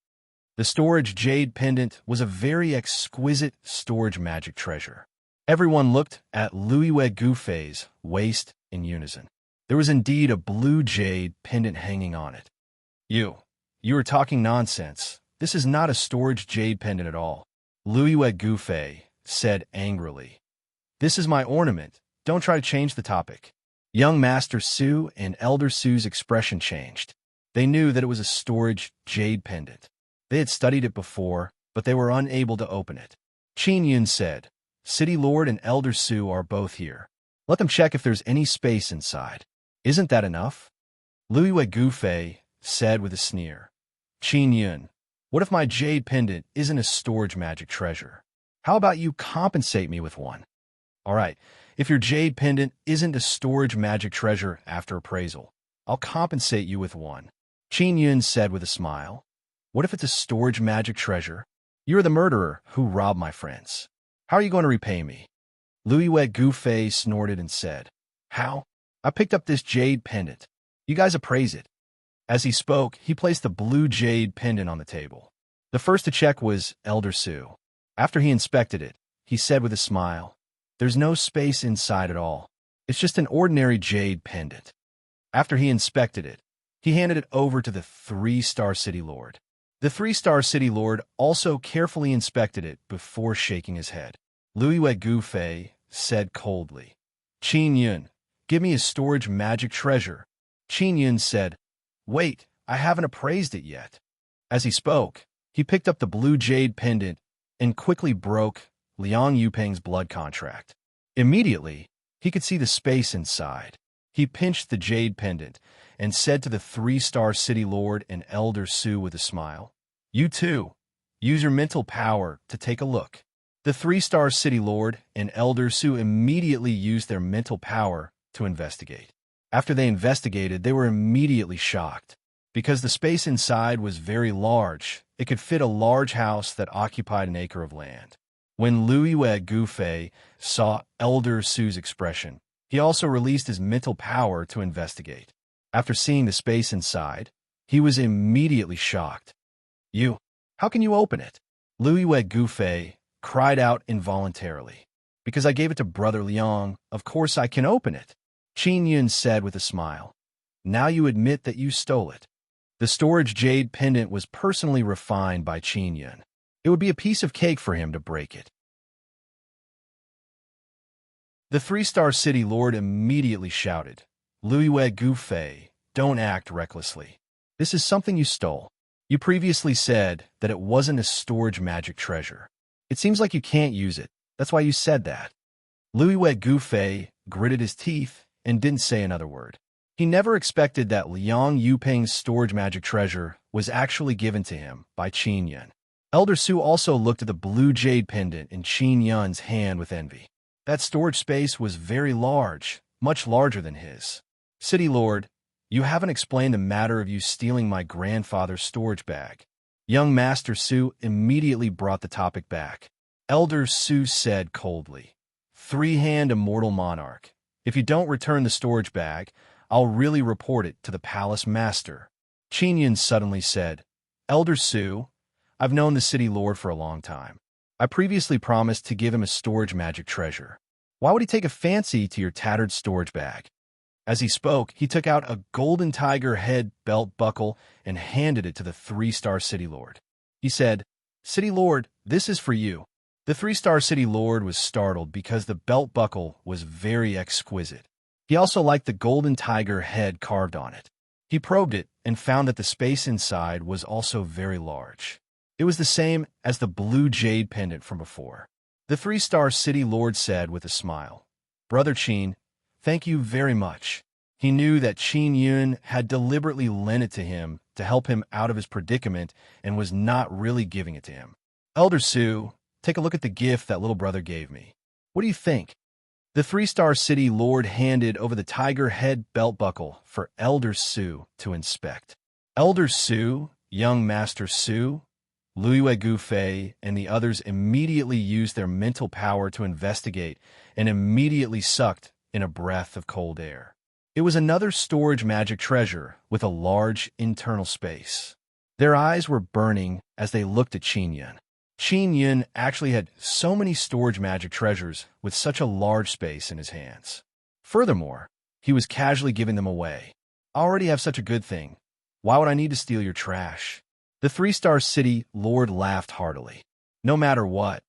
The storage jade pendant was a very exquisite storage magic treasure. Everyone looked at Lu Weigufei's waist in unison. There was indeed a blue jade pendant hanging on it. You are talking nonsense. This is not a storage jade pendant at all," Lu Weigufei said angrily. "This is my ornament. Don't try to change the topic." Young Master Su and Elder Su's expression changed. They knew that it was a storage jade pendant. They had studied it before, but they were unable to open it. Qin Yun said, "City Lord and Elder Su are both here. Let them check if there's any space inside. Isn't that enough?" Lu Weigufei said with a sneer. "Qin Yun, what if my jade pendant isn't a storage magic treasure? How about you compensate me with one?" "All right, if your jade pendant isn't a storage magic treasure after appraisal, I'll compensate you with one," Qin Yun said with a smile. "What if it's a storage magic treasure? You're the murderer who robbed my friends. How are you going to repay me?" Lu Weigufei snorted and said, "How? I picked up this jade pendant. You guys appraise it." As he spoke, he placed the blue jade pendant on the table. The first to check was Elder Su. After he inspected it, he said with a smile, "There's no space inside at all. It's just an ordinary jade pendant." After he inspected it, he handed it over to the 3-star city lord. The 3-star city lord also carefully inspected it before shaking his head. Lu Weigufei said coldly, "Qin Yun, give me a storage magic treasure." Qin Yun said, "Wait, I haven't appraised it yet." As he spoke, he picked up the blue jade pendant and quickly broke Liang Yuping's blood contract. Immediately, he could see the space inside. He pinched the jade pendant and said to the three-star city lord and Elder Su with a smile, "You too. Use your mental power to take a look." The three-star city lord and Elder Su immediately used their mental power to investigate. After they investigated, they were immediately shocked. Because the space inside was very large, it could fit a large house that occupied an acre of land. When Luiyue Gufei saw Elder Su's expression, he also released his mental power to investigate. After seeing the space inside, he was immediately shocked. How can you open it?" Luiyue Gufei cried out involuntarily. "Because I gave it to Brother Liang, of course I can open it," Qin Yun said with a smile. "Now you admit that you stole it." The storage jade pendant was personally refined by Qin Yun. It would be a piece of cake for him to break it. The three-star city lord immediately shouted, "Luiyue Gufei, don't act recklessly. This is something you stole. You previously said that it wasn't a storage magic treasure. It seems like you can't use it. That's why you said that." Luiyue Gufei gritted his teeth and didn't say another word. He never expected that Liang Yuping's storage magic treasure was actually given to him by Qin Yun. Elder Su also looked at the blue jade pendant in Qin Yun's hand with envy. That storage space was very large, much larger than his. "City Lord, you haven't explained the matter of you stealing my grandfather's storage bag." Young Master Su immediately brought the topic back. Elder Su said coldly, "Three-hand immortal monarch, if you don't return the storage bag, I'll really report it to the palace master." Qin Yun suddenly said, "Elder Su, I've known the city lord for a long time. I previously promised to give him a storage magic treasure. Why would he take a fancy to your tattered storage bag?" As he spoke, he took out a golden tiger head belt buckle and handed it to the three-star city lord. He said, "City lord, this is for you." The three-star city lord was startled because the belt buckle was very exquisite. He also liked the golden tiger head carved on it. He probed it and found that the space inside was also very large. It was the same as the blue jade pendant from before. The three-star city lord said with a smile, "Brother Qin, thank you very much." He knew that Qin Yun had deliberately lent it to him to help him out of his predicament and was not really giving it to him. "Elder Su, take a look at the gift that little brother gave me. What do you think?" The three-star city lord handed over the tiger head belt buckle for Elder Su to inspect. Elder Su, young Master Su, Luiyue Gufei, and the others immediately used their mental power to investigate and immediately sucked in a breath of cold air. It was another storage magic treasure with a large internal space. Their eyes were burning as they looked at Qin Yun. Qin Yun actually had so many storage magic treasures with such a large space in his hands. Furthermore, he was casually giving them away. "I already have such a good thing. Why would I need to steal your trash?" The three-star city lord laughed heartily. "No matter what,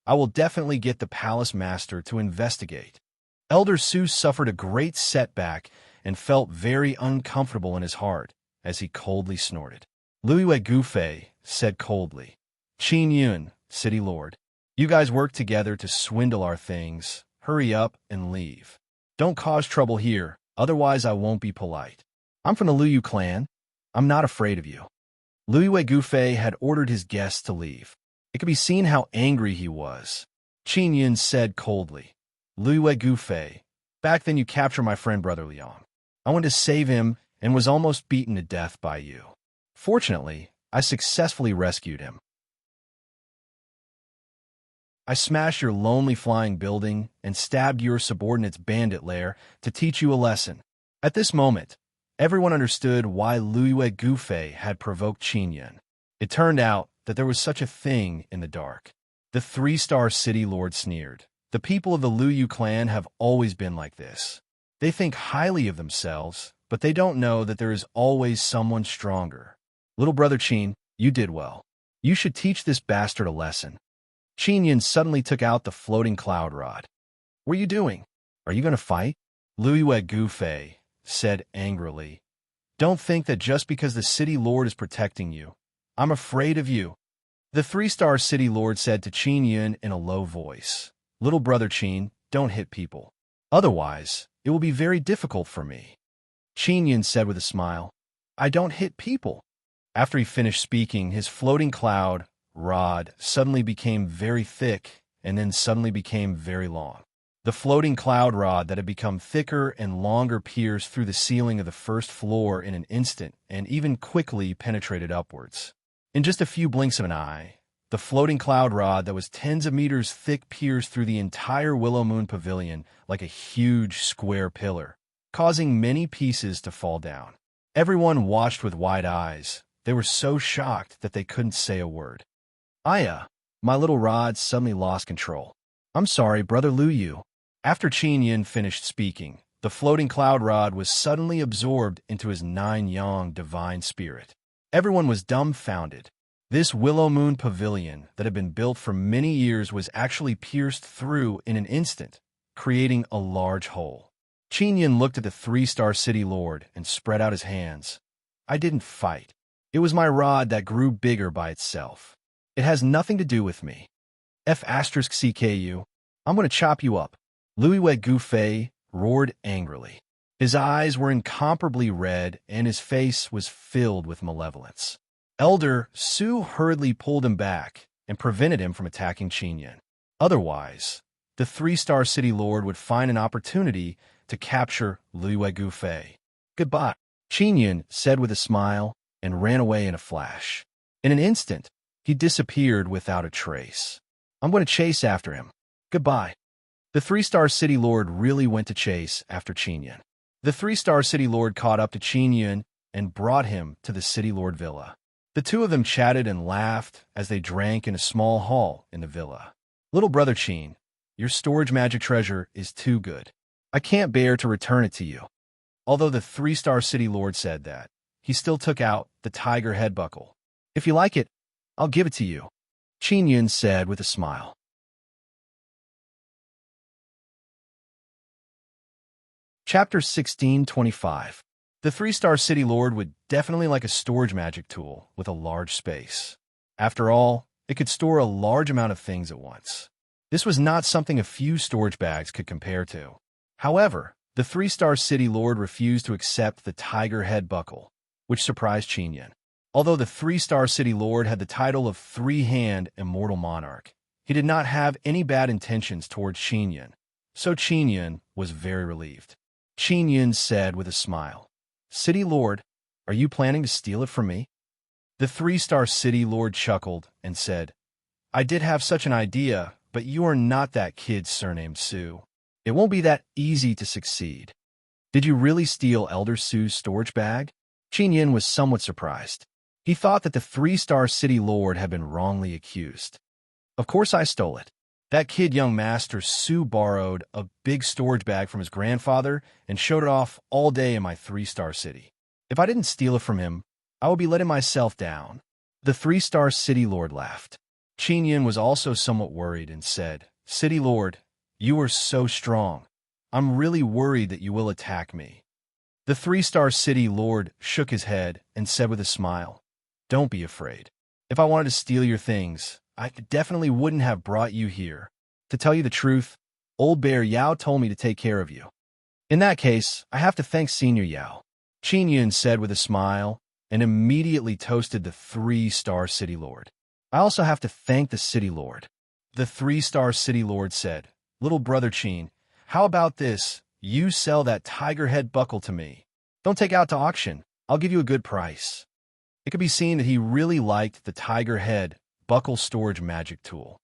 I will definitely get the palace master to investigate." Elder Su suffered a great setback and felt very uncomfortable in his heart as he coldly snorted. Luiyue Gufei said coldly, "Qin Yun, city lord, you guys work together to swindle our things. Hurry up and leave. Don't cause trouble here, otherwise I won't be polite. I'm from the Liu clan. I'm not afraid of you." Luiyue Gufei had ordered his guests to leave. It could be seen how angry he was. Qin Yun said coldly, "Luiyue Gufei, back then you captured my friend Brother Liang. I went to save him and was almost beaten to death by you. Fortunately, I successfully rescued him. I smashed your lonely flying building and stabbed your subordinate's bandit lair to teach you a lesson." At this moment, everyone understood why Luiyue Gufei had provoked Qin Yun. It turned out that there was such a thing in the dark. The three-star city lord sneered. "The people of the Liu clan have always been like this. They think highly of themselves, but they don't know that there is always someone stronger. Little brother Qin, you did well. You should teach this bastard a lesson." Qin Yun suddenly took out the floating cloud rod. "What are you doing? Are you going to fight?" Luiyue Gufei said angrily, "Don't think that just because the city lord is protecting you, I'm afraid of you." The three-star city lord said to Qin Yun in a low voice, "Little brother Qin, don't hit people. Otherwise, it will be very difficult for me. Qin Yin said with a smile, I don't hit people. After he finished speaking, his floating cloud rod suddenly became very thick and then suddenly became very long. The floating cloud rod that had become thicker and longer pierced through the ceiling of the first floor in an instant and even quickly penetrated upwards. In just a few blinks of an eye, the floating cloud rod that was tens of meters thick pierced through the entire Willow Moon Pavilion like a huge square pillar, causing many pieces to fall down. Everyone watched with wide eyes. They were so shocked that they couldn't say a word. My little rod suddenly lost control. I'm sorry, Brother Lu Yu. After Qin Yin finished speaking, the floating cloud rod was suddenly absorbed into his 9-yang divine spirit. Everyone was dumbfounded. This Willow Moon Pavilion that had been built for many years was actually pierced through in an instant, creating a large hole. Qin Yin looked at the 3-star city lord and spread out his hands. I didn't fight. It was my rod that grew bigger by itself. It has nothing to do with me. F*CKU, I'm going to chop you up. Louis Gufei roared angrily. His eyes were incomparably red and his face was filled with malevolence. Elder Su hurriedly pulled him back and prevented him from attacking Qin Yin. Otherwise, the 3-star city lord would find an opportunity to capture Louis Gufei. Goodbye, Qin Yin said with a smile and ran away in a flash. In an instant, he disappeared without a trace. I'm going to chase after him. Goodbye. The 3-star city lord really went to chase after Qin Yin. The 3-star city lord caught up to Qin Yin and brought him to the city lord villa. The two of them chatted and laughed as they drank in a small hall in the villa. Little brother Qin, your storage magic treasure is too good. I can't bear to return it to you. Although the 3-star city lord said that, he still took out the tiger head buckle. If you like it, I'll give it to you, Qin Yin said with a smile. Chapter 1625. The 3-star city lord would definitely like a storage magic tool with a large space. After all, it could store a large amount of things at once. This was not something a few storage bags could compare to. However, the 3-star city lord refused to accept the tiger head buckle, which surprised Qin Yin. Although the 3-star city lord had the title of 3-hand immortal monarch, he did not have any bad intentions towards Qin Yin, so Qin Yin was very relieved. Qin Yin said with a smile, City Lord, are you planning to steal it from me? The 3-star city lord chuckled and said, I did have such an idea, but you are not that kid surnamed Su. It won't be that easy to succeed. Did you really steal Elder Su's storage bag? Qin Yin was somewhat surprised. He thought that the 3-star city lord had been wrongly accused. Of course I stole it. That kid young master Su borrowed a big storage bag from his grandfather and showed it off all day in my 3-star city. If I didn't steal it from him, I would be letting myself down. The 3-star city lord laughed. Qin Yin was also somewhat worried and said, City Lord, you are so strong. I'm really worried that you will attack me. The 3-star city lord shook his head and said with a smile, Don't be afraid. If I wanted to steal your things, I definitely wouldn't have brought you here. To tell you the truth, Old Bear Yao told me to take care of you. In that case, I have to thank Senior Yao, Qin Yin said with a smile and immediately toasted the 3-star city lord. I also have to thank the city lord. The 3-star city lord said, Little brother Qin, how about this? You sell that tiger head buckle to me. Don't take it out to auction. I'll give you a good price. It could be seen that he really liked the tiger head buckle storage magic tool.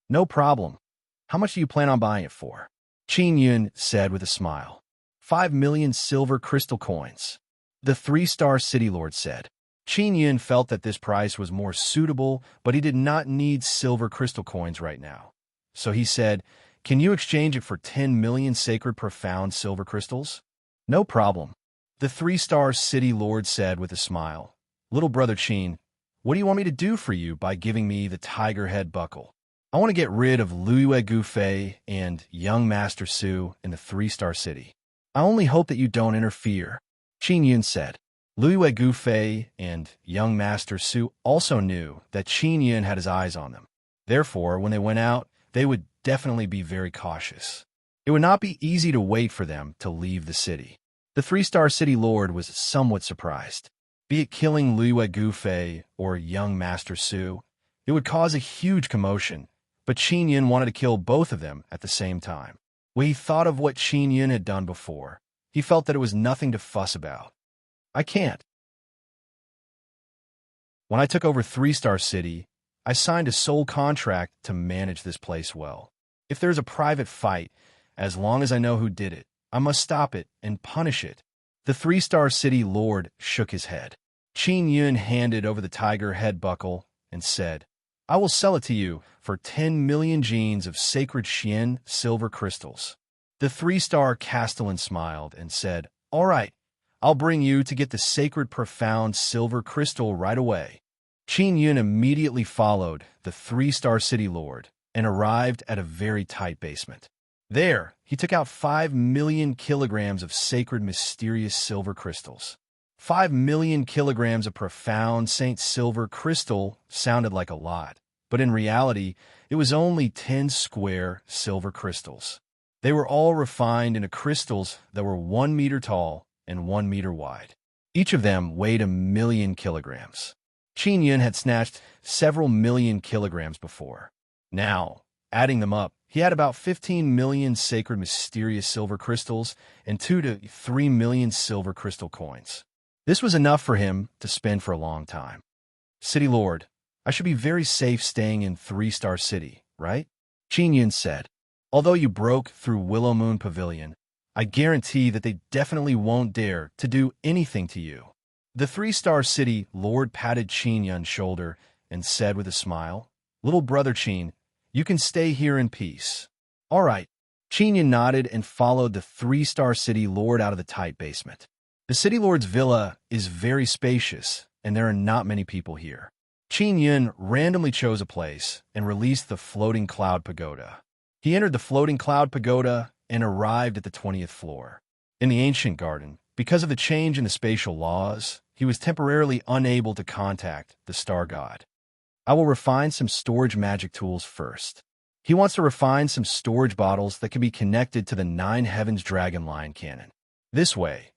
No problem. How much do you plan on buying it for? Qin Yin said with a smile. 5 million silver crystal coins. The 3-star city lord said. Qin Yin felt that this price was more suitable, but he did not need silver crystal coins right now. So he said, Can you exchange it for 10 million sacred profound silver crystals? No problem. The 3-star city lord said with a smile. Little brother Qin, what do you want me to do for you by giving me the tiger head buckle? I want to get rid of Louis Gufei and young Master Su in the 3-star city. I only hope that you don't interfere, Qin Yin said. Louis Gufei and young Master Su also knew that Qin Yin had his eyes on them. Therefore, when they went out, they would definitely be very cautious. It It would not be easy to wait for them to leave the city. The three-star city lord was somewhat surprised. Be it killing Liyue Gufei or young Master Su, it would cause a huge commotion, but Qin Yun wanted to kill both of them at the same time. When he thought of what Qin Yun had done before, he felt that it was nothing to fuss about. I can't. When I took over Three-Star City, I signed a sole contract to manage this place well. If there's a private fight, as long as I know who did it, I must stop it and punish it. The Three-Star City Lord shook his head. Qin Yun handed over the tiger head buckle and said, I will sell it to you for 10 million genes of sacred Xian silver crystals. The three-star castellan smiled and said, All right, I'll bring you to get the sacred profound silver crystal right away. Qin Yun immediately followed the three-star city lord and arrived at a very tight basement. There, he took out 5 million kilograms of sacred mysterious silver crystals. 5 million kilograms of profound Saint Silver crystal sounded like a lot, but in reality, it was only 10 square silver crystals. They were all refined into crystals that were 1 meter tall and 1 meter wide. Each of them weighed 1 million kilograms. Qin Yun had snatched several million kilograms before. Now, adding them up, he had about 15 million sacred mysterious silver crystals and 2 to 3 million silver crystal coins. This was enough for him to spend for a long time. City Lord, I should be very safe staying in Three-Star City, right? Qin Yun said. Although you broke through Willow Moon Pavilion, I guarantee that they definitely won't dare to do anything to you. The Three-Star City Lord patted Qin Yun's shoulder and said with a smile, Little brother Qin, you can stay here in peace. All right. Qin Yun nodded and followed the Three-Star City Lord out of the tight basement. The City Lord's villa is very spacious, and there are not many people here. Qin Yun randomly chose a place and released the floating cloud pagoda. He entered the floating cloud pagoda and arrived at the 20th floor. In the ancient garden, because of the change in the spatial laws, he was temporarily unable to contact the star god. I will refine some storage magic tools first. He wants to refine some storage bottles that can be connected to the 9 Heavens Dragon Line cannon. This way,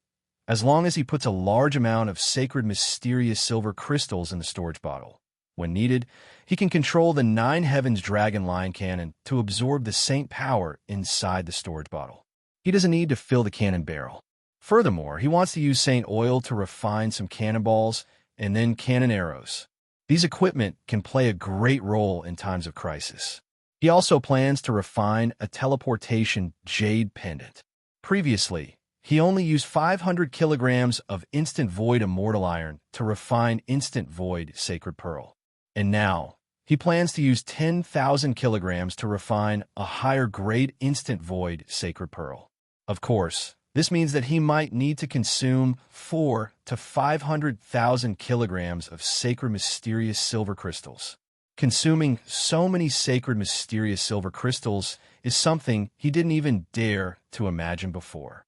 as long as he puts a large amount of sacred mysterious silver crystals in the storage bottle, when needed, he can control the 9 Heavens Dragon Line cannon to absorb the saint power inside the storage bottle. He doesn't need to fill the cannon barrel. Furthermore, he wants to use saint oil to refine some cannonballs and then cannon arrows. These equipment can play a great role in times of crisis. He also plans to refine a teleportation jade pendant. Previously, he only used 500 kilograms of instant void immortal iron to refine instant void sacred pearl. And now, he plans to use 10,000 kilograms to refine a higher grade instant void sacred pearl. Of course, this means that he might need to consume 400,000 to 500,000 kilograms of sacred mysterious silver crystals. Consuming so many sacred mysterious silver crystals is something he didn't even dare to imagine before.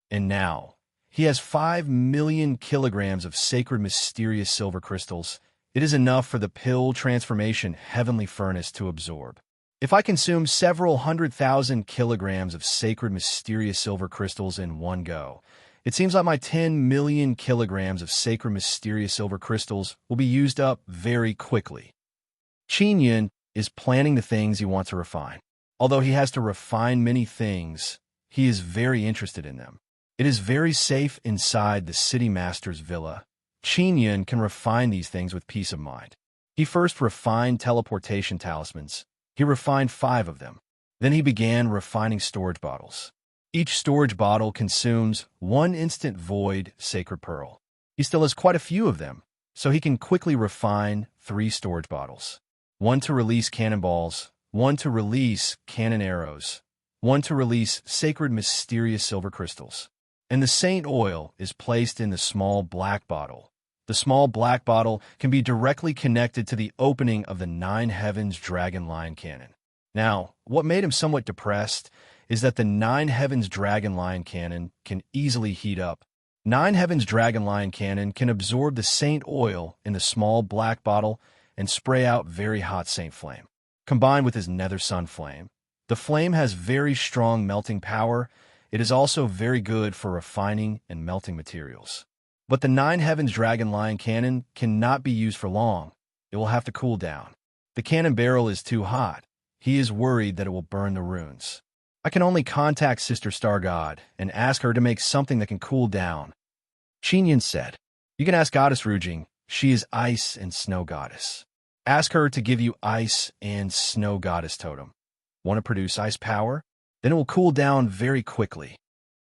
And now, he has 5 million kilograms of sacred mysterious silver crystals. It is enough for the pill transformation heavenly furnace to absorb. If I consume several 100,000 kilograms of sacred mysterious silver crystals in one go, it seems like my 10 million kilograms of sacred mysterious silver crystals will be used up very quickly. Qin Yun is planning the things he wants to refine. Although he has to refine many things, he is very interested in them. It is very safe inside the city master's villa. Qin Yun can refine these things with peace of mind. He first refined teleportation talismans. He refined 5 of them. Then he began refining storage bottles. Each storage bottle consumes 1 instant void sacred pearl. He still has quite a few of them, so he can quickly refine 3 storage bottles. 1 to release cannonballs, 1 to release cannon arrows, 1 to release sacred mysterious silver crystals. And the saint oil is placed in the small black bottle. The small black bottle can be directly connected to the opening of the 9 Heavens Dragon Line cannon. Now, what made him somewhat depressed is that the 9 Heavens Dragon Line cannon can easily heat up. 9 Heavens Dragon Line cannon can absorb the saint oil in the small black bottle and spray out very hot saint flame. Combined with his nether sun flame, The flame has very strong melting power. It is also very good for refining and melting materials. But the Nine Heavens Dragon Lion cannon cannot be used for long. It will have to cool down. The cannon barrel is too hot. He is worried that it will burn the runes. I can only contact Sister Star God and ask her to make something that can cool down. Qin said, "You can ask Goddess Rujing. She is ice and snow goddess. Ask her to give you ice and snow goddess totem. Want to produce ice power? Then it will cool down very quickly."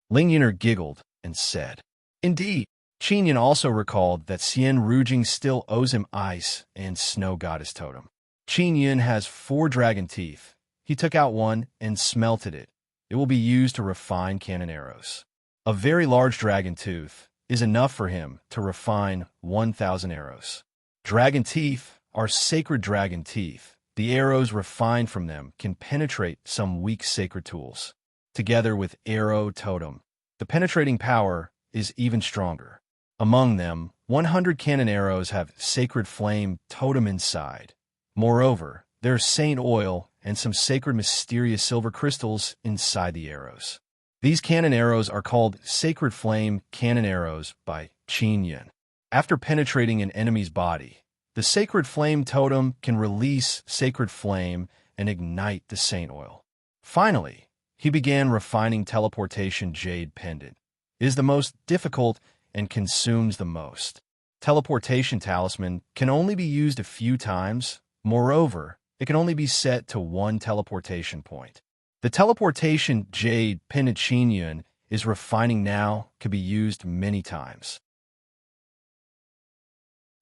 Ling Yuner giggled and said, "Indeed." Qin also recalled that Xian Rujing still owes him ice and snow goddess totem. Qin has 4 dragon teeth. He took out one and smelted it. It will be used to refine cannon arrows. A very large dragon tooth is enough for him to refine 1,000 arrows. Dragon teeth are sacred dragon teeth. The arrows refined from them can penetrate some weak sacred tools. Together with arrow totem, the penetrating power is even stronger. Among them, 100 cannon arrows have sacred flame totem inside. Moreover, there is saint oil and some sacred mysterious silver crystals inside the arrows. These cannon arrows are called sacred flame cannon arrows by Qin. After penetrating an enemy's body, the sacred flame totem can release sacred flame and ignite the saint oil. Finally, he began refining teleportation jade pendant. It is the most difficult and consumes the most. Teleportation talisman can only be used a few times. Moreover, it can only be set to 1 teleportation point. The teleportation jade pendant Qin is refining now can be used many times.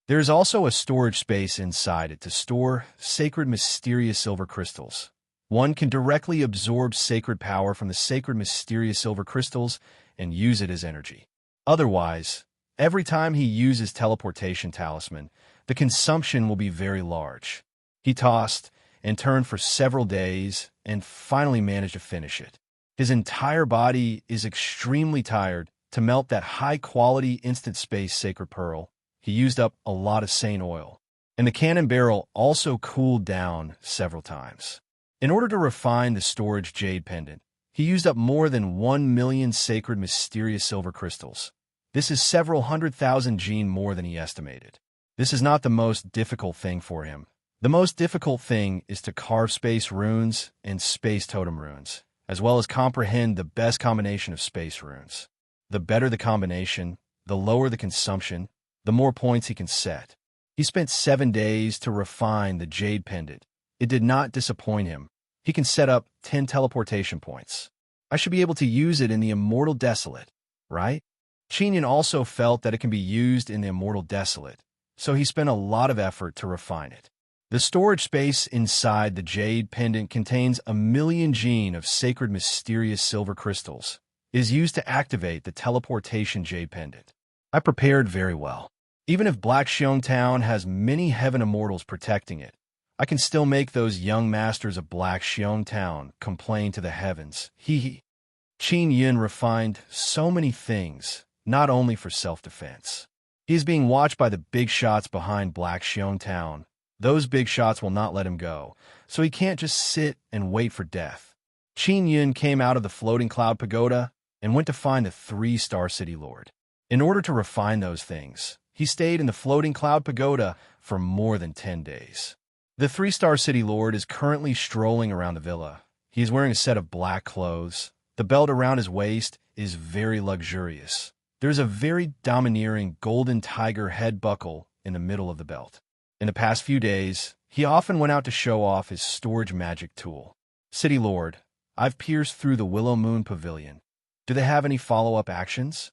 There is also a storage space inside it to store sacred mysterious silver crystals. One can directly absorb sacred power from the sacred mysterious silver crystals and use it as energy. Otherwise, every time he uses teleportation talisman, the consumption will be very large. He tossed and turned for several days and finally managed to finish it. His entire body is extremely tired. To melt that high-quality instant space sacred pearl, he used up a lot of saint oil, and the cannon barrel also cooled down several times. In order to refine the storage jade pendant, he used up more than 1 million sacred mysterious silver crystals. This is several 100,000 gene more than he estimated. This is not the most difficult thing for him. The most difficult thing is to carve space runes and space totem runes, as well as comprehend the best combination of space runes. The better the combination, the lower the consumption, the more points he can set. He spent 7 days to refine the jade pendant. It did not disappoint him. He can set up 10 teleportation points. I should be able to use it in the Immortal Desolate, right? Qin also felt that it can be used in the Immortal Desolate, so he spent a lot of effort to refine it. The storage space inside the jade pendant contains 1 million gene of sacred mysterious silver crystals. It is used to activate the teleportation jade pendant. I prepared very well. Even if Black Xiong Town has many heaven immortals protecting it, I can still make those young masters of Black Xiong Town complain to the heavens. Qin refined so many things, not only for self-defense. He is being watched by the big shots behind Black Xiong Town. Those big shots will not let him go, so he can't just sit and wait for death. Qin came out of the floating cloud pagoda and went to find the 3-star city lord. In order to refine those things, he stayed in the floating cloud pagoda for more than 10 days. The 3-star city lord is currently strolling around the villa. He is wearing a set of black clothes. The belt around his waist is very luxurious. There's a very domineering golden tiger head buckle in the middle of the belt. In the past few days, he often went out to show off his storage magic tool. City Lord, I've pierced through the Willow Moon Pavilion. Do they have any follow-up actions?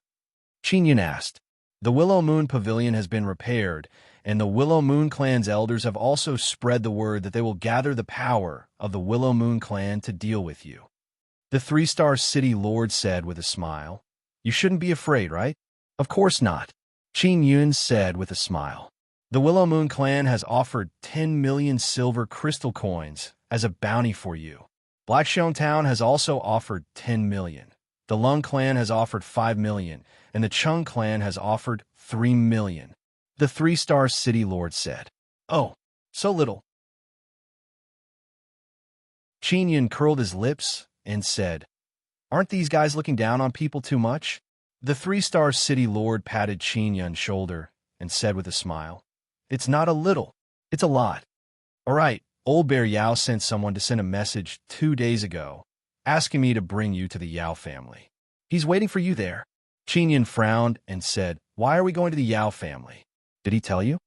Qin asked. The Willow Moon Pavilion has been repaired, and the Willow Moon Clan's elders have also spread the word that they will gather the power of the Willow Moon Clan to deal with you. The 3-star city lord said with a smile. You shouldn't be afraid, right? Of course not. Qin said with a smile. The Willow Moon Clan has offered 10 million silver crystal coins as a bounty for you. Black Xiong Town has also offered 10 million. The Lung Clan has offered 5 million, and the Chung Clan has offered 3 million. The 3-star city lord said. Oh, so little. Qin Yun curled his lips and said, "Aren't these guys looking down on people too much?" The three-star city lord patted Qin Yun's shoulder and said with a smile, "It's not a little, it's a lot. All right, old Bear Yao sent someone to send a message 2 days ago, asking me to bring you to the Yao family. He's waiting for you there." Qin Yun frowned and said, "Why are we going to the Yao family? Did he tell you?"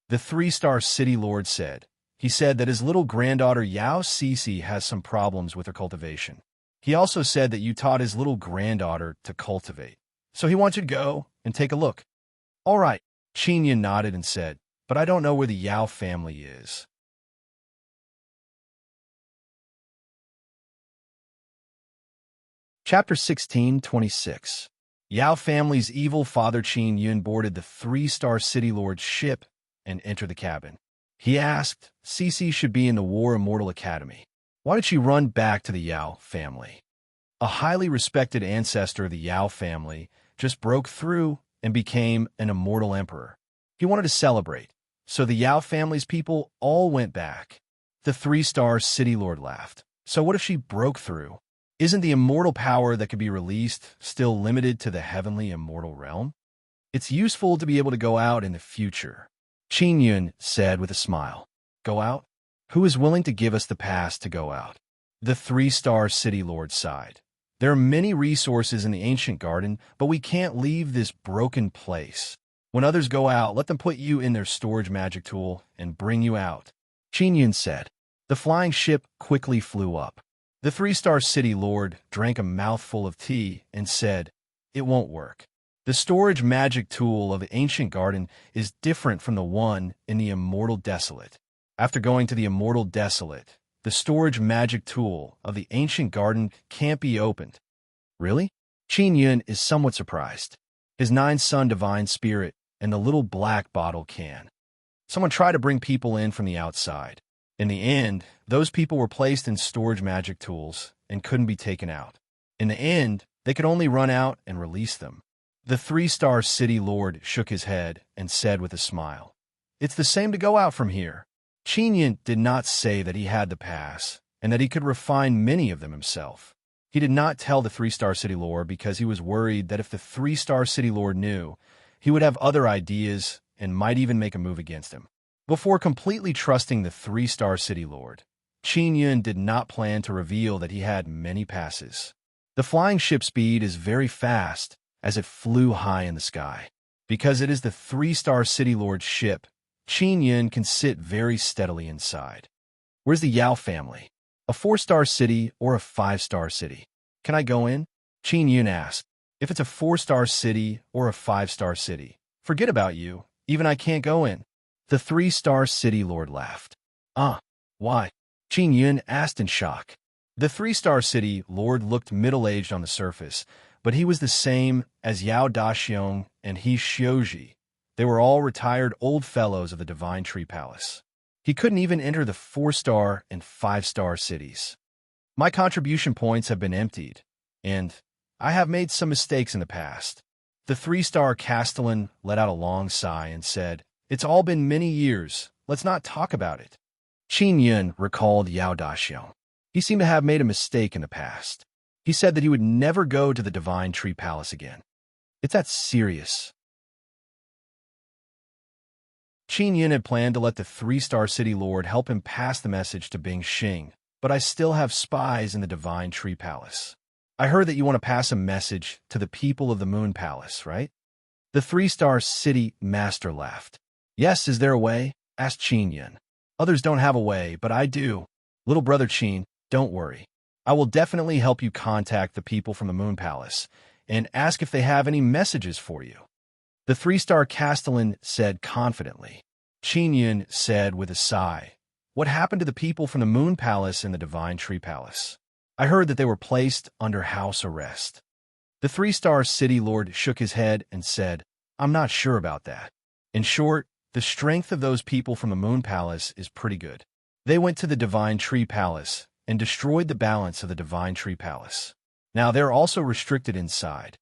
The three-star city lord said, "He said that his little granddaughter Yao Cece has some problems with her cultivation. He also said that you taught his little granddaughter to cultivate. So he wants you to go and take a look." "All right," Qin Yun nodded and said, "but I don't know where the Yao family is." Chapter 16:26. Yao family's evil father Qin Yun boarded the three-star city lord's ship and entered the cabin. He asked, "Cece should be in the War Immortal Academy. Why did she run back to the Yao family?" A highly respected ancestor of the Yao family just broke through and became an immortal emperor. He wanted to celebrate, so the Yao family's people all went back. The three-star city lord laughed. "So what if she broke through? Isn't the immortal power that could be released still limited to the heavenly immortal realm? It's useful to be able to go out in the future." Qin Yun said with a smile. "Go out? Who is willing to give us the pass to go out?" The three-star city lord sighed. "There are many resources in the ancient garden, but we can't leave this broken place. When others go out, let them put you in their storage magic tool and bring you out." Qin Yun said. The flying ship quickly flew up. The three-star city lord drank a mouthful of tea and said, "It won't work. The storage magic tool of the ancient garden is different from the one in the immortal desolate. After going to the immortal desolate, the storage magic tool of the ancient garden can't be opened." "Really?" Qin Yun is somewhat surprised. His nine-son divine spirit and the little black bottle can. Someone tried to bring people in from the outside. In the end, those people were placed in storage magic tools and couldn't be taken out. In the end, they could only run out and release them. The three-star city lord shook his head and said with a smile, "It's the same to go out from here." Qin Yun did not say that he had the pass and that he could refine many of them himself. He did not tell the three-star city lord because he was worried that if the three-star city lord knew, he would have other ideas and might even make a move against him. Before completely trusting the three-star city lord, Qin Yun did not plan to reveal that he had many passes. The flying ship speed is very fast as it flew high in the sky. Because it is the three-star city lord's ship, Qin Yun can sit very steadily inside. "Where's the Yao family? A 4-star city or a 5-star city? Can I go in?" Qin Yun asked. "If it's a 4-star city or a 5-star city, forget about you. Even I can't go in." The three-star city lord laughed. Why?" Qin Yun asked in shock. The three-star city lord looked middle-aged on the surface, but he was the same as Yao Daxiong and He Xiuji. They were all retired old fellows of the Divine Tree Palace. He couldn't even enter the 4-star and 5-star cities. "My contribution points have been emptied, and I have made some mistakes in the past." The 3-star castellan let out a long sigh and said, "It's all been many years. Let's not talk about it." Qin Yun recalled Yao Daxiong. He seemed to have made a mistake in the past. He said that he would never go to the Divine Tree Palace again. It's that serious. Qin Yun had planned to let the 3-star city lord help him pass the message to Bing Xing, but I still have spies in the Divine Tree Palace. I heard that you want to pass a message to the people of the Moon Palace, right? The 3-star city master laughed. "Yes, is there a way?" asked Qin Yun. "Others don't have a way, but I do. Little brother Qin, don't worry. I will definitely help you contact the people from the Moon Palace and ask if they have any messages for you." The 3-star castellan said confidently. Qin Yun said with a sigh, "What happened to the people from the Moon Palace and the Divine Tree Palace? I heard that they were placed under house arrest." The 3-star city lord shook his head and said, "I'm not sure about that. In short, the strength of those people from the Moon Palace is pretty good. They went to the Divine Tree Palace and destroyed the balance of the Divine Tree Palace. Now they're also restricted inside."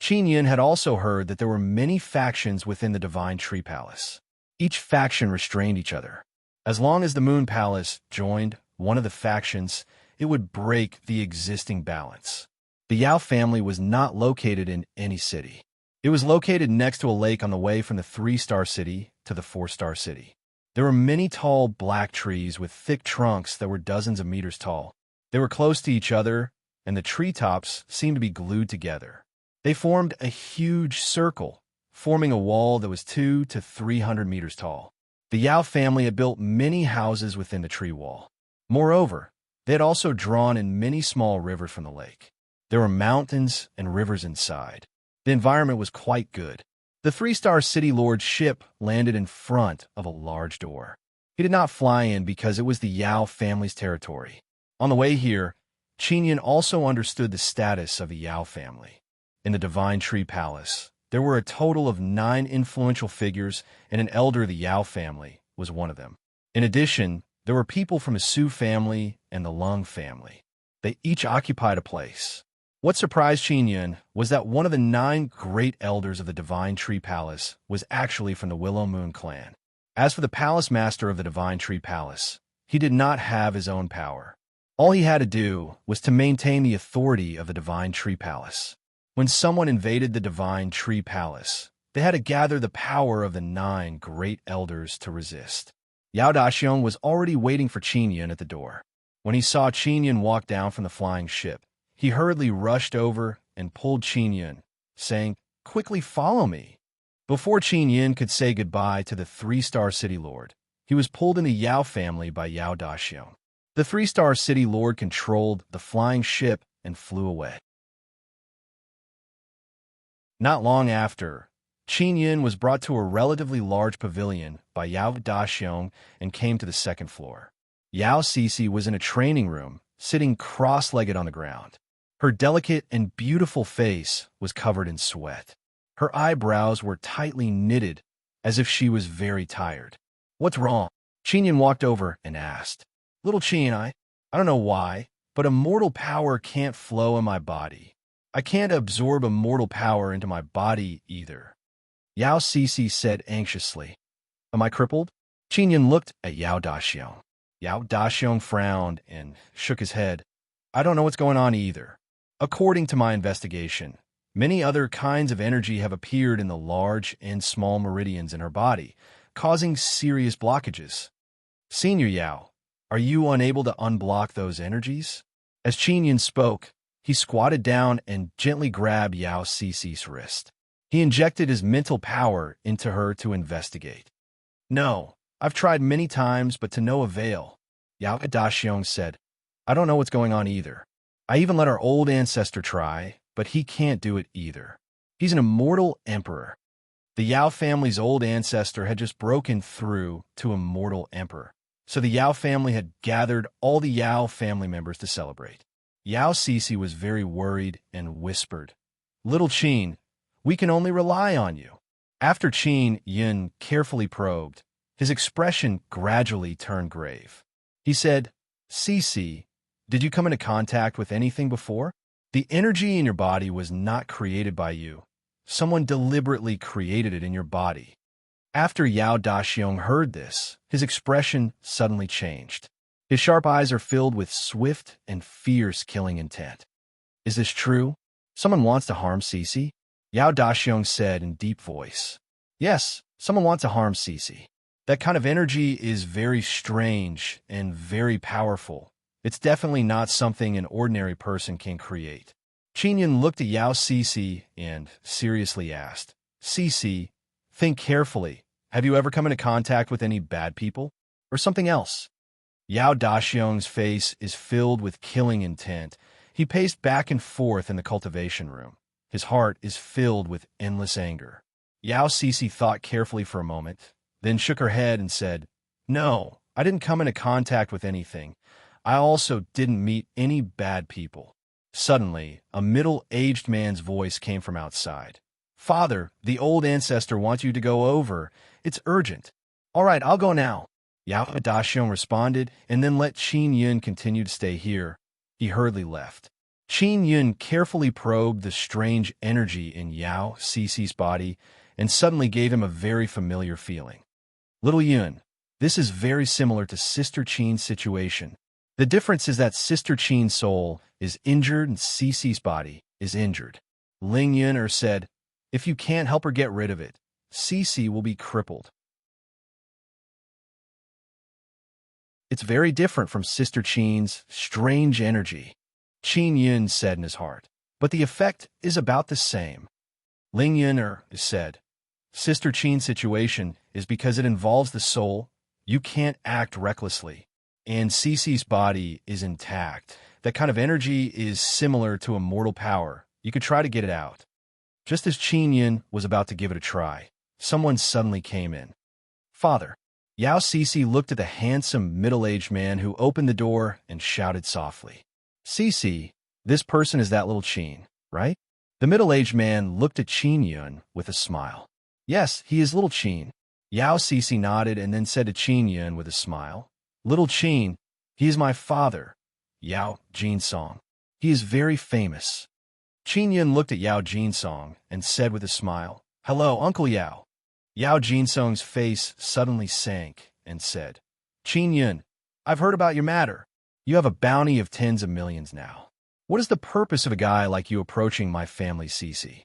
Qin Yun had also heard that there were many factions within the Divine Tree Palace. Each faction restrained each other. As long as the Moon Palace joined one of the factions, it would break the existing balance. The Yao family was not located in any city. It was located next to a lake on the way from the 3-star city to the 4-star city. There were many tall black trees with thick trunks that were dozens of meters tall. They were close to each other, and the treetops seemed to be glued together. They formed a huge circle, forming a wall that was 200 to 300 meters tall. The Yao family had built many houses within the tree wall. Moreover, they had also drawn in many small rivers from the lake. There were mountains and rivers inside. The environment was quite good. The 3-star city lord's ship landed in front of a large door. He did not fly in because it was the Yao family's territory. On the way here, Qin also understood the status of the Yao family. In the Divine Tree Palace, there were a total of 9 influential figures, and an elder of the Yao family was one of them. In addition, there were people from the Su family and the Lung family. They each occupied a place. What surprised Qin was that one of the 9 great elders of the Divine Tree Palace was actually from the Willow Moon clan. As for the palace master of the Divine Tree Palace, he did not have his own power. All he had to do was to maintain the authority of the Divine Tree Palace. When someone invaded the Divine Tree Palace, they had to gather the power of the 9 great elders to resist. Yao Daxiong was already waiting for Qin at the door. When he saw Qin walk down from the flying ship, he hurriedly rushed over and pulled Qin, saying, "Quickly follow me." Before Qin could say goodbye to the 3-star city lord, he was pulled in the Yao family by Yao Daxiong. The 3-star city lord controlled the flying ship and flew away. Not long after, Qin was brought to a relatively large pavilion by Yao Daxiong and came to the 2nd floor. Yao Cece was in a training room, sitting cross-legged on the ground. Her delicate and beautiful face was covered in sweat. Her eyebrows were tightly knitted, as if she was very tired. "What's wrong?" Qin walked over and asked. "Little Qin, I don't know why, but a mortal power can't flow in my body. I can't absorb a mortal power into my body either," Yao Cece said anxiously. "Am I crippled?" Qin looked at Yao Daxiong. Yao Daxiong frowned and shook his head. "I don't know what's going on either. According to my investigation, many other kinds of energy have appeared in the large and small meridians in her body, causing serious blockages. Senior Yao, are you unable to unblock those energies?" As Qin spoke, he squatted down and gently grabbed Yao Cece's wrist. He injected his mental power into her to investigate. "No, I've tried many times, but to no avail," Yao Daxiong said. "I don't know what's going on either. I even let our old ancestor try, but he can't do it either. He's an immortal emperor." The Yao family's old ancestor had just broken through to immortal emperor, so the Yao family had gathered all the Yao family members to celebrate. Yao Cece was very worried and whispered, "Little Qin, we can only rely on you." After Qin carefully probed, his expression gradually turned grave. He said, "Cece, did you come into contact with anything before? The energy in your body was not created by you. Someone deliberately created it in your body." After Yao Daxiong heard this, his expression suddenly changed. His sharp eyes are filled with swift and fierce killing intent. "Is this true? Someone wants to harm Cece?" Yao Daxiong said in deep voice. "Yes, someone wants to harm Cece. That kind of energy is very strange and very powerful. It's definitely not something an ordinary person can create." Qin looked at Yao Cece and seriously asked, "Cece, think carefully. Have you ever come into contact with any bad people? Or something else?" Yao Daxiong's face is filled with killing intent. He paced back and forth in the cultivation room. His heart is filled with endless anger. Yao Cece thought carefully for a moment, then shook her head and said, "No, I didn't come into contact with anything. I also didn't meet any bad people." Suddenly, a middle-aged man's voice came from outside. "Father, the old ancestor wants you to go over. It's urgent." "All right, I'll go now," Yao Daxiong responded, and then let Qin continue to stay here. He hurriedly left. Qin carefully probed the strange energy in Yao Cece's body and suddenly gave him a very familiar feeling. "Little Yun, this is very similar to Sister Qin's situation. The difference is that Sister Qin's soul is injured and Cece's body is injured. Ling Yun said, if you can't help her get rid of it, Cece will be crippled. It's very different from Sister Qin's strange energy, Qin Yun said in his heart, but the effect is about the same. Ling Yun said, Sister Qin's situation is because it involves the soul. You can't act recklessly. And Cece's body is intact. That kind of energy is similar to a mortal power. You could try to get it out. Just as Qin Yun was about to give it a try, someone suddenly came in. Father. Yao Cece looked at the handsome, middle-aged man who opened the door and shouted softly. Cece, this person is that little Qin, right? The middle-aged man looked at Qin Yun with a smile. Yes, he is little Qin. Yao Cece nodded and then said to Qin Yun with a smile, Little Qin, he is my father, Yao Jinsong. He is very famous. Qin Yun looked at Yao Jinsong and said with a smile, Hello, Uncle Yao. Yao Jinsong's face suddenly sank and said, Qin Yun, I've heard about your matter. You have a bounty of tens of millions now. What is the purpose of a guy like you approaching my family, Cece?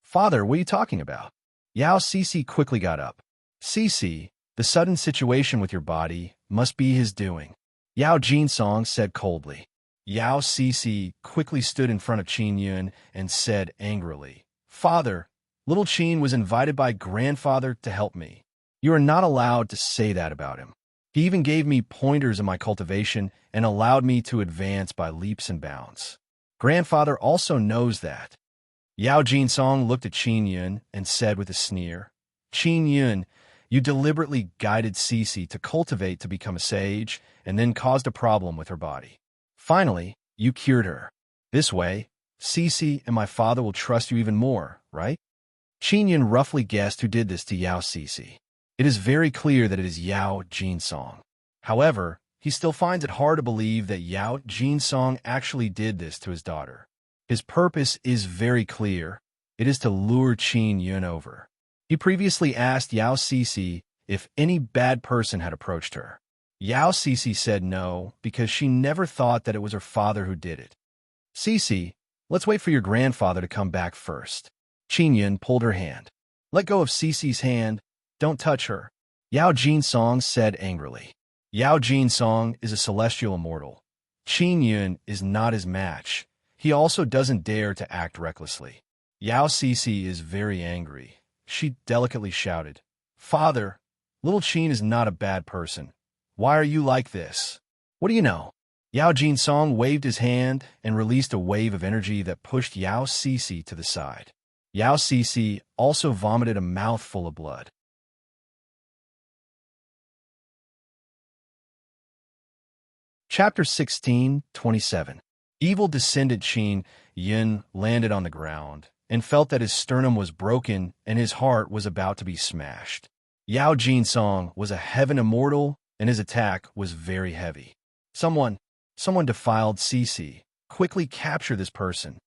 Father, what are you talking about? Yao Cece quickly got up. Cece, the sudden situation with your body must be his doing. Yao Jinsong said coldly. Yao Cece quickly stood in front of Qin Yun and said angrily, Father, little Qin was invited by grandfather to help me. You are not allowed to say that about him. He even gave me pointers in my cultivation and allowed me to advance by leaps and bounds. Grandfather also knows that. Yao Jinsong looked at Qin Yun and said with a sneer, Qin Yun, you deliberately guided Cece to cultivate to become a sage and then caused a problem with her body. Finally, you cured her. This way, Cece and my father will trust you even more, right? Qin Yun roughly guessed who did this to Yao Cece. It is very clear that it is Yao Jinsong. However, he still finds it hard to believe that Yao Jinsong actually did this to his daughter. His purpose is very clear. It is to lure Qin Yun over. He previously asked Yao Cece if any bad person had approached her. Yao Cece said no because she never thought that it was her father who did it. Cece, let's wait for your grandfather to come back first. Qin Yun pulled her hand. Let go of Cece's hand. Don't touch her. Yao Jinsong said angrily. Yao Jinsong is a celestial immortal. Qin Yun is not his match. He also doesn't dare to act recklessly. Yao Cece is very angry. She delicately shouted, Father, little Qin is not a bad person. Why are you like this? What do you know? Yao Jinsong waved his hand and released a wave of energy that pushed Yao Cece to the side. Yao Cece also vomited a mouthful of blood. Chapter 16:27. Evil descendant Qin Yun landed on the ground and felt that his sternum was broken and his heart was about to be smashed. Yao Jinsong was a heaven immortal and his attack was very heavy. Someone defiled Cece. Quickly capture this person.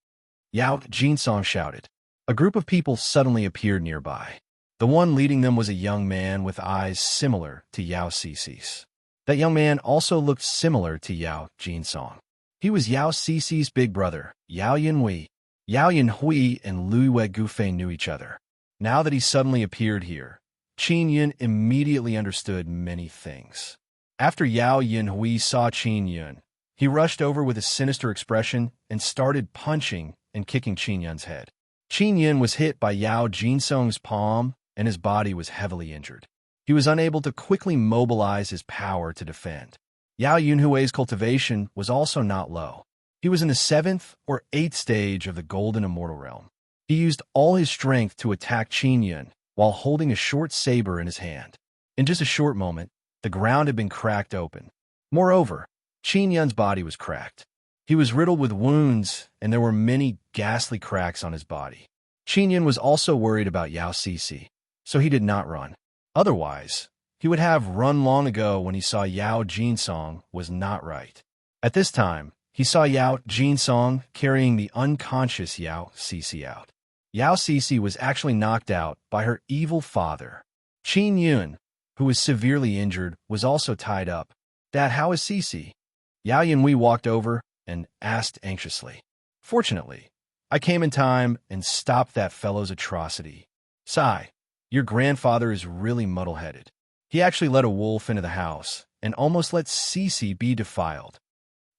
Yao Jinsong shouted. A group of people suddenly appeared nearby. The one leading them was a young man with eyes similar to Yao Cece's. That young man also looked similar to Yao Jinsong. He was Yao Cece's big brother, Yao Yinhui. Yao Yinhui and Lui Gufei knew each other. Now that he suddenly appeared here, Qin Yun immediately understood many things. After Yao Yinhui saw Qin Yun, he rushed over with a sinister expression and started punching and kicking Qin Yun's head. Qin Yun was hit by Yao Jinsong's palm and his body was heavily injured. He was unable to quickly mobilize his power to defend. Yao Yunhui's cultivation was also not low. He was in the 7th or 8th stage of the Golden Immortal Realm. He used all his strength to attack Qin Yun while holding a short saber in his hand. In just a short moment, the ground had been cracked open. Moreover, Qin Yun's body was cracked. He was riddled with wounds, and there were many ghastly cracks on his body. Qin Yun was also worried about Yao Cece, so he did not run. Otherwise, he would have run long ago when he saw Yao Jinsong was not right. At this time, he saw Yao Jinsong carrying the unconscious Yao Cece out. Yao Cece was actually knocked out by her evil father. Qin Yun, who was severely injured, was also tied up. Dad, how is Cece? Yao Yunhui walked over and asked anxiously. Fortunately, I came in time and stopped that fellow's atrocity. Sai, your grandfather is really muddle-headed. He actually let a wolf into the house and almost let Cece be defiled.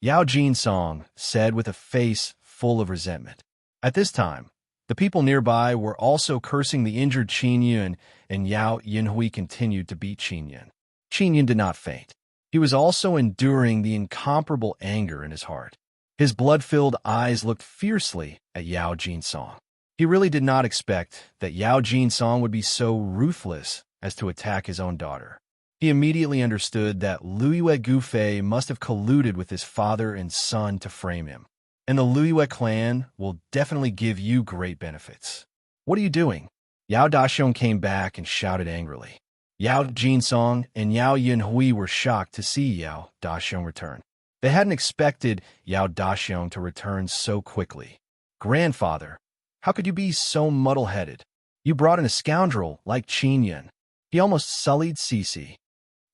Yao Jinsong said with a face full of resentment. At this time, the people nearby were also cursing the injured Qin Yun, and Yao Yunhui continued to beat Qin Yun. Qin Yun did not faint. He was also enduring the incomparable anger in his heart. His blood-filled eyes looked fiercely at Yao Jinsong. He really did not expect that Yao Jinsong would be so ruthless as to attack his own daughter. He immediately understood that Luiyue Gufei must have colluded with his father and son to frame him. And the Luiyue clan will definitely give you great benefits. What are you doing? Yao Daxiong came back and shouted angrily. Yao Jinsong and Yao Yunhui were shocked to see Yao Daxiong return. They hadn't expected Yao Daxiong to return so quickly. Grandfather, how could you be so muddle-headed? You brought in a scoundrel like Qin Yun. He almost sullied Cece.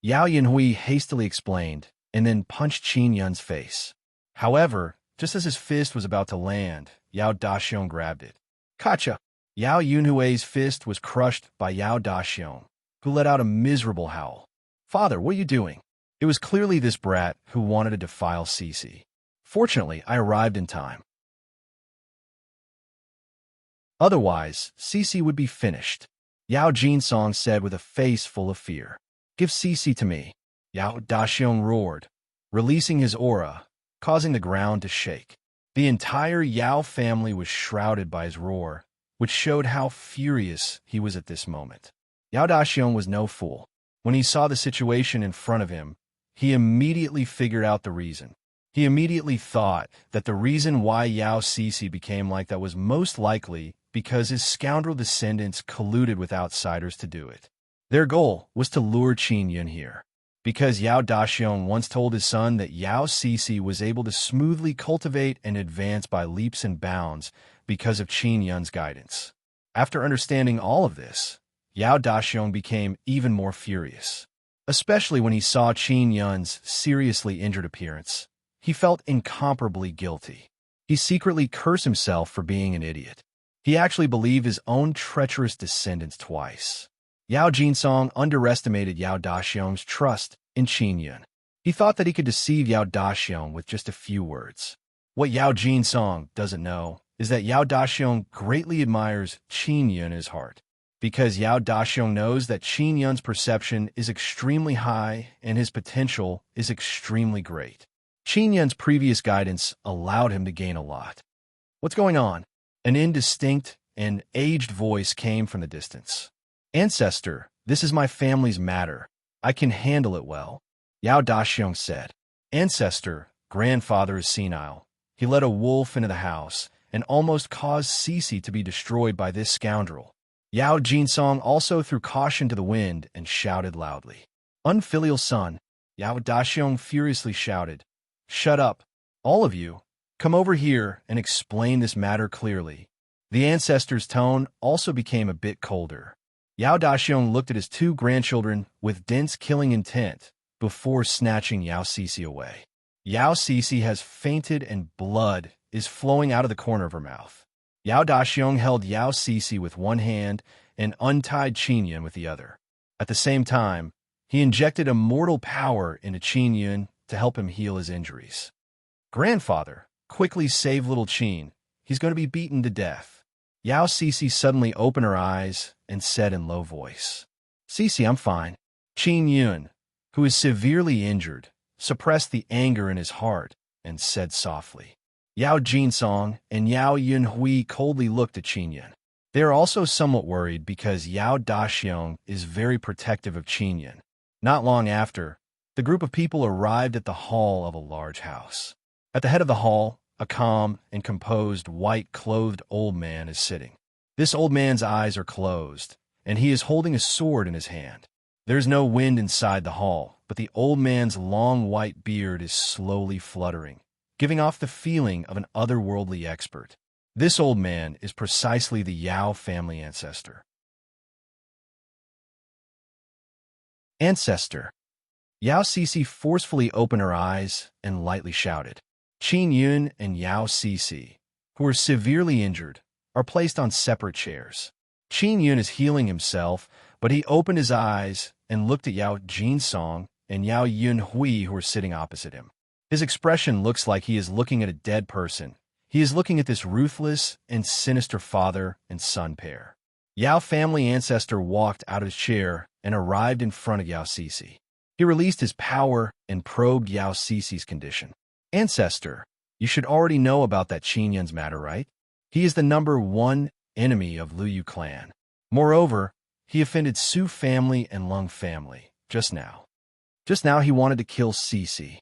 Yao Yunhui hastily explained, and then punched Qin Yun's face. However, just as his fist was about to land, Yao Daxiong grabbed it. Kacha! Yao Yunhui's fist was crushed by Yao Daxiong, who let out a miserable howl. Father, what are you doing? It was clearly this brat who wanted to defile Cece. Fortunately, I arrived in time. Otherwise, Cece would be finished. Yao Jinsong said with a face full of fear. Give Cece to me. Yao Daxiong roared, releasing his aura, causing the ground to shake. The entire Yao family was shrouded by his roar, which showed how furious he was at this moment. Yao Daxiong was no fool. When he saw the situation in front of him, he immediately figured out the reason. He immediately thought that the reason why Yao Cece became like that was most likely because his scoundrel descendants colluded with outsiders to do it. Their goal was to lure Qin Yun here. Because Yao Daxiong once told his son that Yao Cece was able to smoothly cultivate and advance by leaps and bounds because of Qin Yun's guidance. After understanding all of this, Yao Daxiong became even more furious. Especially when he saw Qin Yun's seriously injured appearance, he felt incomparably guilty. He secretly cursed himself for being an idiot. He actually believed his own treacherous descendants twice. Yao Jinsong underestimated Yao Daxiong's trust in Qin Yun. He thought that he could deceive Yao Daxiong with just a few words. What Yao Jinsong doesn't know is that Yao Daxiong greatly admires Qin Yun in his heart. Because Yao Daxiong knows that Qin Yun's perception is extremely high and his potential is extremely great. Qin Yun's previous guidance allowed him to gain a lot. What's going on? An indistinct and aged voice came from the distance. Ancestor, this is my family's matter. I can handle it well. Yao Daxiong said. Ancestor, grandfather is senile. He let a wolf into the house and almost caused Cece to be destroyed by this scoundrel. Yao Jinsong also threw caution to the wind and shouted loudly. Unfilial son, Yao Daxiong furiously shouted. Shut up, all of you. Come over here and explain this matter clearly. The ancestor's tone also became a bit colder. Yao Daxiong looked at his two grandchildren with dense killing intent before snatching Yao Cece away. Yao Cece has fainted and blood is flowing out of the corner of her mouth. Yao Daxiong held Yao Cece with one hand and untied Qin Yun with the other. At the same time, he injected immortal power into Qin Yun to help him heal his injuries. Grandfather, quickly save little Qin. He's going to be beaten to death. Yao Cece suddenly opened her eyes and said in low voice, Cece, I'm fine. Qin Yun, who is severely injured, suppressed the anger in his heart and said softly. Yao Jinsong and Yao Yunhui coldly looked at Qin Yun. They are also somewhat worried because Yao Daxiong is very protective of Qin Yun. Not long after, the group of people arrived at the hall of a large house. At the head of the hall, a calm and composed white-clothed old man is sitting. This old man's eyes are closed, and he is holding a sword in his hand. There's no wind inside the hall, but the old man's long white beard is slowly fluttering, giving off the feeling of an otherworldly expert. This old man is precisely the Yao family ancestor. Ancestor. Yao Cece forcefully opened her eyes and lightly shouted. Qin Yun and Yao Cece, who are severely injured, are placed on separate chairs. Qin Yun is healing himself, but he opened his eyes and looked at Yao Jinsong and Yao Yunhui, who are sitting opposite him. His expression looks like he is looking at a dead person. He is looking at this ruthless and sinister father and son pair. Yao family ancestor walked out of his chair and arrived in front of Yao Cece. He released his power and probed Yao Cece's condition. Ancestor, you should already know about that Qin Yun's matter, right? He is the #1 enemy of Liu clan. Moreover, he offended Su family and Lung family, just now. Just now he wanted to kill Cece.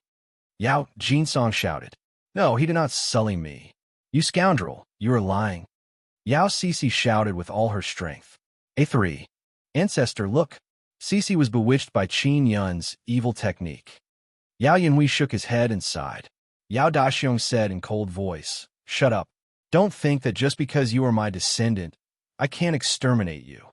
Yao Jinsong shouted. No, he did not sully me. You scoundrel, you are lying. Yao Cece shouted with all her strength. A3. Ancestor, look. Cece was bewitched by Qin Yun's evil technique. Yao Yunhui shook his head and sighed. Yao Daxiong said in cold voice, shut up. Don't think that just because you are my descendant, I can't exterminate you.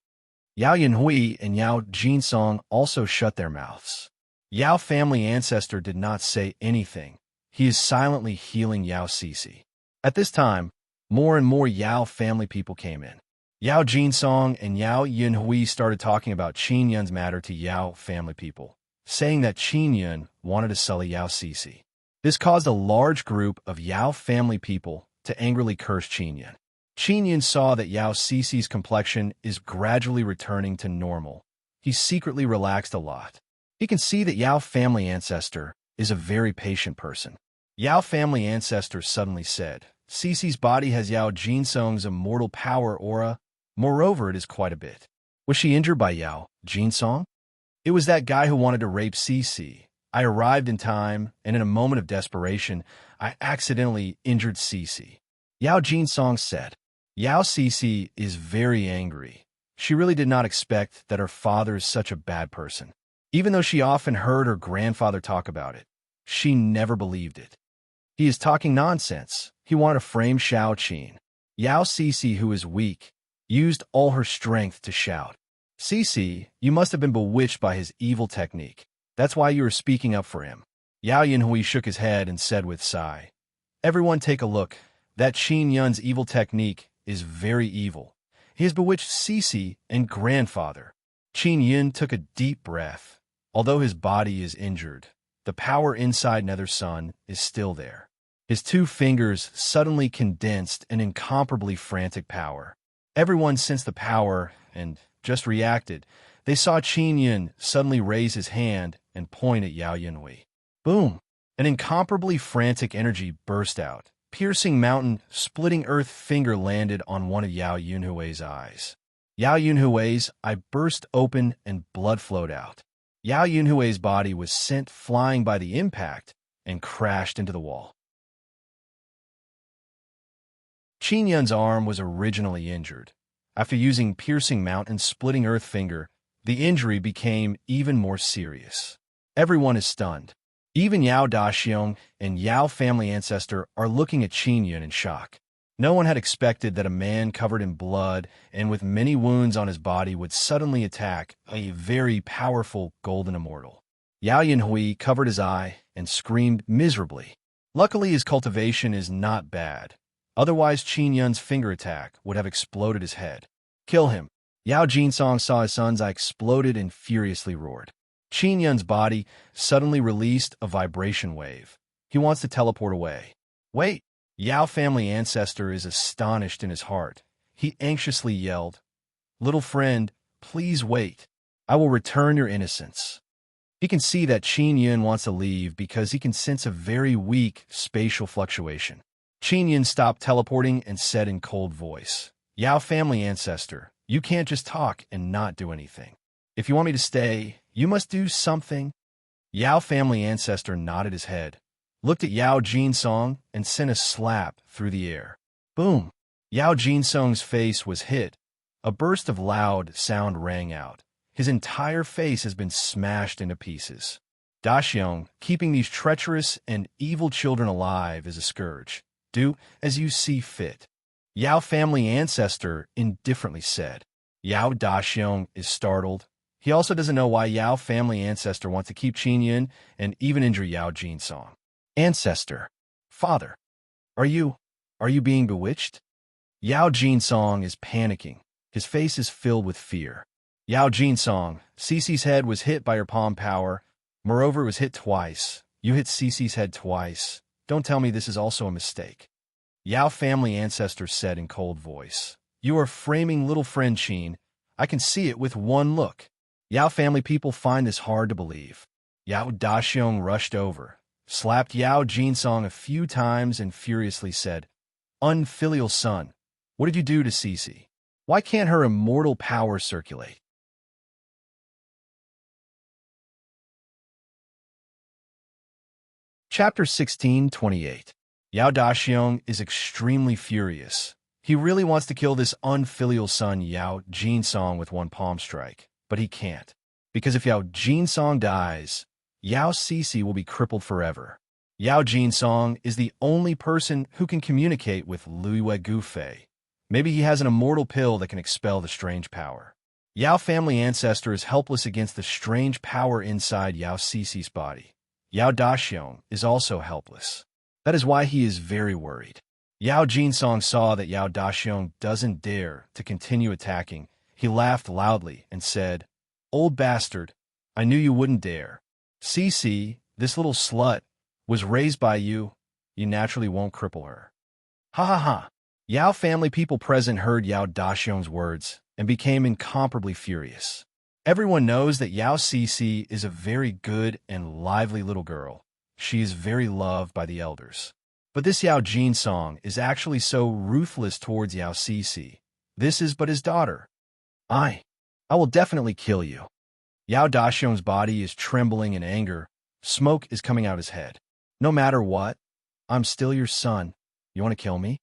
Yao Yunhui and Yao Jinsong also shut their mouths. Yao family ancestor did not say anything. He is silently healing Yao Cece. At this time, more and more Yao family people came in. Yao Jinsong and Yao Yunhui started talking about Qin Yun's matter to Yao family people, saying that Qin Yun wanted to sully Yao Cece. This caused a large group of Yao family people to angrily curse Qin Yun. Qin Yun saw that Yao Cece's complexion is gradually returning to normal. He secretly relaxed a lot. He can see that Yao family ancestor is a very patient person. Yao family ancestor suddenly said, Cece's body has Yao Jinsong's immortal power aura. Moreover, it is quite a bit. Was she injured by Yao Jinsong? It was that guy who wanted to rape Cece. I arrived in time, and in a moment of desperation, I accidentally injured Cece. Yao Jinsong said. Yao Cece is very angry. She really did not expect that her father is such a bad person. Even though she often heard her grandfather talk about it, she never believed it. He is talking nonsense. He wanted to frame Shao Qin. Yao Cece, who is weak, used all her strength to shout. Cece, you must have been bewitched by his evil technique. That's why you are speaking up for him. Yao Yunhui shook his head and said with sigh, everyone take a look. That Qin Yun's evil technique is very evil. He has bewitched Cece and grandfather. Qin Yun took a deep breath. Although his body is injured, the power inside Nether Sun is still there. His 2 fingers suddenly condensed an incomparably frantic power. Everyone sensed the power and just reacted. They saw Qin Yun suddenly raise his hand and point at Yao Yunhui. Boom! An incomparably frantic energy burst out. Piercing mountain, splitting earth finger landed on one of Yao Yunhui's eyes. Yao Yunhui's eye burst open and blood flowed out. Yao Yunhui's body was sent flying by the impact and crashed into the wall. Qin Yun's arm was originally injured. After using piercing mount and splitting earth finger, the injury became even more serious. Everyone is stunned. Even Yao Daxiong and Yao family ancestor are looking at Qin Yun in shock. No one had expected that a man covered in blood and with many wounds on his body would suddenly attack a very powerful golden immortal. Yao Yunhui covered his eye and screamed miserably. Luckily, his cultivation is not bad. Otherwise, Qin Yun's finger attack would have exploded his head. Kill him. Yao Jinsong saw his son's eye exploded and furiously roared. Qin Yun's body suddenly released a vibration wave. He wants to teleport away. Wait! Yao family ancestor is astonished in his heart. He anxiously yelled, little friend, please wait. I will return your innocence. He can see that Qin Yun wants to leave because he can sense a very weak spatial fluctuation. Qin Yun stopped teleporting and said in cold voice, Yao family ancestor, you can't just talk and not do anything. If you want me to stay, you must do something. Yao family ancestor nodded his head, looked at Yao Jinsong, and sent a slap through the air. Boom! Yao Jinsong's face was hit. A burst of loud sound rang out. His entire face has been smashed into pieces. Daxiong, keeping these treacherous and evil children alive is a scourge. Do as you see fit. Yao family ancestor indifferently said. Yao Daxiong is startled. He also doesn't know why Yao family ancestor wants to keep Qin Yun and even injure Yao Jinsong. Ancestor. Father. Are you being bewitched? Yao Jinsong is panicking. His face is filled with fear. Yao Jinsong, Cece's head was hit by her palm power. Moreover, it was hit twice. You hit Cece's head twice. Don't tell me this is also a mistake. Yao family ancestor said in cold voice. You are framing little friend Qin. I can see it with one look. Yao family people find this hard to believe. Yao Daxiong rushed over, slapped Yao Jinsong a few times and furiously said, Unfilial son, what did you do to Cece? Why can't her immortal power circulate? Chapter 16:28. Yao Daxiong is extremely furious. He really wants to kill this unfilial son Yao Jinsong with one palm strike, but he can't. Because if Yao Jinsong dies, Yao Cece will be crippled forever. Yao Jinsong is the only person who can communicate with Luiyue Gufei. Maybe he has an immortal pill that can expel the strange power. Yao family ancestor is helpless against the strange power inside Yao Cece's body. Yao Daxiong is also helpless. That is why he is very worried. Yao Jinsong saw that Yao Daxiong doesn't dare to continue attacking. He laughed loudly and said, Old bastard, I knew you wouldn't dare. Cece, this little slut, was raised by you. You naturally won't cripple her. Ha ha ha. Yao family people present heard Yao Daxiong's words and became incomparably furious. Everyone knows that Yao Cece is a very good and lively little girl. She is very loved by the elders. But this Yao Jinsong is actually so ruthless towards Yao Cece. This is but his daughter. I will definitely kill you. Yao Daxiong's body is trembling in anger. Smoke is coming out his head. No matter what, I'm still your son. You want to kill me?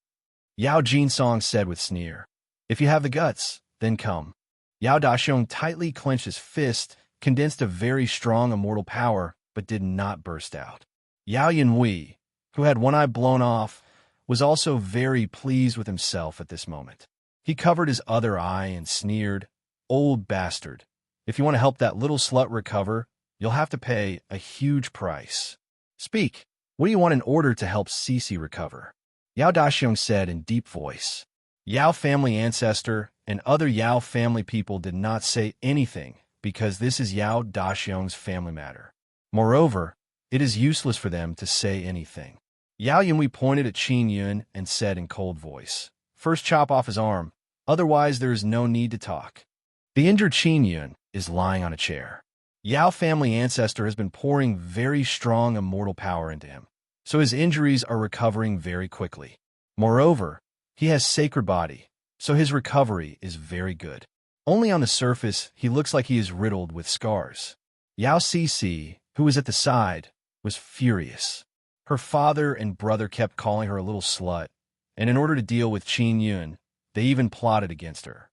Yao Jinsong said with sneer. If you have the guts, then come. Yao Daxiong tightly clenched his fist, condensed a very strong immortal power, but did not burst out. Yao Yunhui, who had one eye blown off, was also very pleased with himself at this moment. He covered his other eye and sneered, Old bastard, if you want to help that little slut recover, you'll have to pay a huge price. Speak, what do you want in order to help Cece recover? Yao Daxiong said in deep voice. Yao family ancestor and other Yao family people did not say anything because this is Yao Daxiong's family matter. Moreover, it is useless for them to say anything. Yao Yunhui pointed at Qin Yun and said in cold voice, First chop off his arm, otherwise there is no need to talk. The injured Qin Yun is lying on a chair. Yao family ancestor has been pouring very strong immortal power into him, so his injuries are recovering very quickly. Moreover, he has sacred body, so his recovery is very good. Only on the surface, he looks like he is riddled with scars. Yao Cece, who was at the side, was furious. Her father and brother kept calling her a little slut, and in order to deal with Qin Yun, they even plotted against her.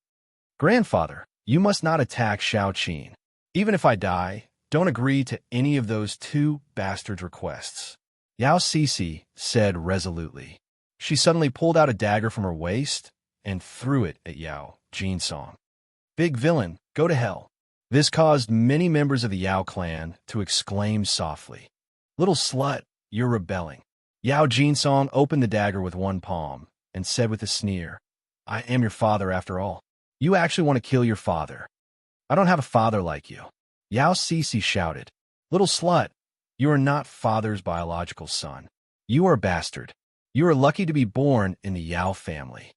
Grandfather, you must not attack Shao Qin. Even if I die, don't agree to any of those two bastards' requests. Yao Cece said resolutely. She suddenly pulled out a dagger from her waist and threw it at Yao Jinsong. Big villain, go to hell. This caused many members of the Yao clan to exclaim softly. Little slut, you're rebelling. Yao Jinsong opened the dagger with one palm and said with a sneer, I am your father after all. You actually want to kill your father. I don't have a father like you. Yao Cece shouted. Little slut, you are not father's biological son. You are a bastard. You are lucky to be born in the Yao family.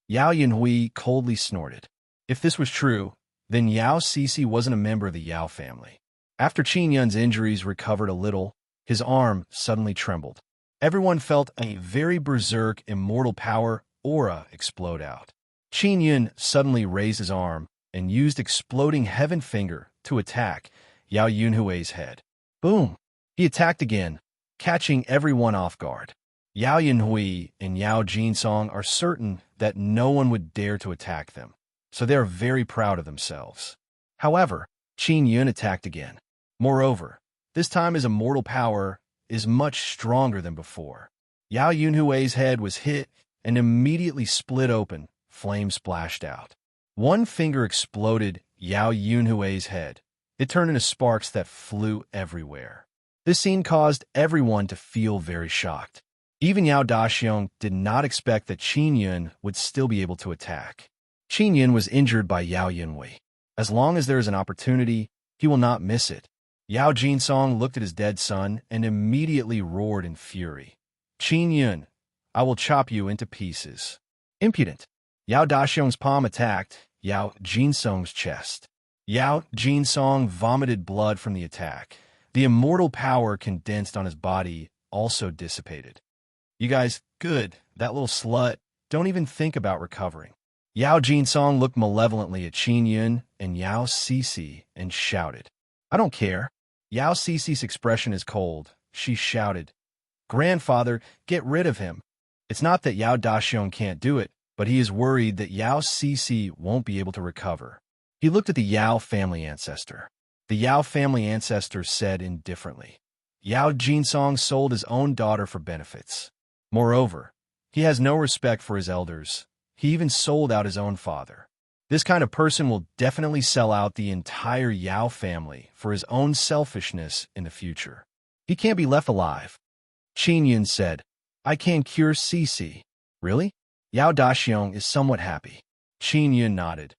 Yao Yunhui coldly snorted. If this was true, then Yao Cece wasn't a member of the Yao family. After Qin Yun's injuries recovered a little, his arm suddenly trembled. Everyone felt a very berserk immortal power aura explode out. Qin Yun suddenly raised his arm and used exploding heaven finger to attack Yao Yunhui's head. Boom! He attacked again, catching everyone off guard. Yao Yunhui and Yao Jinsong are certain that no one would dare to attack them, so they are very proud of themselves. However, Qin Yun attacked again. Moreover, this time his immortal power is much stronger than before. Yao Yunhui's head was hit and immediately split open, flames splashed out. One finger exploded Yao Yunhui's head. It turned into sparks that flew everywhere. This scene caused everyone to feel very shocked. Even Yao Daxiong did not expect that Qin Yun would still be able to attack. Qin Yun was injured by Yao Yunhui. As long as there is an opportunity, he will not miss it. Yao Jinsong looked at his dead son and immediately roared in fury. Qin Yun, I will chop you into pieces. Impudent. Yao Daxiong's palm attacked Yao Jinsong's chest. Yao Jinsong vomited blood from the attack. The immortal power condensed on his body also dissipated. You guys, good. That little slut. Don't even think about recovering. Yao Jinsong looked malevolently at Qin Yun and Yao Cixi and shouted, I don't care. Yao Cixi's expression is cold. She shouted, Grandfather, get rid of him. It's not that Yao Daxiong can't do it, but he is worried that Yao Cixi won't be able to recover. He looked at the Yao family ancestor. The Yao family ancestor said indifferently, Yao Jinsong sold his own daughter for benefits. Moreover, he has no respect for his elders. He even sold out his own father. This kind of person will definitely sell out the entire Yao family for his own selfishness in the future. He can't be left alive. Qin Yun said, I can cure Cixi. Really? Yao Daxiong is somewhat happy. Qin Yun nodded.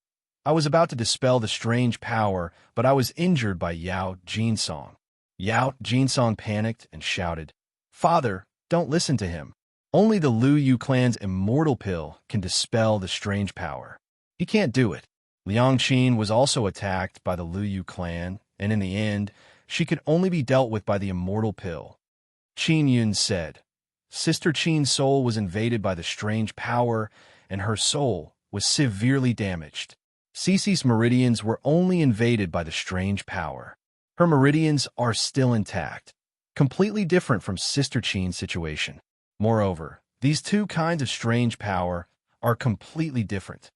I was about to dispel the strange power, but I was injured by Yao Jinsong. Yao Jinsong panicked and shouted, Father, don't listen to him. Only the Liu Yu clan's immortal pill can dispel the strange power. He can't do it. Liang Qin was also attacked by the Liu Yu clan, and in the end, she could only be dealt with by the immortal pill. Qin Yun said, Sister Qin's soul was invaded by the strange power, and her soul was severely damaged. Cixi's meridians were only invaded by the strange power. Her meridians are still intact, completely different from Sister Qin's situation. Moreover, these two kinds of strange power are completely different.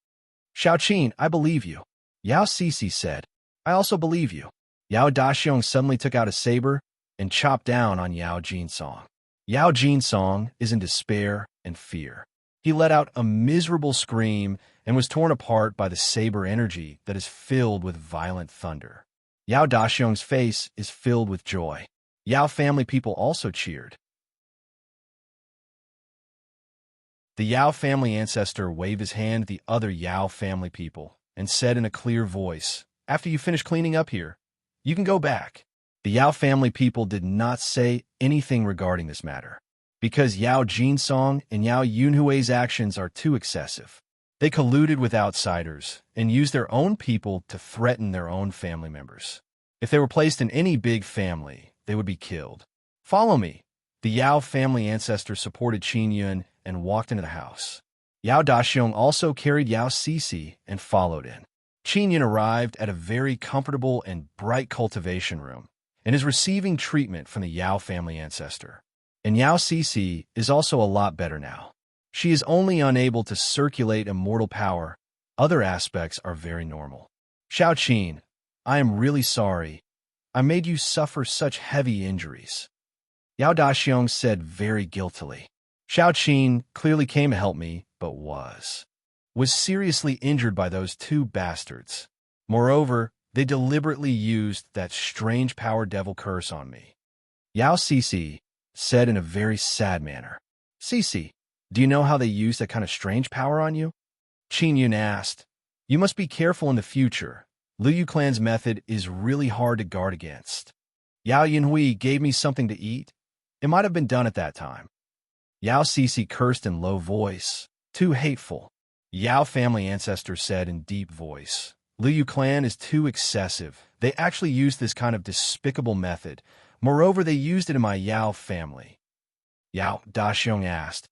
Xiaoqin, I believe you. Yao Cixi said, I also believe you. Yao Daxiong suddenly took out a saber and chopped down on Yao Jinsong. Yao Jinsong is in despair and fear. He let out a miserable scream and was torn apart by the saber energy that is filled with violent thunder. Yao Daxiong's face is filled with joy. Yao family people also cheered. The Yao family ancestor waved his hand at the other Yao family people and said in a clear voice, After you finish cleaning up here, you can go back. The Yao family people did not say anything regarding this matter, because Yao Jinsong and Yao Yunhui's actions are too excessive. They colluded with outsiders and used their own people to threaten their own family members. If they were placed in any big family, they would be killed. Follow me. The Yao family ancestor supported Qin Yun and walked into the house. Yao Daxiong also carried Yao Cixi and followed in. Qin Yun arrived at a very comfortable and bright cultivation room and is receiving treatment from the Yao family ancestor. And Yao Cixi is also a lot better now. She is only unable to circulate immortal power. Other aspects are very normal. Xiaoqin, I am really sorry. I made you suffer such heavy injuries. Yao Daxiong said very guiltily. Xiaoqin clearly came to help me, but was seriously injured by those two bastards. Moreover, they deliberately used that strange power devil curse on me. Yao Cixi said in a very sad manner. Cixi, do you know how they used that kind of strange power on you? Qin Yun asked. You must be careful in the future. Liu Yu clan's method is really hard to guard against. Yao Yunhui gave me something to eat. It might have been done at that time. Yao Cixi cursed in low voice. Too hateful. Yao family ancestor said in deep voice. Liu Yu clan is too excessive. They actually used this kind of despicable method. Moreover, they used it in my Yao family. Yao Daxiong asked,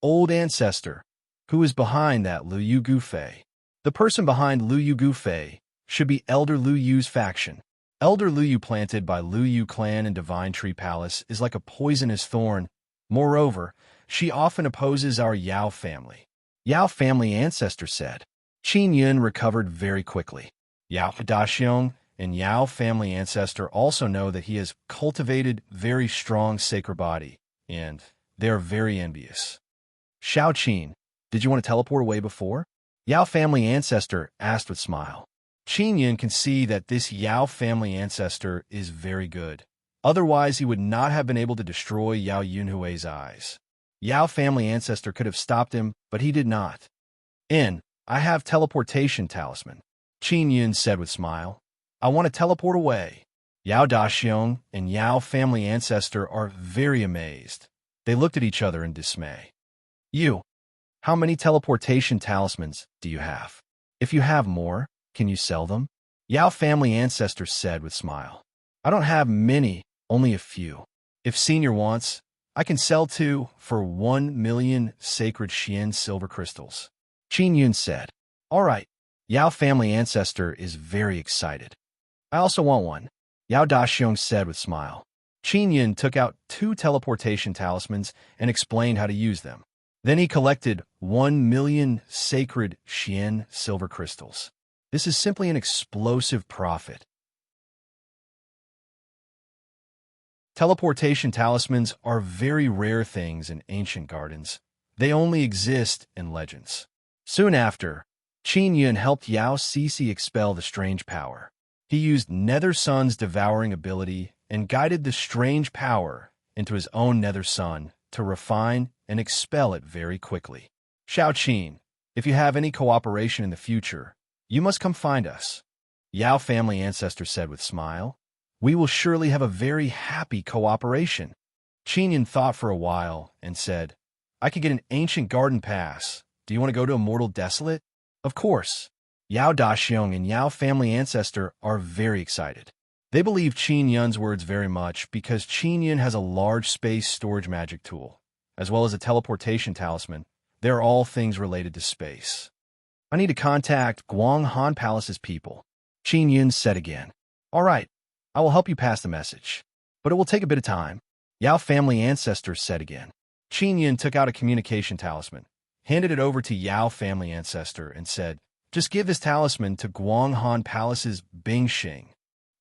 Old ancestor, who is behind that Liu Yu Gufei? The person behind Liu Yu Gufei should be Elder Liu Yu's faction. Elder Liu Yu planted by Liu Yu clan in Divine Tree Palace is like a poisonous thorn. Moreover, she often opposes our Yao family. Yao family ancestor said. Qin Yun recovered very quickly. Yao Daxiong and Yao family ancestor also know that he has cultivated very strong sacred body, and they are very envious. Xiaoqin, did you want to teleport away before? Yao family ancestor asked with smile. Qin Yun can see that this Yao family ancestor is very good. Otherwise, he would not have been able to destroy Yao Yunhui's eyes. Yao family ancestor could have stopped him, but he did not. I have teleportation talisman, Qin Yun said with smile. I want to teleport away. Yao Daxiong and Yao family ancestor are very amazed. They looked at each other in dismay. How many teleportation talismans do you have? If you have more, can you sell them? Yao family ancestor said with smile. I don't have many, only a few. If senior wants, I can sell 2 for 1 million sacred Xian silver crystals. Qin Yun said. All right. Yao family ancestor is very excited. I also want one, Yao Daxiong said with smile. Qin Yun took out 2 teleportation talismans and explained how to use them. Then he collected 1 million sacred Xian silver crystals. This is simply an explosive profit. Teleportation talismans are very rare things in ancient gardens. They only exist in legends. Soon after, Qin Yun helped Yao Cece expel the strange power. He used Nether Sun's devouring ability and guided the strange power into his own Nether Sun to refine and expel it very quickly. Xiao Qin, if you have any cooperation in the future, you must come find us. Yao family ancestor said with smile. We will surely have a very happy cooperation. Qin Yun thought for a while and said, I could get an ancient garden pass. Do you want to go to Immortal Desolate? Of course. Yao Daxiong and Yao family ancestor are very excited. They believe Qin Yun's words very much because Qin Yun has a large space storage magic tool, as well as a teleportation talisman. They are all things related to space. I need to contact Guang Han Palace's people, Qin Yun said again. All right, I will help you pass the message, but it will take a bit of time, Yao family ancestor said again. Qin Yun took out a communication talisman, handed it over to Yao family ancestor, and said, just give this talisman to Guang Han Palace's Bingxing.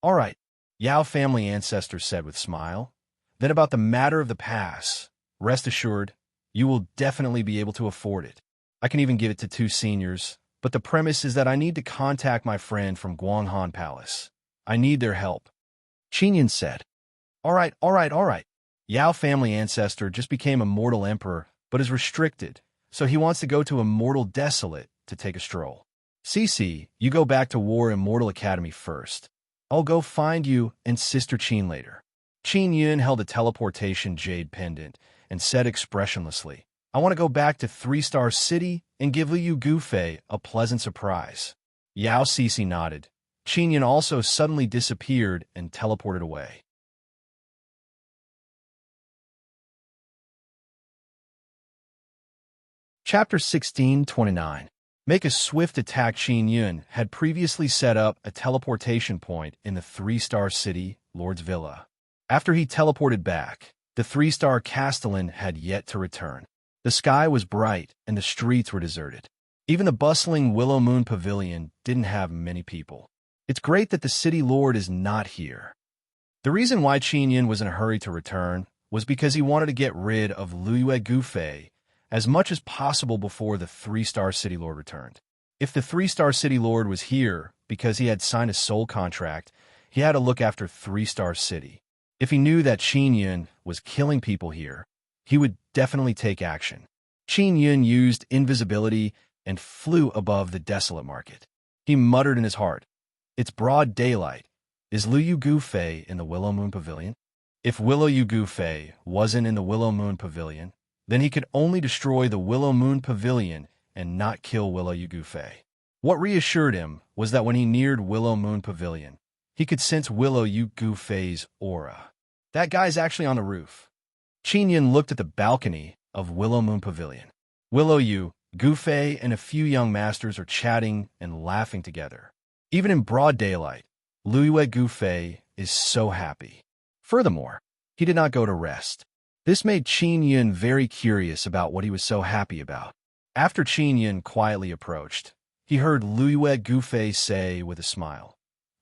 All right, Yao family ancestor said with smile. Then about the matter of the pass, rest assured, you will definitely be able to afford it. I can even give it to 2 seniors, but the premise is that I need to contact my friend from Guang Han Palace. I need their help. Qin Yun said. All right. Yao family ancestor just became Immortal Emperor, but is restricted, so he wants to go to Immortal Desolate to take a stroll. Cece, you go back to War Immortal Academy first. I'll go find you and Sister Qin later. Qin Yun held a teleportation jade pendant and said expressionlessly, I want to go back to 3-Star City and give Liu Gufei a pleasant surprise. Yao Cece nodded. Qin Yun also suddenly disappeared and teleported away. Chapter 16:29. Make a swift attack. Qin Yun had previously set up a teleportation point in the 3-Star City, Lord's Villa. After he teleported back, the 3-Star Castellan had yet to return. The sky was bright and the streets were deserted. Even the bustling Willow Moon Pavilion didn't have many people. It's great that the City Lord is not here. The reason why Qin Yun was in a hurry to return was because he wanted to get rid of Liu Gufei as much as possible before the 3-Star City Lord returned. If the 3-Star City Lord was here because he had signed a soul contract, he had to look after 3-Star City. If he knew that Qin Yun was killing people here, he would definitely take action. Qin Yun used invisibility and flew above the desolate market. He muttered in his heart, It's broad daylight. Is Liu Gufei in the Willow Moon Pavilion? If Willow Gufei wasn't in the Willow Moon Pavilion, then he could only destroy the Willow Moon Pavilion and not kill Willow Gufei. What reassured him was that when he neared Willow Moon Pavilion, he could sense Willow Gufei's aura. That guy's actually on the roof. Qin Yun looked at the balcony of Willow Moon Pavilion. Willow Gufei and a few young masters are chatting and laughing together. Even in broad daylight, Liu Gufei is so happy. Furthermore, he did not go to rest. This made Qin Yun very curious about what he was so happy about. After Qin Yun quietly approached, he heard Liu Gufei say with a smile,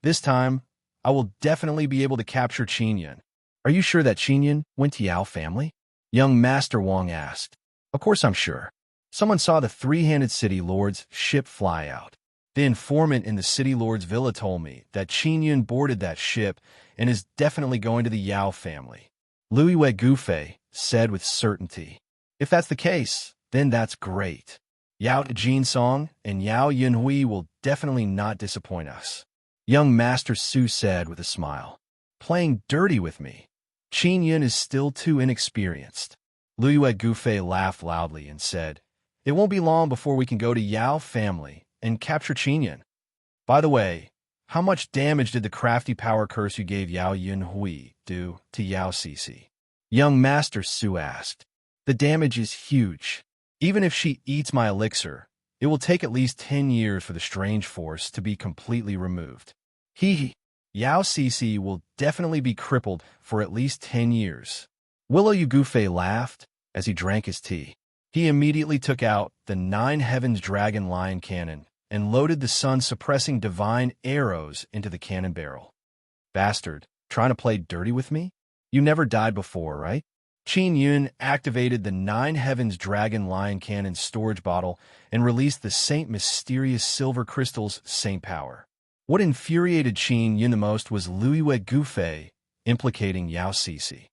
This time, I will definitely be able to capture Qin Yun. Are you sure that Qin Yun went to Yao family? Young Master Wang asked. Of course I'm sure. Someone saw the three-handed city lord's ship fly out. The informant in the city lord's villa told me that Qin Yun boarded that ship and is definitely going to the Yao family. Louis Gufei said with certainty. If that's the case, then that's great. Yao Jinsong and Yao Yunhui will definitely not disappoint us. Young Master Su said with a smile. Playing dirty with me. Qin Yun is still too inexperienced. Louis Gufei laughed loudly and said, It won't be long before we can go to Yao family and capture Qin Yun. By the way, how much damage did the crafty power curse you gave Yao Yunhui do to Yao Cece? Young Master Su asked. The damage is huge. Even if she eats my elixir, it will take at least 10 years for the strange force to be completely removed. Yao Cece will definitely be crippled for at least 10 years. Willow Gufei laughed as he drank his tea. He immediately took out the 9 Heavens Dragon Lion cannon and loaded the sun-suppressing divine arrows into the cannon barrel. Bastard, trying to play dirty with me? You never died before, right? Qin Yun activated the 9 Heavens Dragon Lion cannon storage bottle and released the Saint Mysterious Silver Crystal's Saint Power. What infuriated Qin Yun the most was Louis Gufei implicating Yao Cece.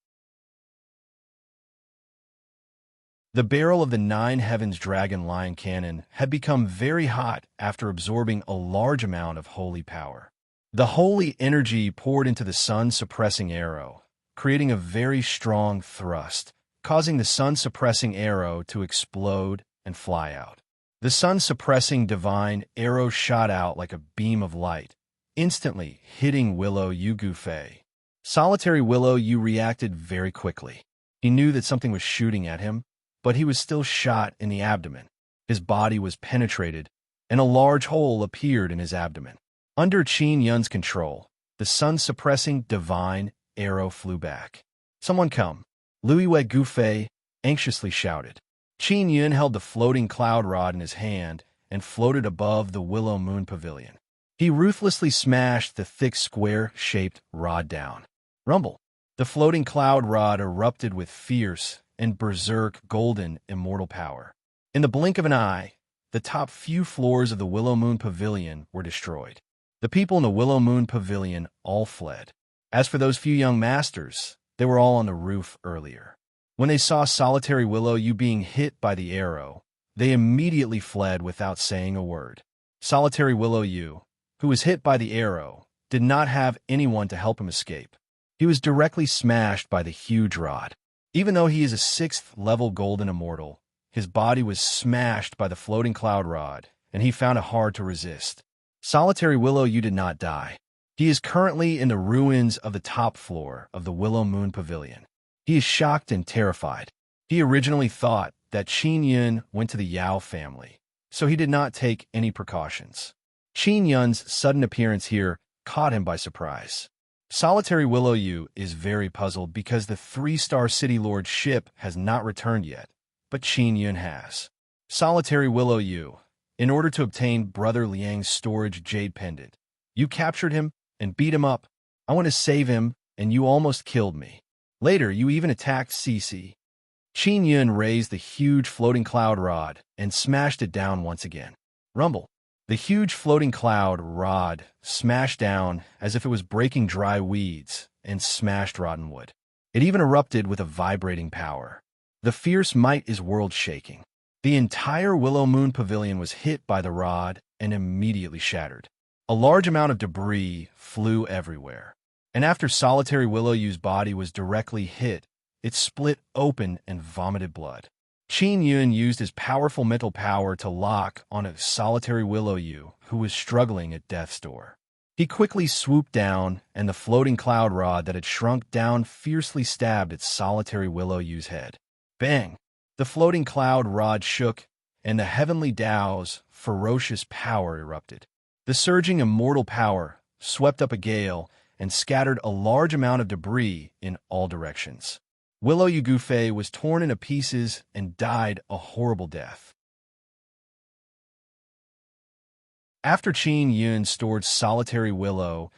The barrel of the 9 Heavens Dragon Lion cannon had become very hot after absorbing a large amount of holy power. The holy energy poured into the sun-suppressing arrow, creating a very strong thrust, causing the sun-suppressing arrow to explode and fly out. The sun-suppressing divine arrow shot out like a beam of light, instantly hitting Willow Gufei. Solitary Willow reacted very quickly. He knew that something was shooting at him, but he was still shot in the abdomen. His body was penetrated, and a large hole appeared in his abdomen. Under Qin Yun's control, the sun-suppressing divine arrow flew back. Someone come. Louis Gufei anxiously shouted. Qin Yun held the floating cloud rod in his hand and floated above the Willow Moon Pavilion. He ruthlessly smashed the thick square-shaped rod down. Rumble! The floating cloud rod erupted with fierce and berserk golden immortal power. In the blink of an eye, the top few floors of the Willow Moon Pavilion were destroyed. The people in the Willow Moon Pavilion all fled. As for those few young masters, they were all on the roof earlier. When they saw Solitary Willow being hit by the arrow, they immediately fled without saying a word. Solitary Willow who was hit by the arrow, did not have anyone to help him escape. He was directly smashed by the huge rod. Even though he is a 6th-level golden immortal, his body was smashed by the floating cloud rod, and he found it hard to resist. Solitary Willow did not die. He is currently in the ruins of the top floor of the Willow Moon Pavilion. He is shocked and terrified. He originally thought that Qin Yun went to the Yao family, so he did not take any precautions. Qin Yun's sudden appearance here caught him by surprise. Solitary Willow is very puzzled because the 3-star City Lord's ship has not returned yet, but Qin Yun has. Solitary Willow in order to obtain Brother Liang's storage jade pendant, you captured him and beat him up. I want to save him, and you almost killed me. Later, you even attacked Cece. Qin Yun raised the huge floating cloud rod and smashed it down once again. Rumble. The huge floating cloud rod smashed down as if it was breaking dry weeds and smashed rotten wood. It even erupted with a vibrating power. The fierce might is world-shaking. The entire Willow Moon Pavilion was hit by the rod and immediately shattered. A large amount of debris flew everywhere. And after Solitary Willow's body was directly hit, it split open and vomited blood. Qin Yun used his powerful mental power to lock on a Solitary Willow who was struggling at death's door. He quickly swooped down, and the floating cloud rod that had shrunk down fiercely stabbed at Solitary Willow's head. Bang! The floating cloud rod shook, and the heavenly Tao's ferocious power erupted. The surging immortal power swept up a gale and scattered a large amount of debris in all directions. Willow Gufei was torn into pieces and died a horrible death. After Qin Yun stored Solitary Willow's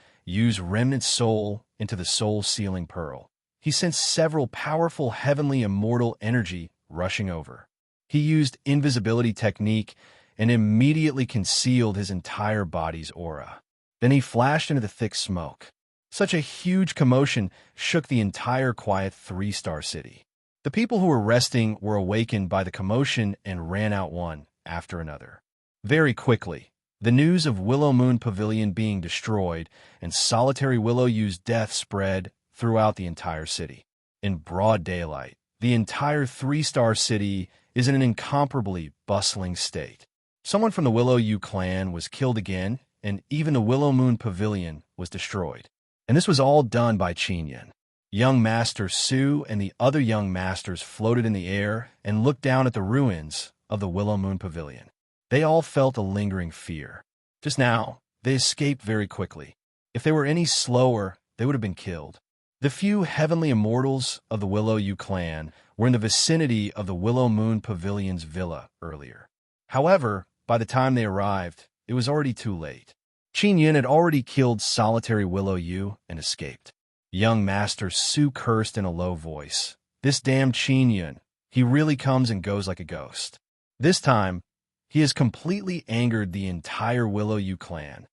remnant soul into the soul-sealing pearl, he sensed several powerful heavenly immortal energy rushing over. He used invisibility technique and immediately concealed his entire body's aura. Then he flashed into the thick smoke. Such a huge commotion shook the entire quiet three-star city. The people who were resting were awakened by the commotion and ran out one after another. Very quickly, the news of Willow Moon Pavilion being destroyed and solitary Willow Yu's death spread throughout the entire city. In broad daylight, the entire three-star city is in an incomparably bustling state. Someone from the Willow Yu clan was killed again, and even the Willow Moon Pavilion was destroyed. And this was all done by Qinyan. Young Master Su and the other young masters floated in the air and looked down at the ruins of the Willow Moon Pavilion. They all felt a lingering fear. Just now, they escaped very quickly. If they were any slower, they would have been killed. The few heavenly immortals of the Willow Yu clan were in the vicinity of the Willow Moon Pavilion's villa earlier. However, by the time they arrived, it was already too late. Qinyan had already killed solitary Willow Yu and escaped. Young Master Su cursed in a low voice. This damn Qinyan, he really comes and goes like a ghost. This time, he has completely angered the entire Willow Yu clan.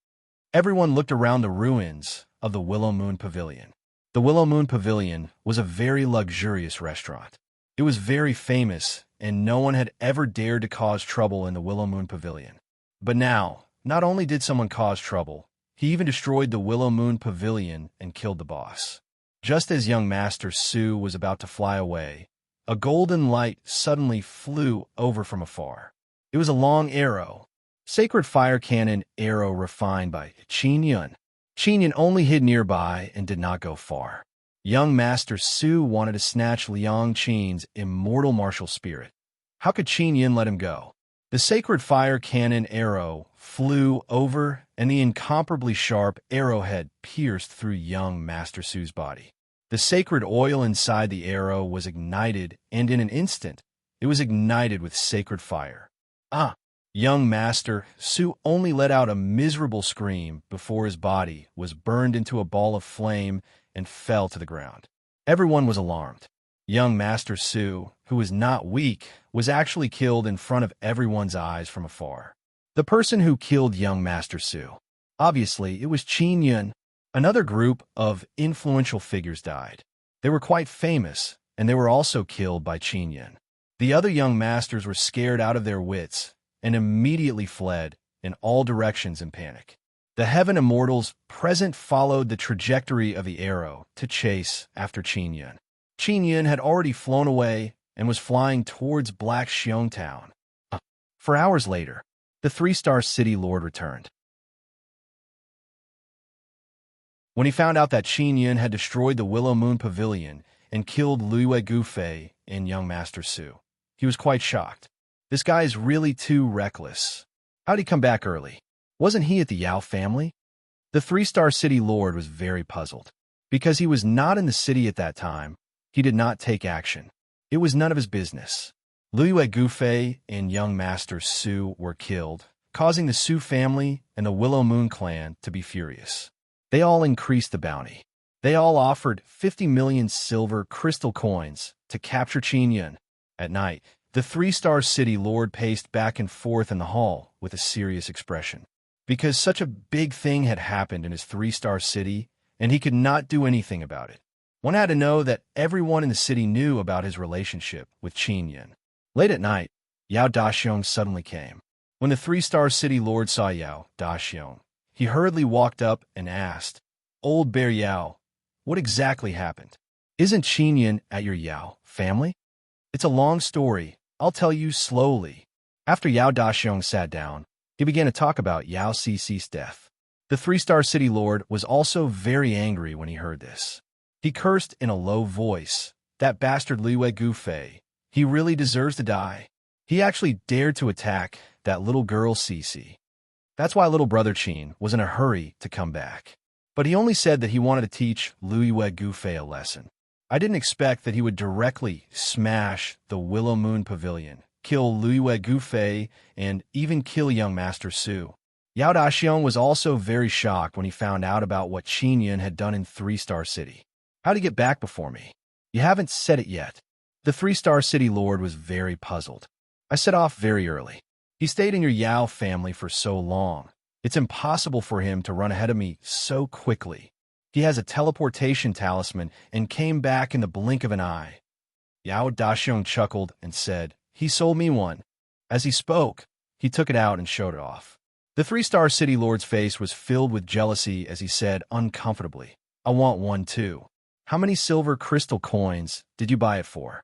Everyone looked around the ruins of the Willow Moon Pavilion. The Willow Moon Pavilion was a very luxurious restaurant. It was very famous, and no one had ever dared to cause trouble in the Willow Moon Pavilion. But now, not only did someone cause trouble, he even destroyed the Willow Moon Pavilion and killed the boss. Just as young Master Su was about to fly away, a golden light suddenly flew over from afar. It was a long arrow. Sacred fire cannon arrow refined by Qinyan. Qinyan only hid nearby and did not go far. Young Master Su wanted to snatch Liang Qin's immortal martial spirit. How could Qinyan let him go? The sacred fire cannon arrow flew over, and the incomparably sharp arrowhead pierced through young Master Su's body. The sacred oil inside the arrow was ignited, and in an instant, it was ignited with sacred fire. Young Master Su only let out a miserable scream before his body was burned into a ball of flame and fell to the ground. Everyone was alarmed. Young Master Su, who was not weak, was actually killed in front of everyone's eyes from afar. The person who killed young Master Su. Obviously, it was Qinyan. Another group of influential figures died. They were quite famous, and they were also killed by Qinyan. The other young masters were scared out of their wits and immediately fled in all directions in panic. The heaven immortals present followed the trajectory of the arrow to chase after Qinyan. Qinyan had already flown away and was flying towards Black Xiong Town. For hours later, the three-star city lord returned. When he found out that Qinyan had destroyed the Willow Moon Pavilion and killed Liyue Gufei and young Master Su, he was quite shocked. This guy is really too reckless. How'd he come back early? Wasn't he at the Yao family? The three-star city lord was very puzzled. Because he was not in the city at that time, he did not take action. It was none of his business. Liyue Gufei and young Master Su were killed, causing the Su family and the Willow Moon clan to be furious. They all increased the bounty. They all offered 50 million silver crystal coins to capture Qinyan. At night, the three-star city lord paced back and forth in the hall with a serious expression. Because such a big thing had happened in his three-star city, and he could not do anything about it. One had to know that everyone in the city knew about his relationship with Qinyan. Late at night, Yao Daxiong suddenly came. When the three-star city lord saw Yao Daxiong, he hurriedly walked up and asked, "Old Bear Yao, what exactly happened? Isn't Qinyan at your Yao family?" "It's a long story. I'll tell you slowly." After Yao Daxiong sat down, he began to talk about Yao Cici's death. The three-star city lord was also very angry when he heard this. He cursed in a low voice, "That bastard Liyue Gufei, he really deserves to die. He actually dared to attack that little girl Cici. That's why little brother Qin was in a hurry to come back. But he only said that he wanted to teach Liyue Gufei a lesson. I didn't expect that he would directly smash the Willow Moon Pavilion, kill Liyue Gufei, and even kill young Master Su." Yao Daxiong was also very shocked when he found out about what Qinyan had done in Three-Star City. "How'd he get back before me? You haven't said it yet." The Three-Star City Lord was very puzzled. I set off very early. He stayed in your Yao family for so long. It's impossible for him to run ahead of me so quickly. He has a teleportation talisman and came back in the blink of an eye. Yao Daxiong chuckled and said, "He sold me one." As he spoke, he took it out and showed it off. The three-star city lord's face was filled with jealousy as he said uncomfortably, "I want one too. How many silver crystal coins did you buy it for?"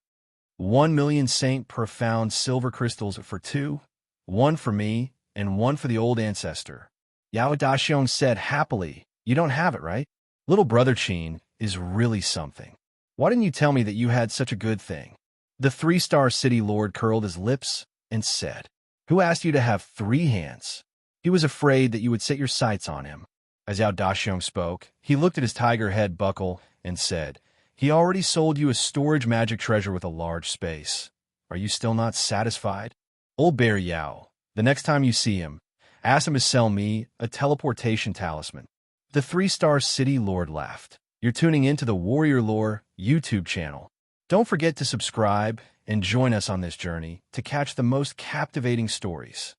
1,000,000 Saint Profound silver crystals for two, one for me and one for the old ancestor. Yao Daxiong said happily, "You don't have it, right? Little brother Qin is really something. Why didn't you tell me that you had such a good thing?" The three-star city lord curled his lips and said, "Who asked you to have 3 hands? He was afraid that you would set your sights on him." As Yao Daxiong spoke, he looked at his tiger head buckle and said, "He already sold you a storage magic treasure with a large space. Are you still not satisfied? Old Bear Yao, the next time you see him, ask him to sell me a teleportation talisman." The three-star city lord laughed. You're tuning into the Warrior Lore YouTube channel. Don't forget to subscribe and join us on this journey to catch the most captivating stories.